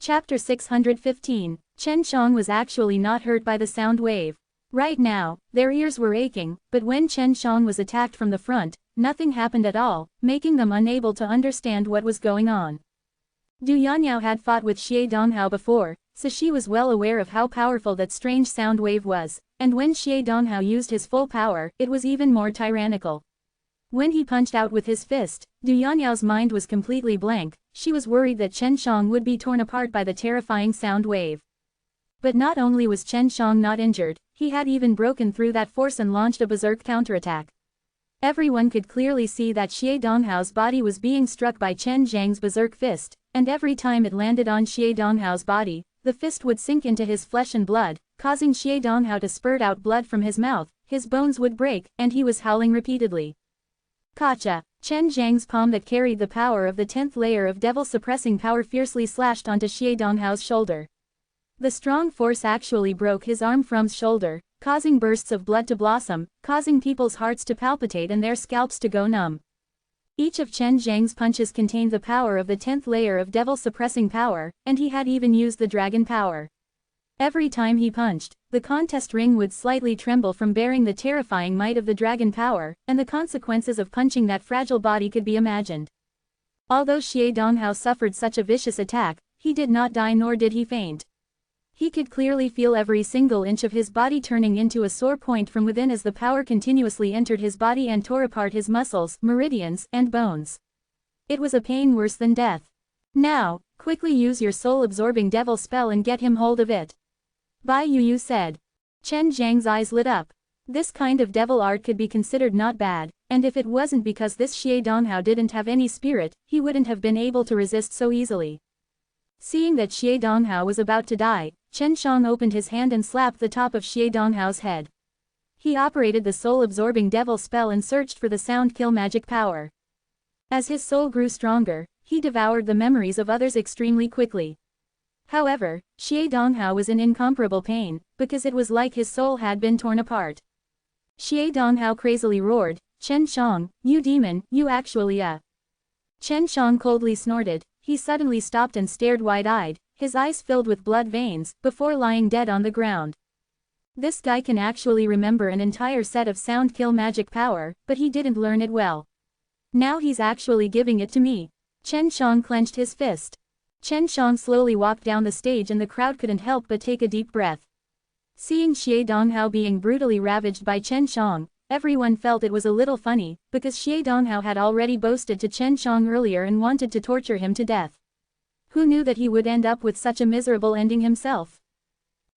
Chapter 615. Chen Shang was actually not hurt by the sound wave. Right now, their ears were aching, but when Chen Shang was attacked from the front, nothing happened at all, making them unable to understand what was going on. Du Yanyao had fought with Xie Donghao before, so she was well aware of how powerful that strange sound wave was, and when Xie Donghao used his full power, it was even more tyrannical. When he punched out with his fist, Du Yanyao's mind was completely blank. She was worried that Chen Shang would be torn apart by the terrifying sound wave. But not only was Chen Shang not injured, he had even broken through that force and launched a berserk counterattack. Everyone could clearly see that Xie Donghao's body was being struck by Chen Zhang's berserk fist, and every time it landed on Xie Donghao's body, the fist would sink into his flesh and blood, causing Xie Donghao to spurt out blood from his mouth, his bones would break, and he was howling repeatedly. Kacha! Chen Zhang's palm that carried the power of the 10th layer of devil-suppressing power fiercely slashed onto Xie Donghao's shoulder. The strong force actually broke his arm from's shoulder, causing bursts of blood to blossom, causing people's hearts to palpitate and their scalps to go numb. Each of Chen Zhang's punches contained the power of the 10th layer of devil-suppressing power, and he had even used the dragon power. Every time he punched, the contest ring would slightly tremble from bearing the terrifying might of the dragon power, and the consequences of punching that fragile body could be imagined. Although Xie Donghao suffered such a vicious attack, he did not die nor did he faint. He could clearly feel every single inch of his body turning into a sore point from within as the power continuously entered his body and tore apart his muscles, meridians, and bones. It was a pain worse than death. Now, quickly use your soul-absorbing devil spell and get him hold of it. Bai Yu said. Chen Zhang's eyes lit up. This kind of devil art could be considered not bad, and if it wasn't because this Xie Donghao didn't have any spirit, he wouldn't have been able to resist so easily. Seeing that Xie Donghao was about to die, Chen Shang opened his hand and slapped the top of Xie Donghao's head. He operated the soul-absorbing devil spell and searched for the sound kill magic power. As his soul grew stronger, he devoured the memories of others extremely quickly. However, Xie Donghao was in incomparable pain, because it was like his soul had been torn apart. Xie Donghao crazily roared, "Chen Shang, you demon, you actually Chen Shang coldly snorted. He suddenly stopped and stared wide-eyed, his eyes filled with blood veins, before lying dead on the ground. This guy can actually remember an entire set of sound kill magic power, but he didn't learn it well. Now he's actually giving it to me. Chen Shang clenched his fist. Chen Shang slowly walked down the stage and the crowd couldn't help but take a deep breath. Seeing Xie Donghao being brutally ravaged by Chen Shang, everyone felt it was a little funny, because Xie Donghao had already boasted to Chen Shang earlier and wanted to torture him to death. Who knew that he would end up with such a miserable ending himself?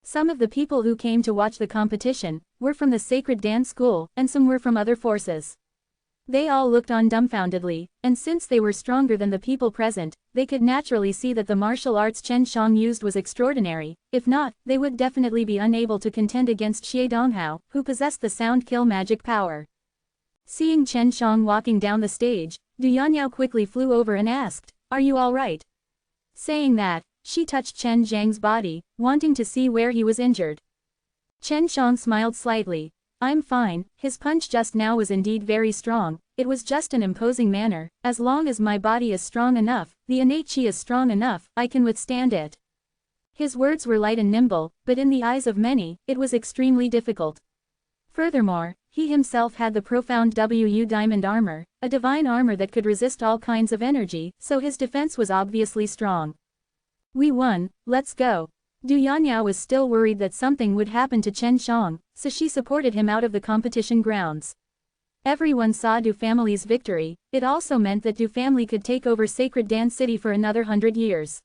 Some of the people who came to watch the competition were from the sacred dance school, and some were from other forces. They all looked on dumbfoundedly, and since they were stronger than the people present, they could naturally see that the martial arts Chen Shang used was extraordinary. If not, they would definitely be unable to contend against Xie Donghao, who possessed the sound kill magic power. Seeing Chen Shang walking down the stage, Du Yanyao quickly flew over and asked, "Are you all right?" Saying that, she touched Chen Zhang's body, wanting to see where he was injured. Chen Shang smiled slightly. "I'm fine." His punch just now was indeed very strong. It was just an imposing manner. As long as my body is strong enough, the innate chi is strong enough, I can withstand it. His words were light and nimble, but in the eyes of many, it was extremely difficult. Furthermore, he himself had the profound Wu diamond armor, a divine armor that could resist all kinds of energy, so his defense was obviously strong. "We won, let's go." Du Yanyao was still worried that something would happen to Chen Shang, so she supported him out of the competition grounds. Everyone saw Du family's victory. It also meant that Du family could take over Sacred Dance City for another 100 years.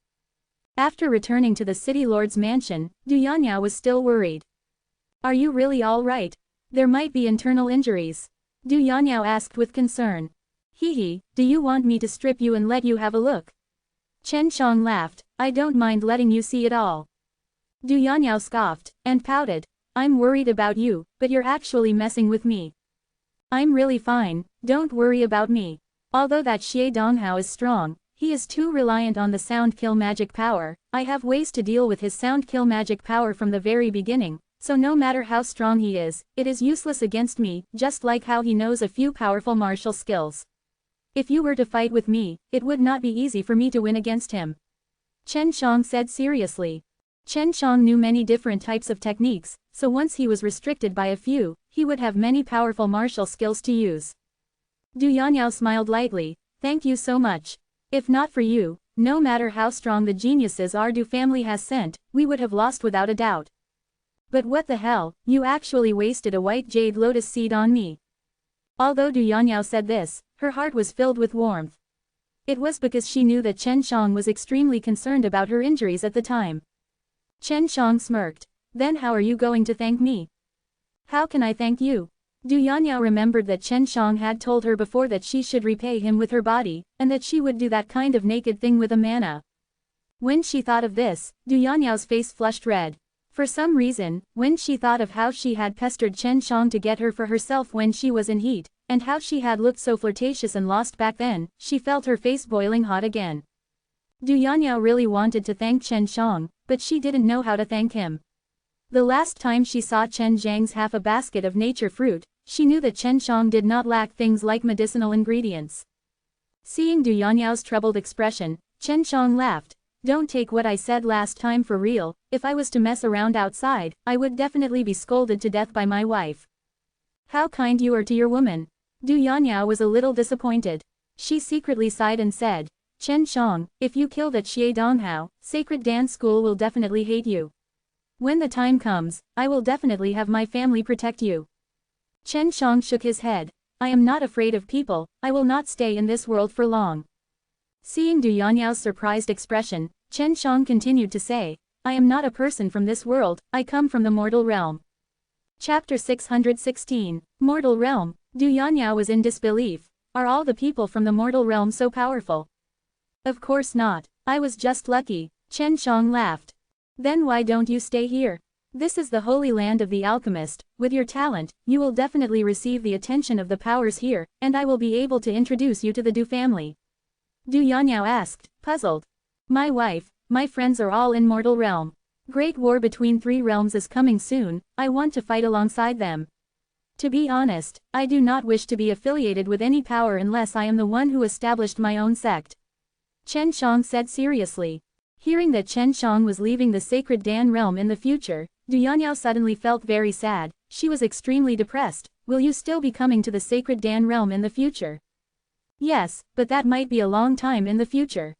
After returning to the city lord's mansion, Du Yanyao was still worried. "Are you really all right? There might be internal injuries." Du Yanyao asked with concern. "Hee, do you want me to strip you and let you have a look?" Chen Shang laughed. "I don't mind letting you see it all." Du Yanyao scoffed, and pouted. "I'm worried about you, but you're actually messing with me. I'm really fine, don't worry about me." Although that Xie Donghao is strong, he is too reliant on the sound kill magic power. I have ways to deal with his sound kill magic power from the very beginning, so no matter how strong he is, it is useless against me, just like how he knows a few powerful martial skills. If you were to fight with me, it would not be easy for me to win against him," Chen Shang said seriously. Chen Shang knew many different types of techniques, so once he was restricted by a few, he would have many powerful martial skills to use. Du Yanyao smiled lightly. "Thank you so much. If not for you, no matter how strong the geniuses our Du family has sent, we would have lost without a doubt. But what the hell, you actually wasted a white jade lotus seed on me." Although Du Yanyao said this, her heart was filled with warmth. It was because she knew that Chen Shang was extremely concerned about her injuries at the time. Chen Shang smirked. Then how are you going to thank me? How can I thank you? Du Yanyao remembered that Chen Shang had told her before that she should repay him with her body, and that she would do that kind of naked thing with a mana. When she thought of this, Du Yanyao's face flushed red. For some reason, when she thought of how she had pestered Chen Shang to get her for herself when she was in heat, and how she had looked so flirtatious and lost back then, she felt her face boiling hot again. Du Yanyao really wanted to thank Chen Shang, but she didn't know how to thank him. The last time she saw Chen Zhang's half a basket of nature fruit, she knew that Chen Shang did not lack things like medicinal ingredients. Seeing Du Yanyao's troubled expression, Chen Shang laughed. Don't take what I said last time for real. If I was to mess around outside, I would definitely be scolded to death by my wife. How kind you are to your woman. Du Yanyao was a little disappointed. She secretly sighed and said, Chen Shang, if you kill that Xie Donghao, Sacred Dance School will definitely hate you. When the time comes, I will definitely have my family protect you. Chen Shang shook his head. I am not afraid of people, I will not stay in this world for long. Seeing Du Yanyao's surprised expression, Chen Shang continued to say, I am not a person from this world, I come from the mortal realm. Chapter 616, Mortal Realm. Du Yanyao was in disbelief. Are all the people from the mortal realm so powerful? Of course not, I was just lucky, Chen Shang laughed. Then why don't you stay here? This is the holy land of the alchemist. With your talent, you will definitely receive the attention of the powers here, and I will be able to introduce you to the Du family. Du Yanyao asked, puzzled. My wife, my friends are all in mortal realm. Great war between three realms is coming soon, I want to fight alongside them. To be honest, I do not wish to be affiliated with any power unless I am the one who established my own sect. Chen Shang said seriously. Hearing that Chen Shang was leaving the Sacred Dan realm in the future, Du Yanyao suddenly felt very sad. She was extremely depressed. Will you still be coming to the Sacred Dan realm in the future? Yes, but that might be a long time in the future.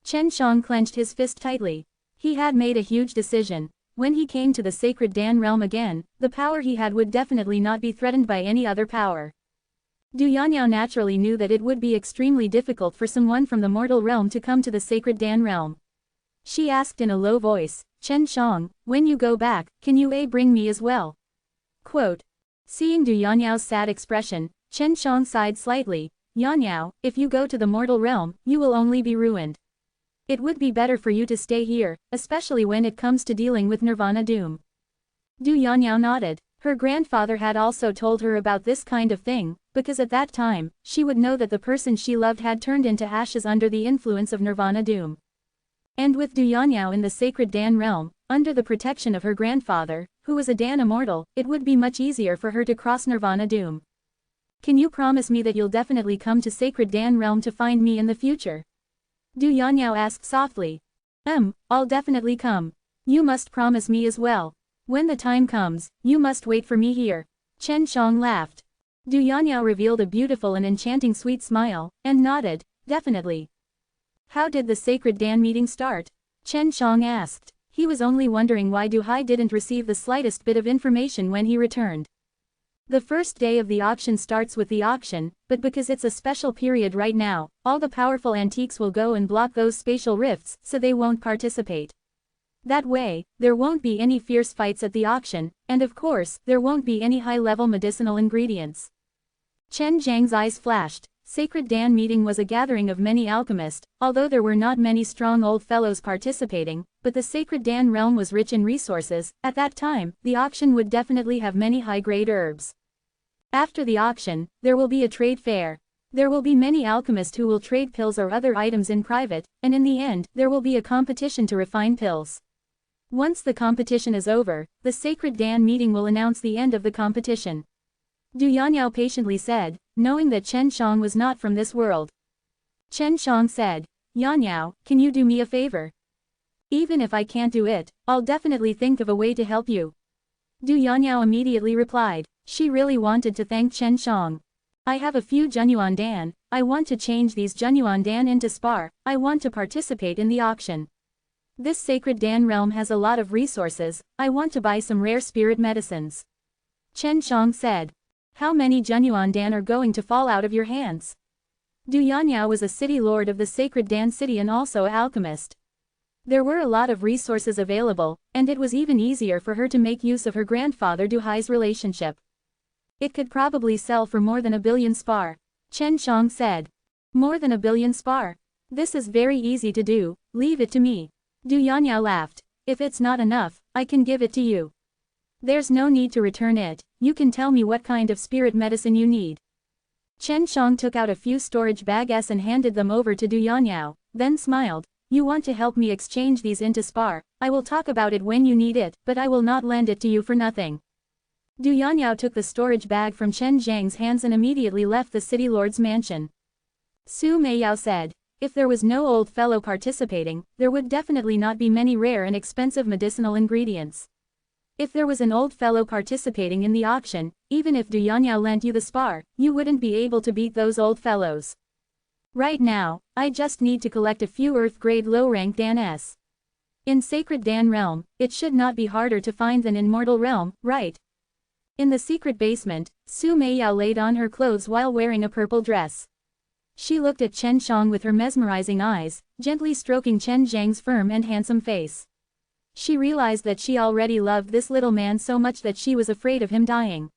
Chen Shang clenched his fist tightly. He had made a huge decision. When he came to the Sacred Dan realm again, the power he had would definitely not be threatened by any other power. Du Yanyao naturally knew that it would be extremely difficult for someone from the mortal realm to come to the Sacred Dan realm. She asked in a low voice, Chen Shang, when you go back, can you bring me as well? Quote. Seeing Du Yanyao's sad expression, Chen Shang sighed slightly. Yanyao, if you go to the mortal realm, you will only be ruined. It would be better for you to stay here, especially when it comes to dealing with Nirvana Doom. Du Yanyao nodded. Her grandfather had also told her about this kind of thing, because at that time, she would know that the person she loved had turned into ashes under the influence of Nirvana Doom. And with Du Yanyao in the Sacred Dan realm, under the protection of her grandfather, who was a Dan immortal, it would be much easier for her to cross Nirvana Doom. Can you promise me that you'll definitely come to Sacred Dan realm to find me in the future? Du Yanyao asked softly. I'll definitely come. You must promise me as well. When the time comes, you must wait for me here. Chen Shang laughed. Du Yanyao revealed a beautiful and enchanting sweet smile, and nodded, definitely. How did the Sacred Dan meeting start? Chen Shang asked. He was only wondering why Du Hai didn't receive the slightest bit of information when he returned. The first day of the auction starts with the auction, but because it's a special period right now, all the powerful antiques will go and block those spatial rifts, so they won't participate. That way, there won't be any fierce fights at the auction, and of course, there won't be any high-level medicinal ingredients. Chen Zhang's eyes flashed. Sacred Dan meeting was a gathering of many alchemists, although there were not many strong old fellows participating, but the Sacred Dan realm was rich in resources. At that time, the auction would definitely have many high-grade herbs. After the auction, there will be a trade fair. There will be many alchemists who will trade pills or other items in private, and in the end, there will be a competition to refine pills. Once the competition is over, the Sacred Dan meeting will announce the end of the competition. Du Yanyao patiently said, knowing that Chen Shang was not from this world. Chen Shang said, Yanyao, can you do me a favor? Even if I can't do it, I'll definitely think of a way to help you. Du Yanyao immediately replied. She really wanted to thank Chen Shang. I have a few Junyuan Dan, I want to change these Junyuan Dan into spar, I want to participate in the auction. This Sacred Dan realm has a lot of resources, I want to buy some rare spirit medicines. Chen Shang said. How many genuine Dan are going to fall out of your hands? Du Yanniao was a city lord of the sacred Dan city and also an alchemist. There were a lot of resources available, and it was even easier for her to make use of her grandfather Du Hai's relationship. It could probably sell for more than 1 billion spar. Chen Shang said. More than 1 billion spar? This is very easy to do, leave it to me. Du Yanniao laughed. If it's not enough, I can give it to you. There's no need to return it, you can tell me what kind of spirit medicine you need. Chen Shang took out a few storage bags and handed them over to Du Yanniao, then smiled. You want to help me exchange these into spar, I will talk about it when you need it, but I will not lend it to you for nothing. Du Yanniao took the storage bag from Chen Zhang's hands and immediately left the city lord's mansion. Su Meiyao said, if there was no old fellow participating, there would definitely not be many rare and expensive medicinal ingredients. If there was an old fellow participating in the auction, even if Du Yanniao lent you the spar, you wouldn't be able to beat those old fellows. Right now, I just need to collect a few Earth-grade low-rank Dan-s. In Sacred Dan Realm, it should not be harder to find than in Mortal Realm, right? In the secret basement, Su Meiyao laid on her clothes while wearing a purple dress. She looked at Chen Shang with her mesmerizing eyes, gently stroking Chen Zhang's firm and handsome face. She realized that she already loved this little man so much that she was afraid of him dying.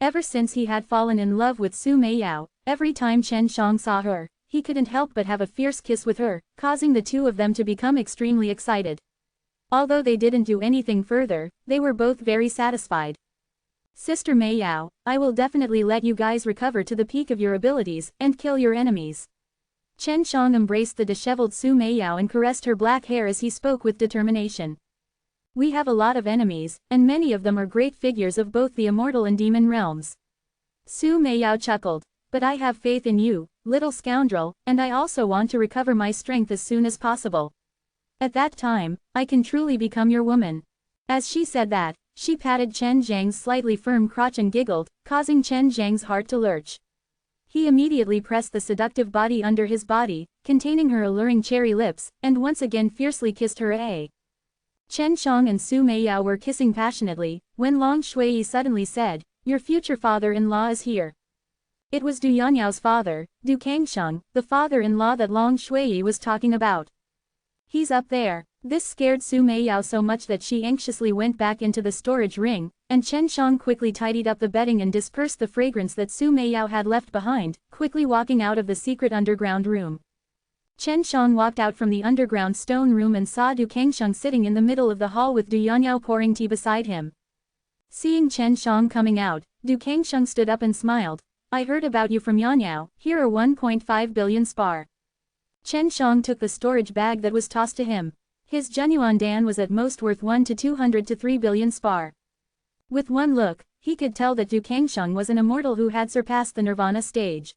Ever since he had fallen in love with Su Meiyao, every time Chen Shang saw her, he couldn't help but have a fierce kiss with her, causing the two of them to become extremely excited. Although they didn't do anything further, they were both very satisfied. Sister Meiyao, I will definitely let you guys recover to the peak of your abilities and kill your enemies. Chen Shang embraced the disheveled Su Meiyao and caressed her black hair as he spoke with determination. We have a lot of enemies, and many of them are great figures of both the immortal and demon realms. Su Meiyao chuckled. But I have faith in you, little scoundrel, and I also want to recover my strength as soon as possible. At that time, I can truly become your woman. As she said that, she patted Chen Zhang's slightly firm crotch and giggled, causing Chen Zhang's heart to lurch. He immediately pressed the seductive body under his body, containing her alluring cherry lips, and once again fiercely kissed her. Chen Shang and Su Meiyao were kissing passionately, when Long Shui suddenly said, your future father-in-law is here. It was Du Yanniao's father, Du Kangsheng, the father-in-law that Long Shui was talking about. He's up there. This scared Su Meiyao so much that she anxiously went back into the storage ring, and Chen Shang quickly tidied up the bedding and dispersed the fragrance that Su Meiyao had left behind, quickly walking out of the secret underground room. Chen Shang walked out from the underground stone room and saw Du Kangsheng sitting in the middle of the hall with Du Yanniao pouring tea beside him. Seeing Chen Shang coming out, Du Kangsheng stood up and smiled. I heard about you from Yanniao, here are 1.5 billion spar. Chen Shang took the storage bag that was tossed to him. His genuine Dan was at most worth 1 to 200 to 3 billion spar. With one look, he could tell that Du Kangsheng was an immortal who had surpassed the nirvana stage.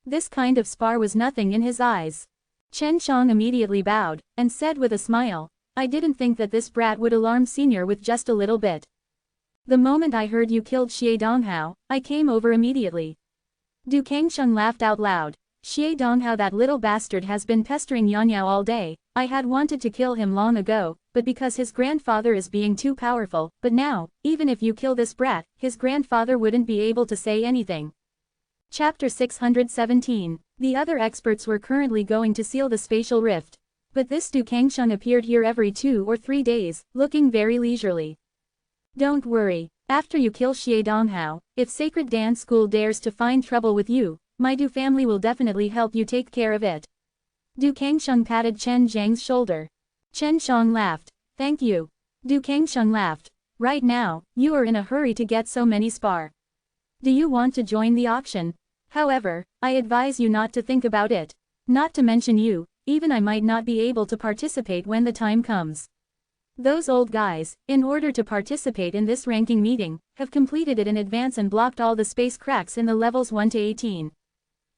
This kind of spar was nothing in his eyes. Chen Shang immediately bowed, and said with a smile, I didn't think that this brat would alarm Senior with just a little bit. The moment I heard you killed Xie Donghao, I came over immediately. Du Kangsheng laughed out loud. Xie Donghao, that little bastard, has been pestering Yanniao all day. I had wanted to kill him long ago, but because his grandfather is being too powerful, but now, even if you kill this brat, his grandfather wouldn't be able to say anything. Chapter 617. The other experts were currently going to seal the spatial rift. But this Du Kangsheng appeared here every 2 or 3 days, looking very leisurely. Don't worry. After you kill Xie Donghao, if Sacred Dan School dares to find trouble with you, my Du family will definitely help you take care of it. Du Kangsheng patted Chen Zhang's shoulder. Chen Shang laughed. Thank you. Du Kangsheng laughed. Right now, you are in a hurry to get so many spar. Do you want to join the auction? However, I advise you not to think about it. Not to mention you, even I might not be able to participate when the time comes. Those old guys, in order to participate in this ranking meeting, have completed it in advance and blocked all the space cracks in the levels 1 to 18.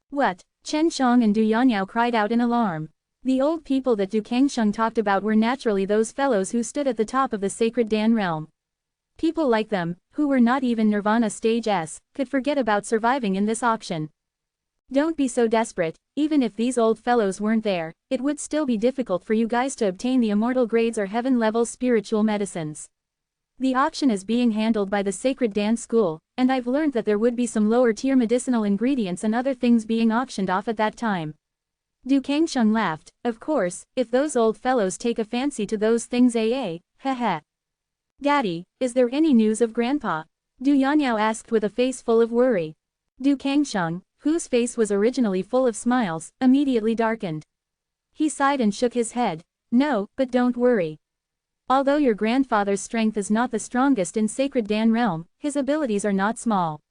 What? Chen Shang and Du Yanniao cried out in alarm. The old people that Du Kangsheng talked about were naturally those fellows who stood at the top of the Sacred Dan realm. People like them, who were not even Nirvana Stage S, could forget about surviving in this auction. Don't be so desperate, even if these old fellows weren't there, it would still be difficult for you guys to obtain the immortal grades or heaven level spiritual medicines. The auction is being handled by the Sacred Dance School, and I've learned that there would be some lower-tier medicinal ingredients and other things being auctioned off at that time. Du Kangsheng laughed. Of course, if those old fellows take a fancy to those things heh. Daddy, is there any news of Grandpa? Du Yanyao asked with a face full of worry. Du Kangsheng, whose face was originally full of smiles, immediately darkened. He sighed and shook his head. No, but don't worry. Although your grandfather's strength is not the strongest in Sacred Dan realm, his abilities are not small.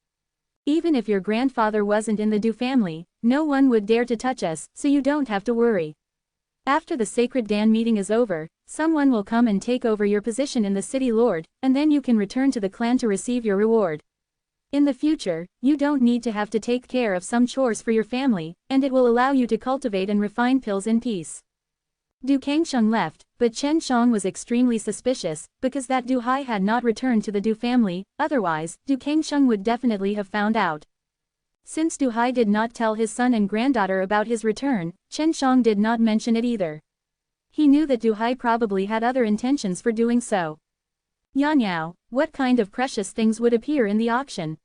Even if your grandfather wasn't in the Du family, no one would dare to touch us, so you don't have to worry. After the Sacred Dan meeting is over, someone will come and take over your position in the City Lord, and then you can return to the clan to receive your reward. In the future, you don't need to have to take care of some chores for your family, and it will allow you to cultivate and refine pills in peace. Du Kangsheng left, but Chen Shang was extremely suspicious, because that Du Hai had not returned to the Du family, otherwise, Du Kangsheng would definitely have found out. Since Du Hai did not tell his son and granddaughter about his return, Chen Shang did not mention it either. He knew that Du Hai probably had other intentions for doing so. Yanyao, what kind of precious things would appear in the auction?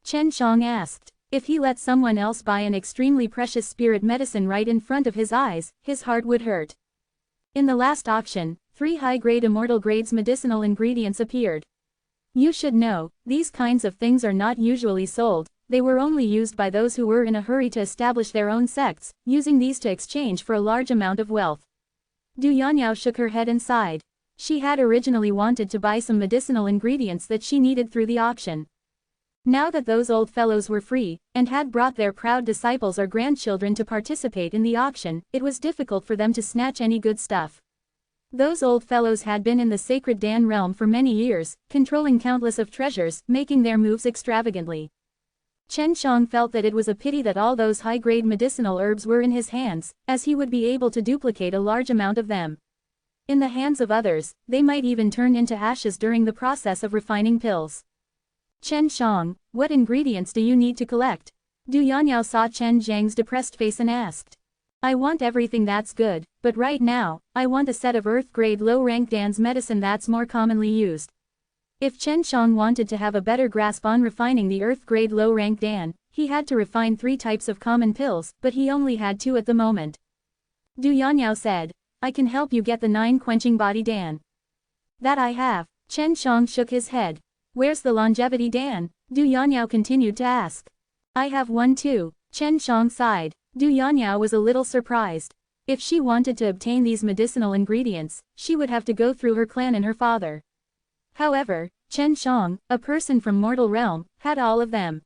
Chen Shang asked. If he let someone else buy an extremely precious spirit medicine right in front of his eyes, his heart would hurt. In the last auction, 3 high-grade immortal grades medicinal ingredients appeared. You should know, these kinds of things are not usually sold, they were only used by those who were in a hurry to establish their own sects, using these to exchange for a large amount of wealth. Du Yanyao shook her head and sighed. She had originally wanted to buy some medicinal ingredients that she needed through the auction. Now that those old fellows were free, and had brought their proud disciples or grandchildren to participate in the auction, it was difficult for them to snatch any good stuff. Those old fellows had been in the Sacred Dan realm for many years, controlling countless of treasures, making their moves extravagantly. Chen Shang felt that it was a pity that all those high-grade medicinal herbs were in his hands, as he would be able to duplicate a large amount of them. In the hands of others, they might even turn into ashes during the process of refining pills. Chen Shang, what ingredients do you need to collect? Du Yanyao saw Chen Zhang's depressed face and asked. I want everything that's good, but right now, I want a set of earth-grade low-rank Dan's medicine that's more commonly used. If Chen Shang wanted to have a better grasp on refining the earth-grade low-rank Dan, he had to refine 3 types of common pills, but he only had 2 at the moment. Du Yanyao said, I can help you get the 9 quenching body Dan. That I have. Chen Shang shook his head. Where's the longevity Dan? Du Yanyao continued to ask. I have one too. Chen Shang sighed. Du Yanyao was a little surprised. If she wanted to obtain these medicinal ingredients, she would have to go through her clan and her father. However, Chen Shang, a person from mortal realm, had all of them.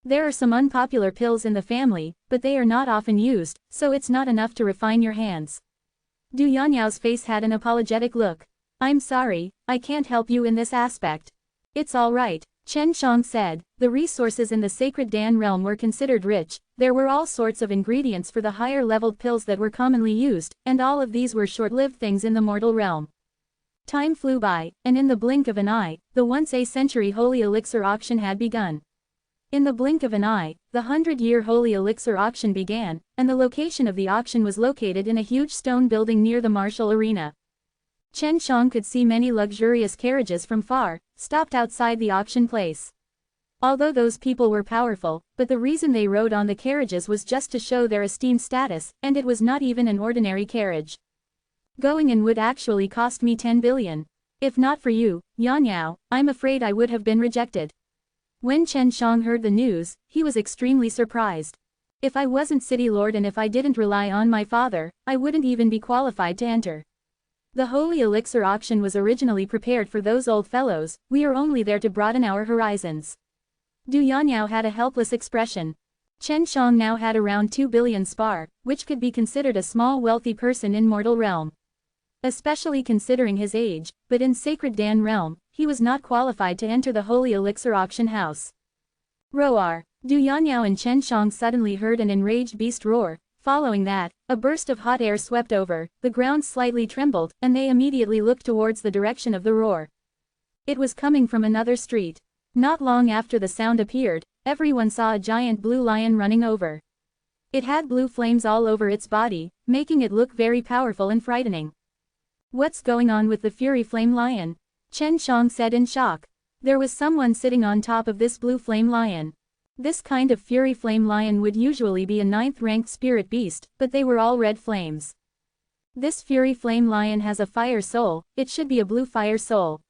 There are some unpopular pills in the family, but they are not often used, so it's not enough to refine your hands. Du Yanyao's face had an apologetic look. I'm sorry, I can't help you in this aspect. It's all right, Chen Shang said. The resources in the Sacred Dan realm were considered rich, there were all sorts of ingredients for the higher-leveled pills that were commonly used, and all of these were short-lived things in the mortal realm. Time flew by, and in the blink of an eye, the once-a-century holy elixir auction had begun. In the blink of an eye, the 100-year holy elixir auction began, and the location of the auction was located in a huge stone building near the martial arena. Chen Shang could see many luxurious carriages from far, stopped outside the auction place. Although those people were powerful, but the reason they rode on the carriages was just to show their esteemed status, and it was not even an ordinary carriage. Going in would actually cost me 10 billion. If not for you, Yanyao, I'm afraid I would have been rejected. When Chen Shang heard the news, he was extremely surprised. If I wasn't City Lord and if I didn't rely on my father, I wouldn't even be qualified to enter. The holy elixir auction was originally prepared for those old fellows, we are only there to broaden our horizons. Du Yanyao had a helpless expression. Chen Shang now had around 2 billion spar, which could be considered a small wealthy person in mortal realm. Especially considering his age, but in Sacred Dan realm, he was not qualified to enter the holy elixir auction house. Roar! Du Yanyao and Chen Shang suddenly heard an enraged beast roar. Following that, a burst of hot air swept over, the ground slightly trembled, and they immediately looked towards the direction of the roar. It was coming from another street. Not long after the sound appeared, everyone saw a giant blue lion running over. It had blue flames all over its body, making it look very powerful and frightening. What's going on with the Fury Flame Lion? Chen Shang said in shock. There was someone sitting on top of this blue flame lion. This kind of fury flame lion would usually be a 9th-ranked spirit beast, but they were all red flames. This fury flame lion has a fire soul, it should be a blue fire soul.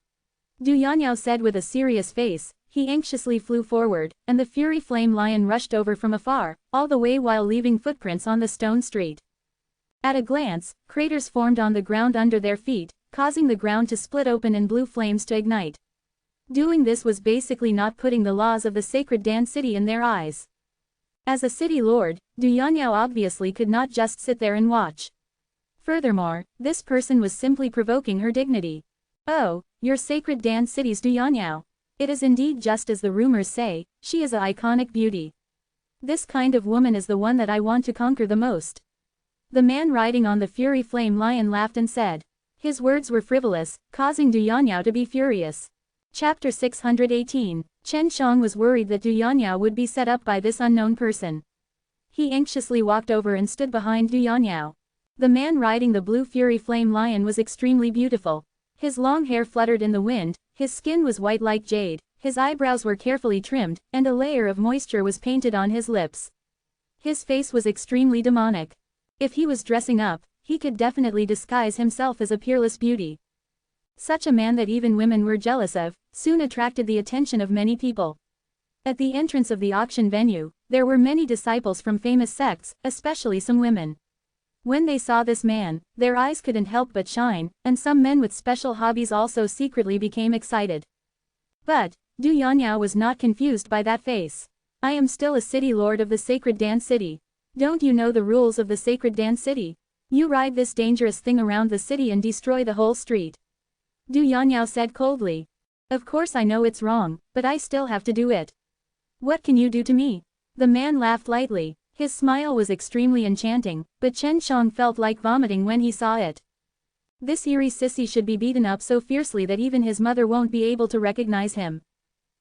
Du Yanyao said with a serious face. He anxiously flew forward, and the fury flame lion rushed over from afar, all the way while leaving footprints on the stone street. At a glance, craters formed on the ground under their feet, causing the ground to split open and blue flames to ignite. Doing this was basically not putting the laws of the sacred Dan city in their eyes. As a city lord, Du Yanyao obviously could not just sit there and watch. Furthermore, this person was simply provoking her dignity. Oh, your sacred Dan city's Du Yanyao. It is indeed just as the rumors say, she is an iconic beauty. This kind of woman is the one that I want to conquer the most. The man riding on the fury flame lion laughed and said. His words were frivolous, causing Du Yanyao to be furious. Chapter 618. Chen Shang was worried that Du Yanyao would be set up by this unknown person. He anxiously walked over and stood behind Du Yanyao. The man riding the blue fury flame lion was extremely beautiful. His long hair fluttered in the wind, his skin was white like jade, his eyebrows were carefully trimmed, and a layer of moisture was painted on his lips. His face was extremely demonic. If he was dressing up, he could definitely disguise himself as a peerless beauty. Such a man that even women were jealous of, soon attracted the attention of many people. At the entrance of the auction venue, there were many disciples from famous sects, especially some women. When they saw this man, their eyes couldn't help but shine, and some men with special hobbies also secretly became excited. But, Du Yanyao was not confused by that face. I am still a city lord of the sacred Dan city. Don't you know the rules of the sacred Dan city? You ride this dangerous thing around the city and destroy the whole street. Du Yanyao said coldly. Of course I know it's wrong, but I still have to do it. What can you do to me? The man laughed lightly. His smile was extremely enchanting, but Chen Shang felt like vomiting when he saw it. This eerie sissy should be beaten up so fiercely that even his mother won't be able to recognize him.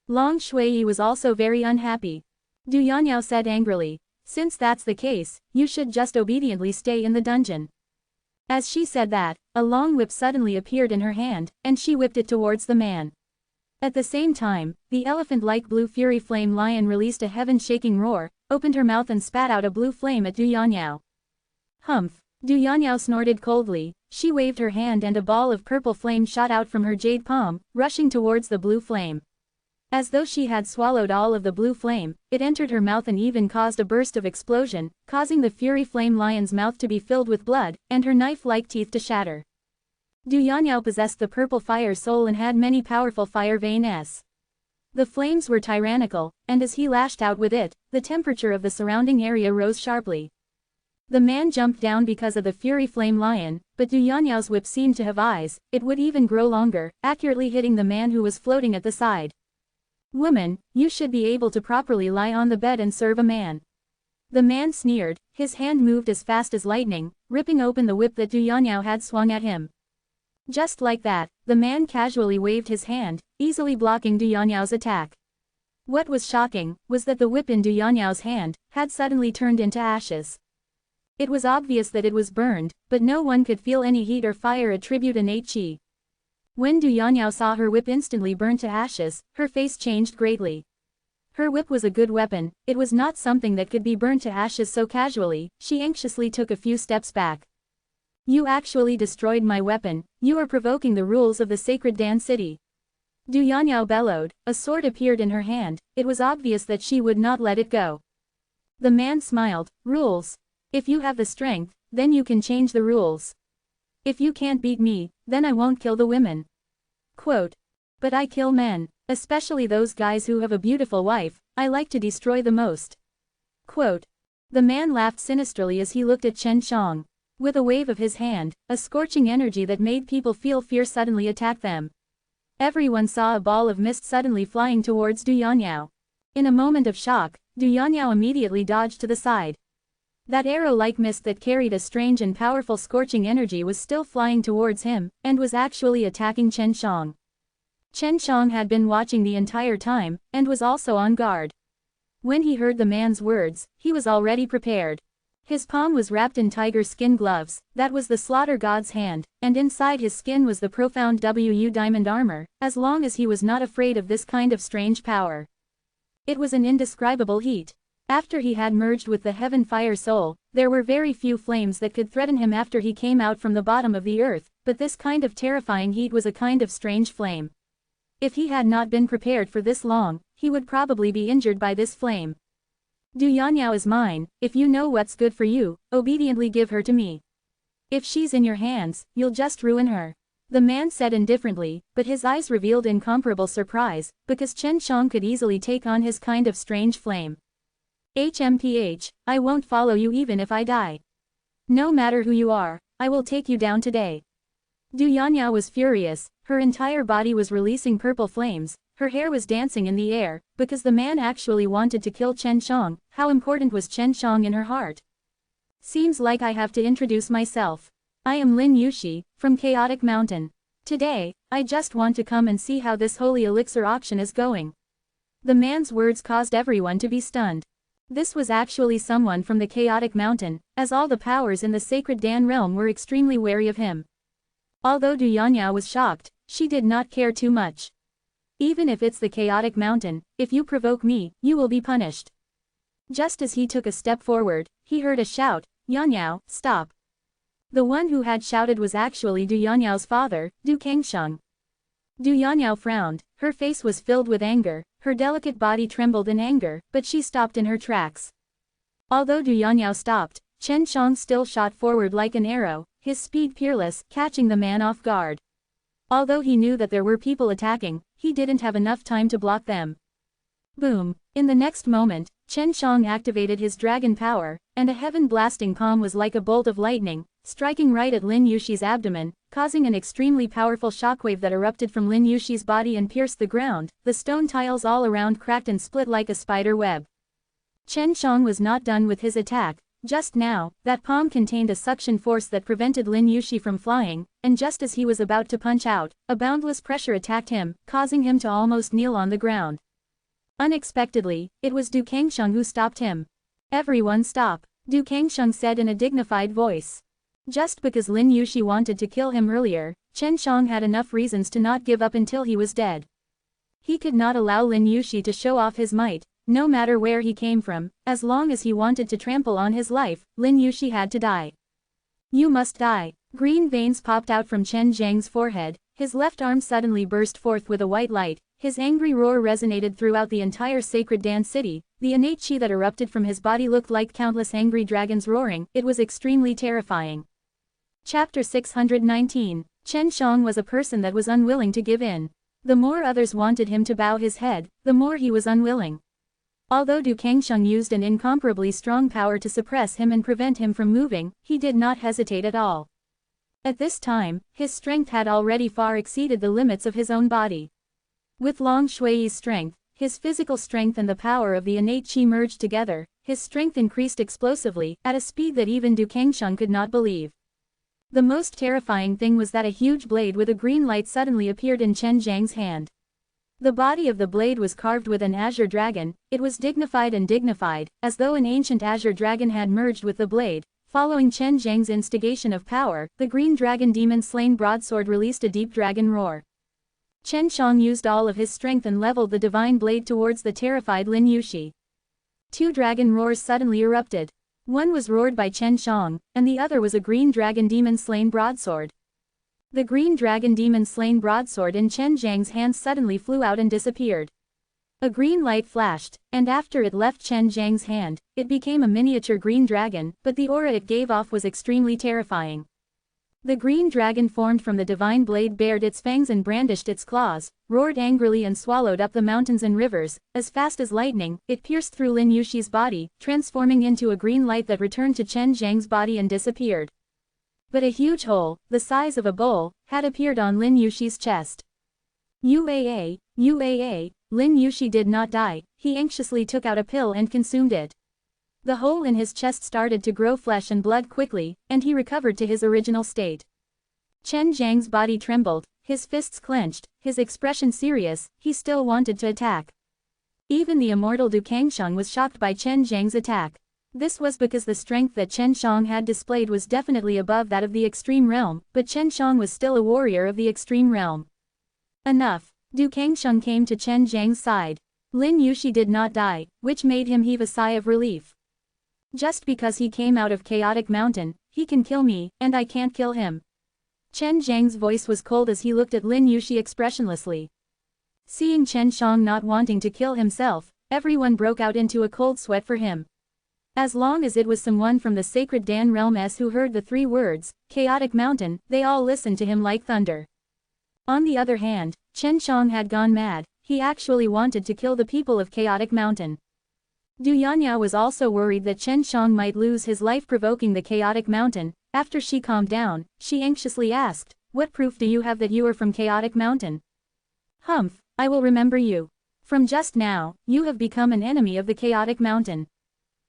Long Shuiyi was also very unhappy. Du Yanyao said angrily, since that's the case, you should just obediently stay in the dungeon. As she said that, a long whip suddenly appeared in her hand, and she whipped it towards the man. At the same time, the elephant-like blue fury flame lion released a heaven-shaking roar, opened her mouth and spat out a blue flame at Du Yanyao. Humph! Du Yanyao snorted coldly, she waved her hand and a ball of purple flame shot out from her jade palm, rushing towards the blue flame. As though she had swallowed all of the blue flame, it entered her mouth and even caused a burst of explosion, causing the fury flame lion's mouth to be filled with blood, and her knife-like teeth to shatter. Du Yanyao possessed the purple fire soul and had many powerful fire veins. The flames were tyrannical, and as he lashed out with it, the temperature of the surrounding area rose sharply. The man jumped down because of the fury flame lion, but Du Yanyao's whip seemed to have eyes, it would even grow longer, accurately hitting the man who was floating at the side. Woman, you should be able to properly lie on the bed and serve a man. The man sneered, his hand moved as fast as lightning, ripping open the whip that Du Yanyao had swung at him. Just like that, the man casually waved his hand, easily blocking Du Yanyao's attack. What was shocking, was that the whip in Du Yanyao's hand, had suddenly turned into ashes. It was obvious that it was burned, but no one could feel any heat or fire attribute innate qi. When Du Yanyao saw her whip instantly burn to ashes, her face changed greatly. Her whip was a good weapon, it was not something that could be burned to ashes so casually, she anxiously took a few steps back. You actually destroyed my weapon, you are provoking the rules of the sacred Dan city. Du Yanyao bellowed, a sword appeared in her hand, it was obvious that she would not let it go. The man smiled, rules. If you have the strength, then you can change the rules. If you can't beat me, then I won't kill the women. Quote. But I kill men, especially those guys who have a beautiful wife, I like to destroy the most. Quote. The man laughed sinisterly as he looked at Chen Shang. With a wave of his hand, a scorching energy that made people feel fear suddenly attacked them. Everyone saw a ball of mist suddenly flying towards Du Yanyao. In a moment of shock, Du Yanyao immediately dodged to the side. That arrow-like mist that carried a strange and powerful scorching energy was still flying towards him, and was actually attacking Chen Shang. Chen Shang had been watching the entire time, and was also on guard. When he heard the man's words, he was already prepared. His palm was wrapped in tiger skin gloves, that was the slaughter god's hand, and inside his skin was the profound diamond armor, as long as he was not afraid of this kind of strange power. It was an indescribable heat. After he had merged with the heaven fire soul, there were very few flames that could threaten him after he came out from the bottom of the earth, but this kind of terrifying heat was a kind of strange flame. If he had not been prepared for this long, he would probably be injured by this flame. Du Yanniao is mine, if you know what's good for you, obediently give her to me. If she's in your hands, you'll just ruin her. The man said indifferently, but his eyes revealed incomparable surprise, because Chen Shang could easily take on his kind of strange flame. HMPH, I won't follow you even if I die. No matter who you are, I will take you down today. Du Yanniao was furious, her entire body was releasing purple flames, her hair was dancing in the air, because the man actually wanted to kill Chen Shang. How important was Chen Shang in her heart? Seems like I have to introduce myself. I am Lin Yushi, from Chaotic Mountain. Today, I just want to come and see how this holy elixir auction is going. The man's words caused everyone to be stunned. This was actually someone from the Chaotic Mountain, as all the powers in the Sacred Dan realm were extremely wary of him. Although Du Yanniao was shocked, she did not care too much. Even if it's the Chaotic Mountain, if you provoke me, you will be punished. Just as he took a step forward, he heard a shout, Yanniao, stop. The one who had shouted was actually Du Yanniao's father, Du Kangsheng. Du Yanniao frowned, her face was filled with anger, her delicate body trembled in anger, but she stopped in her tracks. Although Du Yanniao stopped, Chen Shang still shot forward like an arrow, his speed peerless, catching the man off guard. Although he knew that there were people attacking, he didn't have enough time to block them. Boom! In the next moment, Chen Shang activated his dragon power, and a heaven-blasting palm was like a bolt of lightning, striking right at Lin Yushi's abdomen, causing an extremely powerful shockwave that erupted from Lin Yushi's body and pierced the ground. The stone tiles all around cracked and split like a spider web. Chen Shang was not done with his attack. Just now, that palm contained a suction force that prevented Lin Yushi from flying, and just as he was about to punch out, a boundless pressure attacked him, causing him to almost kneel on the ground. Unexpectedly, it was Du Kangsheng who stopped him. Everyone stop, Du Kangsheng said in a dignified voice. Just because Lin Yushi wanted to kill him earlier, Chen Shang had enough reasons to not give up until he was dead. He could not allow Lin Yushi to show off his might. No matter where he came from, as long as he wanted to trample on his life, Lin Yushi had to die. You must die. Green veins popped out from Chen Zhang's forehead, his left arm suddenly burst forth with a white light, his angry roar resonated throughout the entire Sacred Dan city, the innate chi that erupted from his body looked like countless angry dragons roaring, it was extremely terrifying. Chapter 619. Chen Shang was a person that was unwilling to give in. The more others wanted him to bow his head, the more he was unwilling. Although Du Kangsheng used an incomparably strong power to suppress him and prevent him from moving, he did not hesitate at all. At this time, his strength had already far exceeded the limits of his own body. With Long Shui's strength, his physical strength and the power of the innate chi merged together, his strength increased explosively, at a speed that even Du Kangsheng could not believe. The most terrifying thing was that a huge blade with a green light suddenly appeared in Chen Zhang's hand. The body of the blade was carved with an azure dragon, it was dignified, as though an ancient azure dragon had merged with the blade. Following Chen Zhang's instigation of power, the green dragon demon-slain broadsword released a deep dragon roar. Chen Shang used all of his strength and leveled the divine blade towards the terrified Lin Yushi. Two dragon roars suddenly erupted. One was roared by Chen Shang, and the other was a green dragon demon-slain broadsword. The green dragon demon-slain broadsword in Chen Zhang's hands suddenly flew out and disappeared. A green light flashed, and after it left Chen Zhang's hand, it became a miniature green dragon, but the aura it gave off was extremely terrifying. The green dragon formed from the divine blade bared its fangs and brandished its claws, roared angrily and swallowed up the mountains and rivers. As fast as lightning, it pierced through Lin Yushi's body, transforming into a green light that returned to Chen Zhang's body and disappeared. But a huge hole, the size of a bowl, had appeared on Lin Yushi's chest. UAA, Lin Yushi did not die, he anxiously took out a pill and consumed it. The hole in his chest started to grow flesh and blood quickly, and he recovered to his original state. Chen Zhang's body trembled, his fists clenched, his expression serious, he still wanted to attack. Even the immortal Du Kangsheng was shocked by Chen Zhang's attack. This was because the strength that Chen Shang had displayed was definitely above that of the extreme realm, but Chen Shang was still a warrior of the extreme realm. Enough. Du Kangsheng came to Chen Zhang's side. Lin Yuxi did not die, which made him heave a sigh of relief. Just because he came out of Chaotic Mountain, he can kill me, and I can't kill him. Chen Zhang's voice was cold as he looked at Lin Yuxi expressionlessly. Seeing Chen Shang not wanting to kill himself, everyone broke out into a cold sweat for him. As long as it was someone from the sacred Dan realm who heard the 3 words, Chaotic Mountain, they all listened to him like thunder. On the other hand, Chen Shang had gone mad. He actually wanted to kill the people of Chaotic Mountain. Du Yanyao was also worried that Chen Shang might lose his life provoking the Chaotic Mountain. After she calmed down, she anxiously asked, "What proof do you have that you are from Chaotic Mountain?" "Humph, I will remember you. From just now, you have become an enemy of the Chaotic Mountain."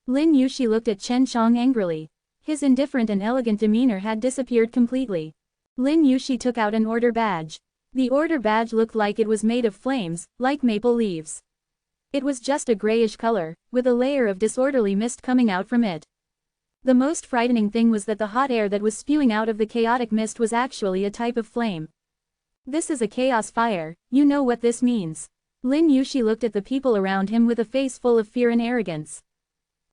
Lin Yuxi looked at Chen Shang angrily. His indifferent and elegant demeanor had disappeared completely. Lin Yuxi took out an order badge. The order badge looked like it was made of flames, like maple leaves. It was just a grayish color, with a layer of disorderly mist coming out from it. The most frightening thing was that the hot air that was spewing out of the chaotic mist was actually a type of flame. "This is a chaos fire, you know what this means." Lin Yuxi looked at the people around him with a face full of fear and arrogance.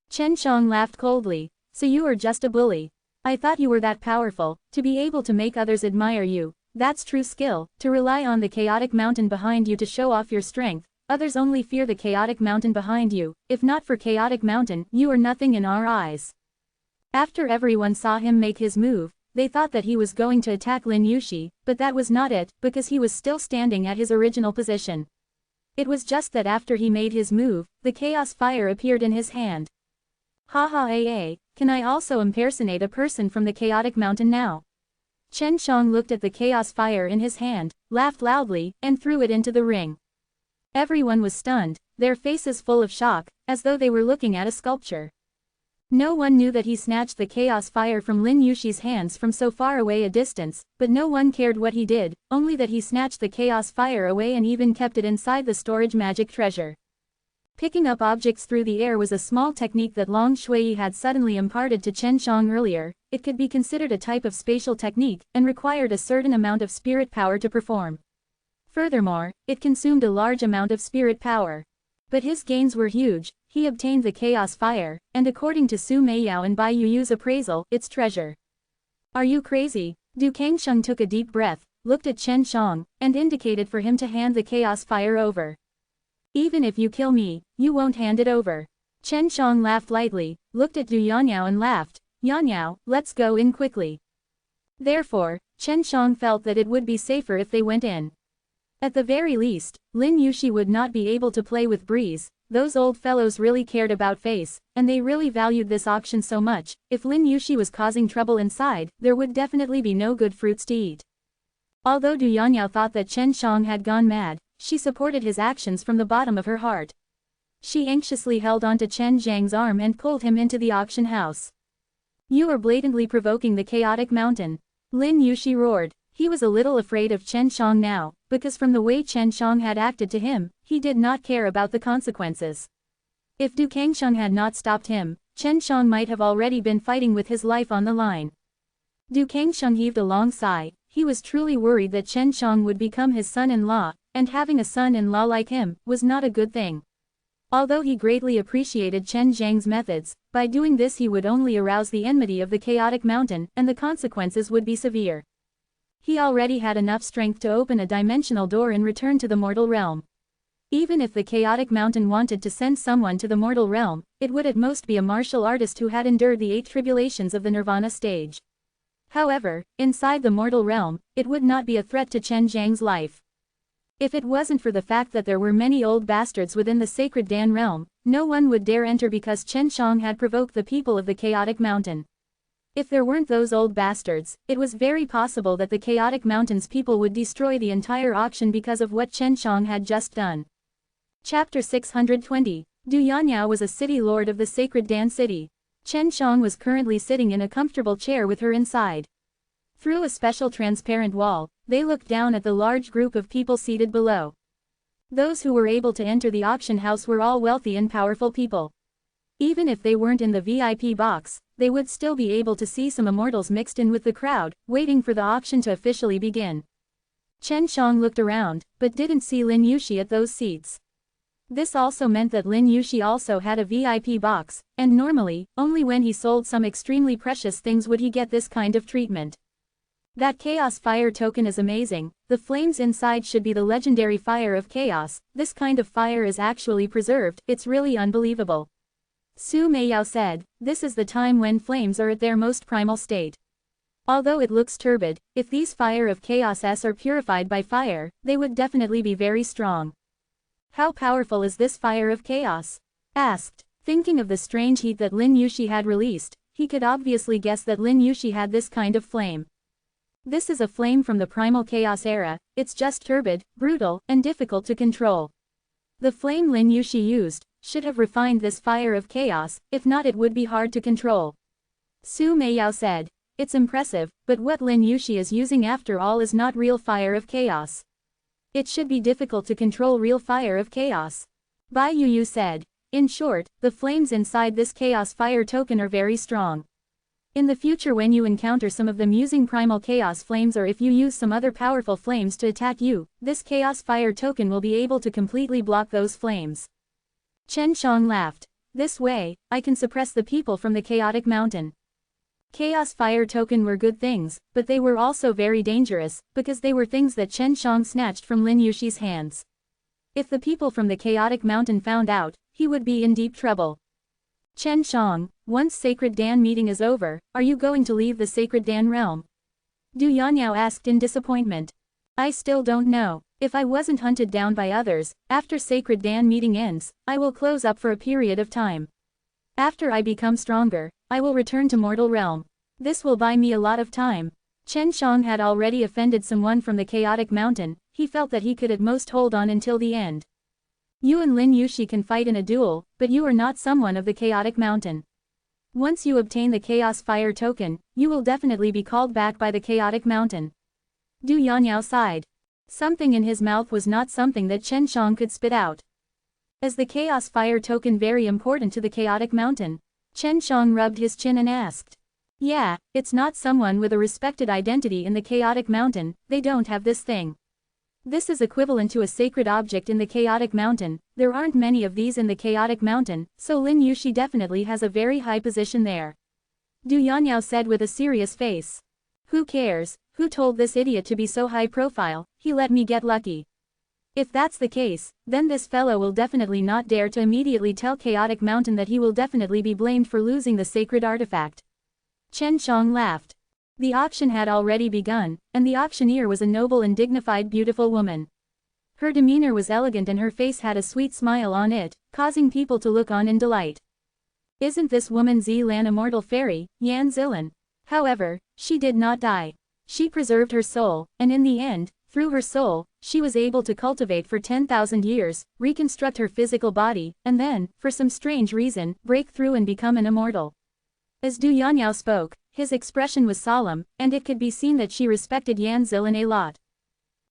Chen Shang laughed coldly. "So you are just a bully. I thought you were that powerful, to be able to make others admire you. That's true skill, to rely on the Chaotic Mountain behind you to show off your strength. Others only fear the Chaotic Mountain behind you. If not for Chaotic Mountain, you are nothing in our eyes." After everyone saw him make his move, they thought that he was going to attack Lin Yuxi, but that was not it, because he was still standing at his original position. It was just that after he made his move, the chaos fire appeared in his hand. Can I also impersonate a person from the Chaotic Mountain now? Chen Shang looked at the chaos fire in his hand, laughed loudly, and threw it into the ring. Everyone was stunned, their faces full of shock, as though they were looking at a sculpture. No one knew that he snatched the chaos fire from Lin Yuxi's hands from so far away a distance, but no one cared what he did, only that he snatched the chaos fire away and even kept it inside the storage magic treasure. Picking up objects through the air was a small technique that Long Shui had suddenly imparted to Chen Shang earlier. It could be considered a type of spatial technique, and required a certain amount of spirit power to perform. Furthermore, it consumed a large amount of spirit power. But his gains were huge. He obtained the chaos fire, and according to Su Meiyao and Bai Yuyu's appraisal, its treasure. "Are you crazy?" Du Kangsheng took a deep breath, looked at Chen Shang, and indicated for him to hand the chaos fire over. "Even if you kill me, you won't hand it over." Chen Shang laughed lightly, looked at Du Yanyao and laughed. "Yanyao, let's go in quickly." Therefore, Chen Shang felt that it would be safer if they went in. At the very least, Lin Yuxi would not be able to play with Breeze. Those old fellows really cared about face, and they really valued this auction so much. If Lin Yuxi was causing trouble inside, there would definitely be no good fruits to eat. Although Du Yanyao thought that Chen Shang had gone mad, she supported his actions from the bottom of her heart. She anxiously held onto Chen Zhang's arm and pulled him into the auction house. "You are blatantly provoking the Chaotic Mountain." Lin Yuxi roared. He was a little afraid of Chen Shang now, because from the way Chen Shang had acted to him, he did not care about the consequences. If Du Kangsheng had not stopped him, Chen Shang might have already been fighting with his life on the line. Du Kangsheng heaved a long sigh. He was truly worried that Chen Shang would become his son-in-law, and having a son-in-law like him was not a good thing. Although he greatly appreciated Chen Zhang's methods, by doing this he would only arouse the enmity of the Chaotic Mountain, and the consequences would be severe. He already had enough strength to open a dimensional door and return to the mortal realm. Even if the Chaotic Mountain wanted to send someone to the mortal realm, it would at most be a martial artist who had endured the 8 tribulations of the Nirvana stage. However, inside the mortal realm, it would not be a threat to Chen Zhang's life. If it wasn't for the fact that there were many old bastards within the sacred Dan realm, no one would dare enter because Chen Shang had provoked the people of the Chaotic Mountain. If there weren't those old bastards, it was very possible that the Chaotic Mountain's people would destroy the entire auction because of what Chen Shang had just done. Chapter 620. Du Yanyao was a city lord of the sacred Dan city. Chen Shang was currently sitting in a comfortable chair with her inside. Through a special transparent wall, they looked down at the large group of people seated below. Those who were able to enter the auction house were all wealthy and powerful people. Even if they weren't in the VIP box, they would still be able to see some immortals mixed in with the crowd, waiting for the auction to officially begin. Chen Shang looked around, but didn't see Lin Yuxi at those seats. This also meant that Lin Yuxi also had a VIP box, and normally, only when he sold some extremely precious things would he get this kind of treatment. That Chaos Fire token is amazing. The flames inside should be the legendary fire of chaos. This kind of fire is actually preserved, it's really unbelievable. Su Meiyao said, this is the time when flames are at their most primal state. Although it looks turbid, if these fire of chaos are purified by fire, they would definitely be very strong. How powerful is this fire of chaos? Asked. Thinking of the strange heat that Lin Yuxi had released, he could obviously guess that Lin Yuxi had this kind of flame. This is a flame from the primal chaos era, it's just turbid, brutal, and difficult to control. The flame Lin Yuxi used should have refined this fire of chaos, if not it would be hard to control. Su Meiyao said, it's impressive, but what Lin Yuxi is using after all is not real fire of chaos. It should be difficult to control real fire of chaos. Bai Yuyu said. In short, the flames inside this chaos fire token are very strong. In the future when you encounter some of them using primal chaos flames or if you use some other powerful flames to attack you, this chaos fire token will be able to completely block those flames. Chen Shang laughed. This way, I can suppress the people from the chaotic mountain. Chaos Fire token were good things, but they were also very dangerous, because they were things that Chen Shang snatched from Lin Yuxi's hands. If the people from the chaotic mountain found out, he would be in deep trouble. Chen Shang, once Sacred Dan meeting is over, are you going to leave the Sacred Dan realm? Du Yanyao asked in disappointment. I still don't know. If I wasn't hunted down by others, after Sacred Dan meeting ends, I will close up for a period of time. After I become stronger, I will return to mortal realm. This will buy me a lot of time. Chen Shang had already offended someone from the chaotic mountain, he felt that he could at most hold on until the end. You and Lin Yuxi can fight in a duel, but you are not someone of the chaotic mountain. Once you obtain the Chaos Fire token, you will definitely be called back by the chaotic mountain. Du Yanyao sighed. Something in his mouth was not something that Chen Shang could spit out. Is the Chaos Fire token very important to the chaotic mountain? Chen Shang rubbed his chin and asked. Yeah, it's not someone with a respected identity in the chaotic mountain, they don't have this thing. This is equivalent to a sacred object in the chaotic mountain, there aren't many of these in the chaotic mountain, so Lin Yuxi definitely has a very high position there. Du Yanyao said with a serious face. Who cares, who told this idiot to be so high profile, he let me get lucky. If that's the case, then this fellow will definitely not dare to immediately tell Chaotic Mountain that he will definitely be blamed for losing the sacred artifact. Chen Shang laughed. The auction had already begun, and the auctioneer was a noble and dignified beautiful woman. Her demeanor was elegant and her face had a sweet smile on it, causing people to look on in delight. Isn't this woman Zilan Immortal Fairy, Yan Zilan? However, she did not die. She preserved her soul, and in the end, through her soul, she was able to cultivate for 10,000 years, reconstruct her physical body, and then, for some strange reason, break through and become an immortal. As Du Yanyao spoke, his expression was solemn, and it could be seen that she respected Yan Zilan a lot.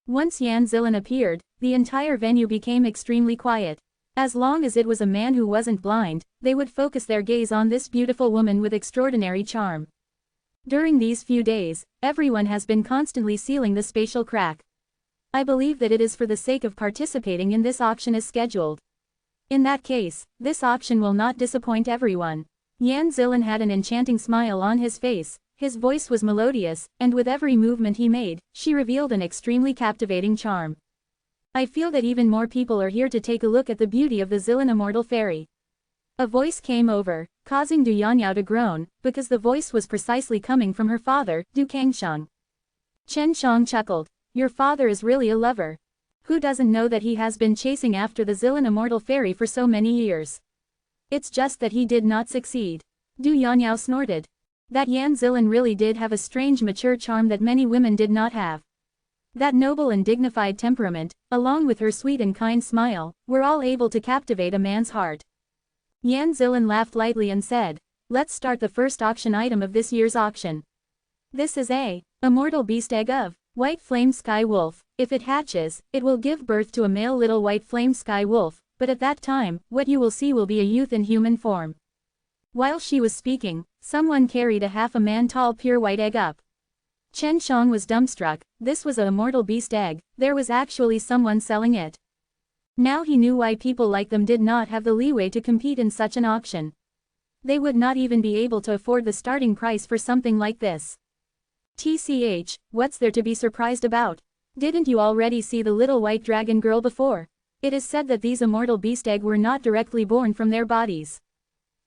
Once Yan Zilan appeared, the entire venue became extremely quiet. As long as it was a man who wasn't blind, they would focus their gaze on this beautiful woman with extraordinary charm. During these few days, everyone has been constantly sealing the spatial crack. I believe that it is for the sake of participating in this auction as scheduled. In that case, this auction will not disappoint everyone. Yan Zilan had an enchanting smile on his face, his voice was melodious, and with every movement he made, she revealed an extremely captivating charm. I feel that even more people are here to take a look at the beauty of the Zilan Immortal Fairy. A voice came over, causing Du Yanyao to groan, because the voice was precisely coming from her father, Du Kangsheng. Chen Shang chuckled. Your father is really a lover. Who doesn't know that he has been chasing after the Zilan Immortal Fairy for so many years? It's just that he did not succeed. Du Yanyao snorted. That Yan Zilan really did have a strange mature charm that many women did not have. That noble and dignified temperament, along with her sweet and kind smile, were all able to captivate a man's heart. Yan Zilan laughed lightly and said, let's start the first auction item of this year's auction. This is a immortal beast egg of White Flame Sky Wolf. If it hatches, it will give birth to a male little White Flame Sky Wolf, but at that time, what you will see will be a youth in human form. While she was speaking, someone carried a half-a-man-tall pure white egg up. Chen Shang was dumbstruck. This was a immortal beast egg. There was actually someone selling it. Now he knew why people like them did not have the leeway to compete in such an auction. They would not even be able to afford the starting price for something like this. TCH, what's there to be surprised about? Didn't you already see the little white dragon girl before? It is said that these immortal beast egg were not directly born from their bodies.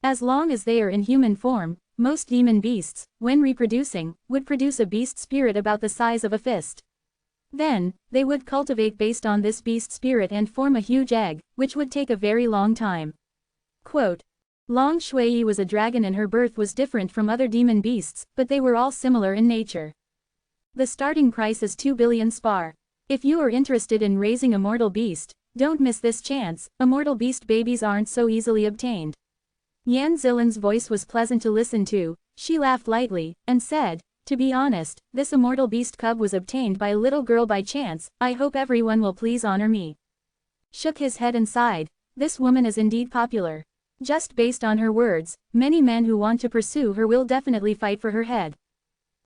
As long as they are in human form, most demon beasts, when reproducing, would produce a beast spirit about the size of a fist. Then, they would cultivate based on this beast spirit and form a huge egg, which would take a very long time. Quote, Long Shui was a dragon and her birth was different from other demon beasts, but they were all similar in nature. The starting price is 2 billion spar. If you are interested in raising immortal beast, don't miss this chance. Immortal beast babies aren't so easily obtained. Yan Zilin's voice was pleasant to listen to. She laughed lightly, and said, to be honest, this immortal beast cub was obtained by a little girl by chance. I hope everyone will please honor me. Shook his head and sighed. This woman is indeed popular. Just based on her words, many men who want to pursue her will definitely fight for her head.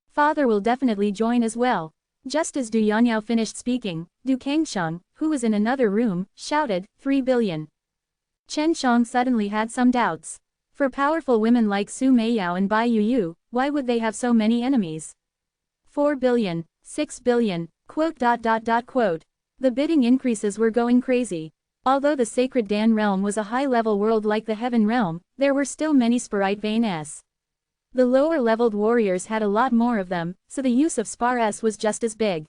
Father will definitely join as well. Just as Du Yanyao finished speaking, Du Kangsheng, who was in another room, shouted, 3 billion. Chen Shang suddenly had some doubts. For powerful women like Su Meiyao and Bai Yuyu, why would they have so many enemies? 4 billion, 6 billion, quote. The bidding increases were going crazy. Although the sacred Dan realm was a high-level world like the Heaven realm, there were still many Sparite vansh. The lower-leveled warriors had a lot more of them, so the use of Spar S was just as big.